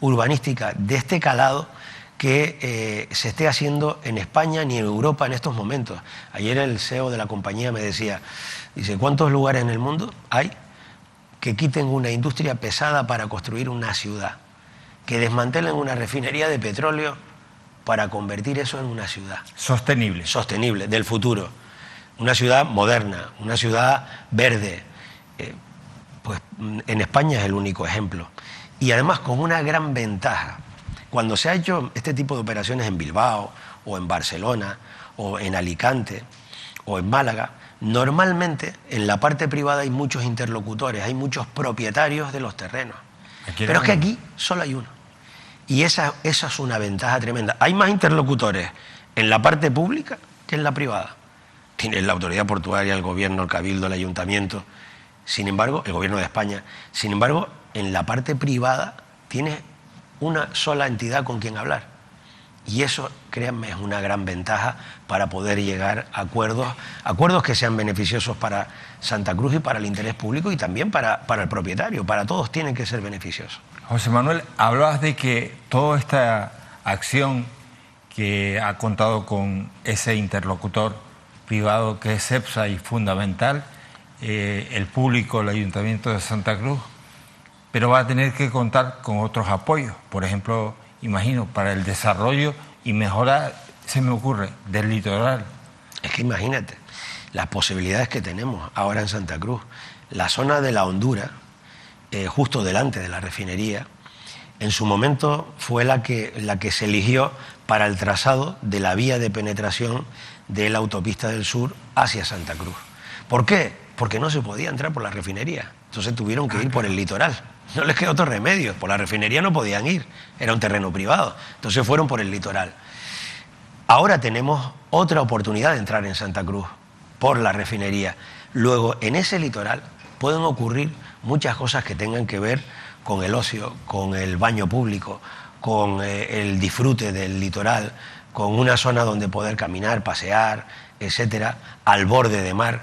urbanística de este calado que se esté haciendo en España ni en Europa en estos momentos. Ayer el CEO de la compañía me decía, dice, ¿cuántos lugares en el mundo hay que quiten una industria pesada para construir una ciudad? Que desmantelen una refinería de petróleo para convertir eso en una ciudad sostenible. Sostenible, del futuro. Una ciudad moderna, una ciudad verde. Pues en España es el único ejemplo. Y además con una gran ventaja. Cuando se ha hecho este tipo de operaciones en Bilbao, o en Barcelona, o en Alicante, o en Málaga, normalmente en la parte privada hay muchos interlocutores, hay muchos propietarios de los terrenos. Pero es que aquí solo hay uno. Y esa es una ventaja tremenda. Hay más interlocutores en la parte pública que en la privada. Tienes la autoridad portuaria, el gobierno, el cabildo, el ayuntamiento. Sin embargo, el gobierno de España. Sin embargo, en la parte privada tienes una sola entidad con quien hablar. Y eso, créanme, es una gran ventaja para poder llegar a acuerdos que sean beneficiosos para Santa Cruz y para el interés público, y también para el propietario. Para todos tienen que ser beneficiosos. José Manuel, hablabas de que toda esta acción que ha contado con ese interlocutor privado que es CEPSA y fundamental, el público, el Ayuntamiento de Santa Cruz, pero va a tener que contar con otros apoyos. Por ejemplo, imagino, para el desarrollo y mejora, se me ocurre, del litoral. Es que imagínate las posibilidades que tenemos ahora en Santa Cruz. La zona de la Hondura, justo delante de la refinería, en su momento fue la que se eligió para el trazado de la vía de penetración de la autopista del sur hacia Santa Cruz. ¿Por qué? Porque no se podía entrar por la refinería. Entonces tuvieron que ir por el litoral. No les quedó otro remedio. Por la refinería no podían ir. Era un terreno privado. Entonces fueron por el litoral. Ahora tenemos otra oportunidad de entrar en Santa Cruz por la refinería. Luego, en ese litoral pueden ocurrir muchas cosas que tengan que ver con el ocio, con el baño público, con el disfrute del litoral, con una zona donde poder caminar, pasear, etcétera, al borde de mar.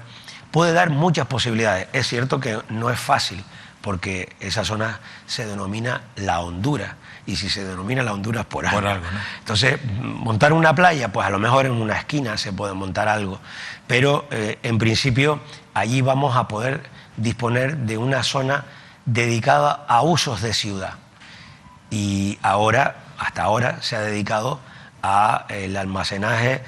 puede dar muchas posibilidades. Es cierto que no es fácil, porque esa zona se denomina La Honduras, y si se denomina La Honduras por algo, ¿no? Entonces, montar una playa, pues a lo mejor en una esquina se puede montar algo, pero en principio allí vamos a poder disponer de una zona dedicada a usos de ciudad, y hasta ahora se ha dedicado a el almacenaje,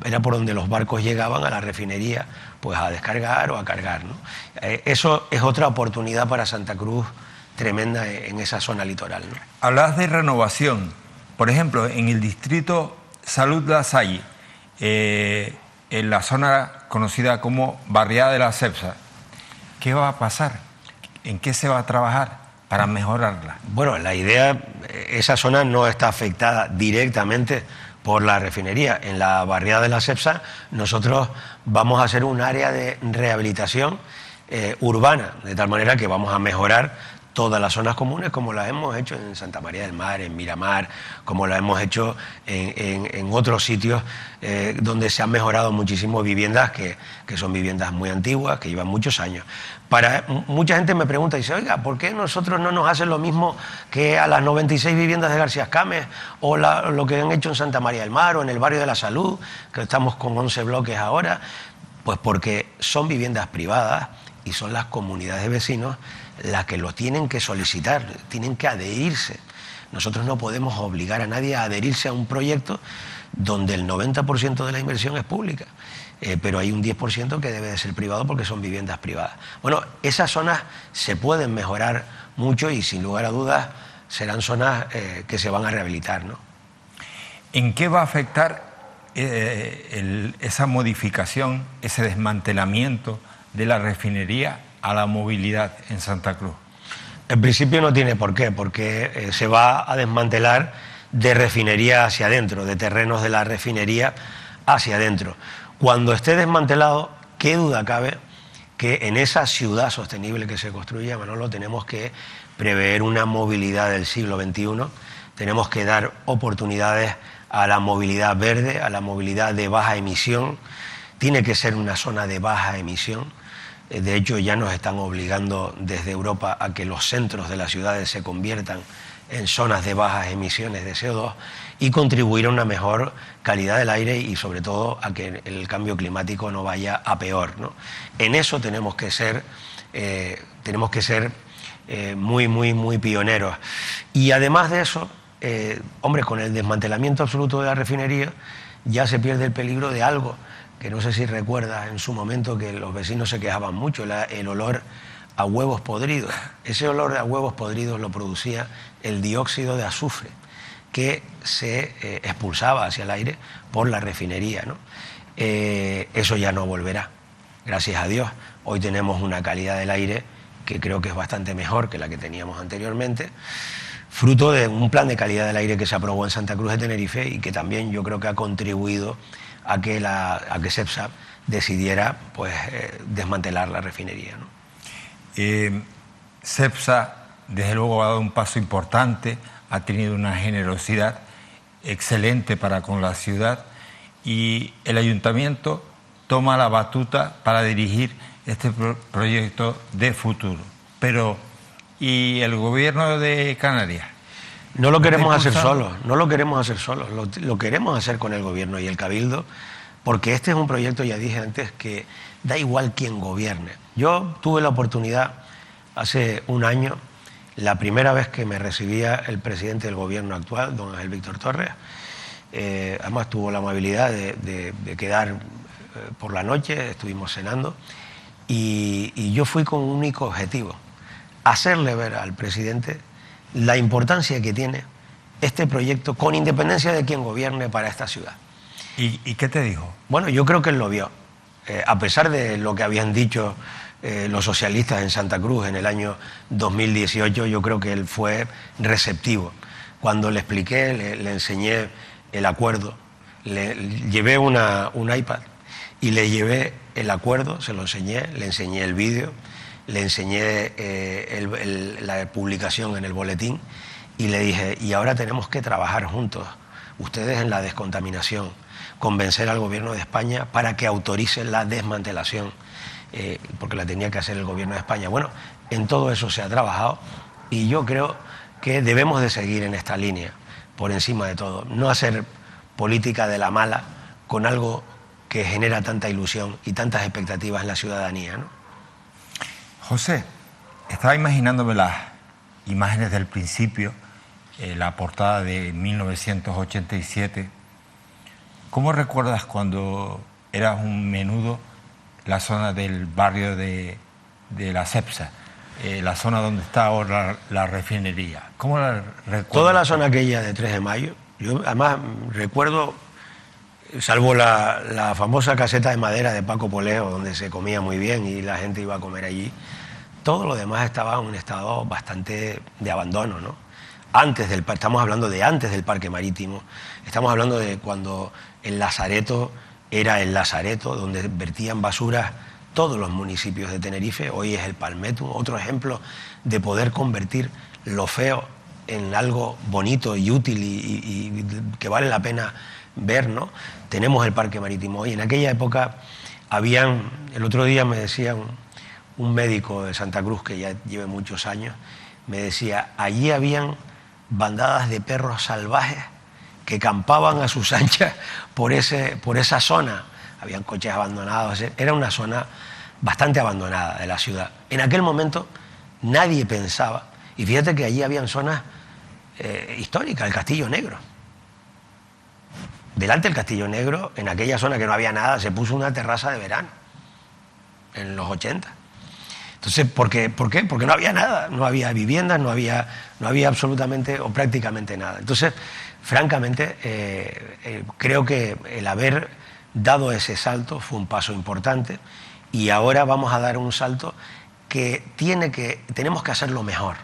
era por donde los barcos llegaban a la refinería, pues a descargar o a cargar, ¿no? Eso es otra oportunidad para Santa Cruz tremenda en esa zona litoral, ¿no? Hablas de renovación. Por ejemplo, en el distrito Salud La Salle, en la zona conocida como Barriada de la Cepsa, ¿qué va a pasar? ¿En qué se va a trabajar para mejorarla? Bueno, la idea, esa zona no está afectada directamente por la refinería. En la Barriada de la Cepsa nosotros vamos a hacer un área de rehabilitación urbana, de tal manera que vamos a mejorar todas las zonas comunes, como las hemos hecho en Santa María del Mar, en Miramar, como las hemos hecho en otros sitios donde se han mejorado muchísimo viviendas que son viviendas muy antiguas, que llevan muchos años. Mucha gente me pregunta y dice, oiga, ¿por qué nosotros no nos hacen lo mismo que a las 96 viviendas de García Escames o lo que han hecho en Santa María del Mar o en el barrio de la Salud, que estamos con 11 bloques ahora? Pues porque son viviendas privadas y son las comunidades de vecinos las que lo tienen que solicitar, tienen que adherirse. Nosotros no podemos obligar a nadie a adherirse a un proyecto donde el 90% de la inversión es pública, pero hay un 10% que debe de ser privado porque son viviendas privadas. Bueno, esas zonas se pueden mejorar mucho y sin lugar a dudas serán zonas que se van a rehabilitar, ¿no? ¿En qué va a afectar esa modificación, ese desmantelamiento de la refinería a la movilidad en Santa Cruz? En principio no tiene por qué, porque se va a desmantelar de refinería hacia adentro, de terrenos de la refinería hacia adentro. Cuando esté desmantelado, qué duda cabe que en esa ciudad sostenible que se construye, Manolo, tenemos que prever una movilidad del siglo XXI, tenemos que dar oportunidades a la movilidad verde, a la movilidad de baja emisión. Tiene que ser una zona de baja emisión. De hecho, ya nos están obligando desde Europa a que los centros de las ciudades se conviertan en zonas de bajas emisiones de CO2 y contribuir a una mejor calidad del aire y sobre todo a que el cambio climático no vaya a peor, ¿no? En eso tenemos que ser muy pioneros. Y además de eso, hombre, con el desmantelamiento absoluto de la refinería ya se pierde el peligro de algo que no sé si recuerdas en su momento que los vecinos se quejaban mucho, el olor a huevos podridos. Ese olor a huevos podridos lo producía el dióxido de azufre que se expulsaba hacia el aire por la refinería, ¿no? Eso ya no volverá, gracias a Dios. Hoy tenemos una calidad del aire que creo que es bastante mejor que la que teníamos anteriormente, fruto de un plan de calidad del aire que se aprobó en Santa Cruz de Tenerife y que también yo creo que ha contribuido a que Cepsa decidiera pues, desmantelar la refinería, ¿no? Cepsa, desde luego, ha dado un paso importante, ha tenido una generosidad excelente para con la ciudad y el ayuntamiento toma la batuta para dirigir este proyecto de futuro. Pero, ¿y el gobierno de Canarias? No lo queremos hacer solos, lo queremos hacer con el gobierno y el cabildo, porque este es un proyecto, ya dije antes, que da igual quién gobierne. Yo tuve la oportunidad hace un año, la primera vez que me recibía el presidente del gobierno actual, don Ángel Víctor Torres, además tuvo la amabilidad de quedar por la noche, estuvimos cenando, y yo fui con un único objetivo, hacerle ver al presidente la importancia que tiene este proyecto con independencia de quien gobierne para esta ciudad. ¿Y qué te dijo? Bueno, yo creo que él lo vio. A pesar de lo que habían dicho los socialistas en Santa Cruz en el año 2018, yo creo que él fue receptivo. Cuando le expliqué, le enseñé el acuerdo, le llevé un iPad y le llevé el acuerdo, se lo enseñé, le enseñé el vídeo, le enseñé la publicación en el boletín y le dije, y ahora tenemos que trabajar juntos, ustedes en la descontaminación, convencer al gobierno de España para que autorice la desmantelación porque la tenía que hacer el gobierno de España. Bueno, en todo eso se ha trabajado y yo creo que debemos de seguir en esta línea, por encima de todo. No hacer política de la mala con algo que genera tanta ilusión y tantas expectativas en la ciudadanía, ¿no? José, estaba imaginándome las imágenes del principio, la portada de 1987. ¿Cómo recuerdas cuando eras un menudo la zona del barrio de la Cepsa, la zona donde está ahora la refinería? ¿Cómo la recuerdas? Toda la zona aquella de 3 de mayo, yo además recuerdo, salvo la famosa caseta de madera de Paco Poleo, donde se comía muy bien y la gente iba a comer allí, todo lo demás estaba en un estado bastante de abandono, ¿no? Estamos hablando de antes del Parque Marítimo, estamos hablando de cuando el Lazareto era el Lazareto, donde vertían basuras todos los municipios de Tenerife. Hoy es el Palmetum, otro ejemplo de poder convertir lo feo en algo bonito y útil y que vale la pena ver, ¿no? Tenemos el Parque Marítimo hoy. En aquella época el otro día me decía un médico de Santa Cruz, que ya lleva muchos años, me decía, allí habían bandadas de perros salvajes que campaban a sus anchas por esa zona. Habían coches abandonados, era una zona bastante abandonada de la ciudad. En aquel momento nadie pensaba, y fíjate que allí habían zonas históricas, el Castillo Negro. Delante del Castillo Negro, en aquella zona que no había nada, se puso una terraza de verano, en los 80. Entonces, ¿por qué? Porque no había nada, no había viviendas, no había absolutamente o prácticamente nada. Entonces, francamente, creo que el haber dado ese salto fue un paso importante y ahora vamos a dar un salto que tenemos que hacerlo mejor.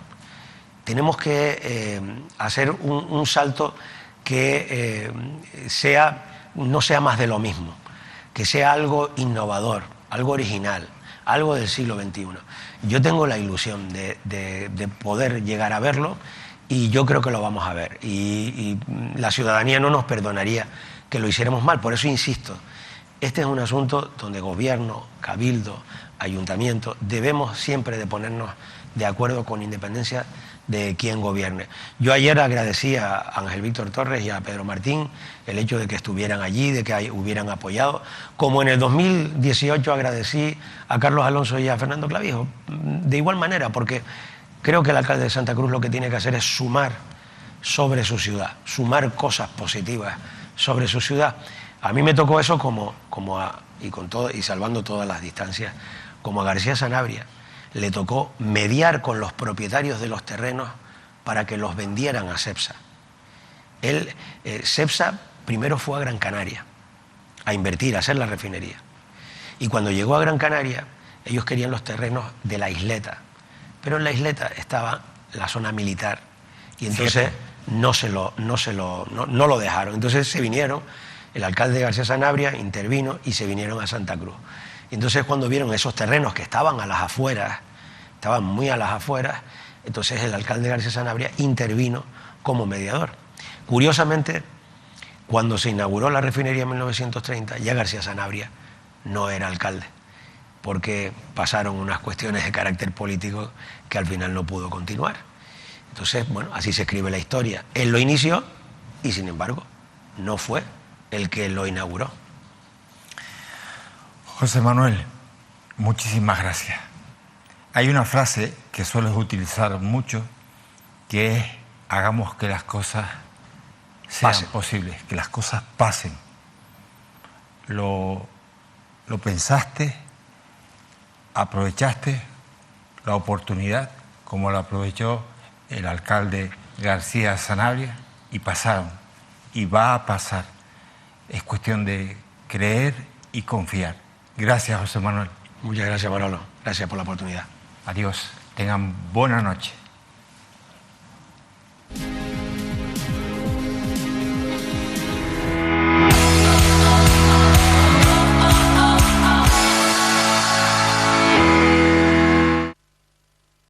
Tenemos que hacer un salto que no sea más de lo mismo, que sea algo innovador, algo original, algo del siglo XXI. Yo tengo la ilusión de poder llegar a verlo y yo creo que lo vamos a ver. Y la ciudadanía no nos perdonaría que lo hiciéramos mal. Por eso insisto, este es un asunto donde gobierno, cabildo, ayuntamiento, debemos siempre de ponernos de acuerdo con independencia de quién gobierne. Yo ayer agradecí a Ángel Víctor Torres y a Pedro Martín el hecho de que estuvieran allí, de que hubieran apoyado, como en el 2018 agradecí a Carlos Alonso y a Fernando Clavijo, de igual manera, porque creo que el alcalde de Santa Cruz lo que tiene que hacer es sumar sobre su ciudad, sumar cosas positivas sobre su ciudad. A mí me tocó eso y salvando todas las distancias, como a García Sanabria le tocó mediar con los propietarios de los terrenos para que los vendieran a Cepsa. Cepsa primero fue a Gran Canaria a invertir, a hacer la refinería. Y cuando llegó a Gran Canaria, ellos querían los terrenos de la isleta. Pero en la isleta estaba la zona militar. Y entonces no lo dejaron. Entonces se vinieron, el alcalde García Sanabria intervino y se vinieron a Santa Cruz. Y entonces cuando vieron esos terrenos que estaban a las afueras, estaban muy a las afueras, entonces el alcalde García Sanabria intervino como mediador. Curiosamente, cuando se inauguró la refinería en 1930, ya García Sanabria no era alcalde, porque pasaron unas cuestiones de carácter político que al final no pudo continuar. Entonces, bueno, así se escribe la historia. Él lo inició y, sin embargo, no fue el que lo inauguró. José Manuel, muchísimas gracias. Hay una frase que sueles utilizar mucho, que es: hagamos que las cosas sean posibles, que las cosas pasen. Lo pensaste, aprovechaste la oportunidad, como la aprovechó el alcalde García Sanabria, y pasaron, y va a pasar. Es cuestión de creer y confiar. Gracias, José Manuel. Muchas gracias, Manolo. Gracias por la oportunidad. Adiós. Tengan buena noche.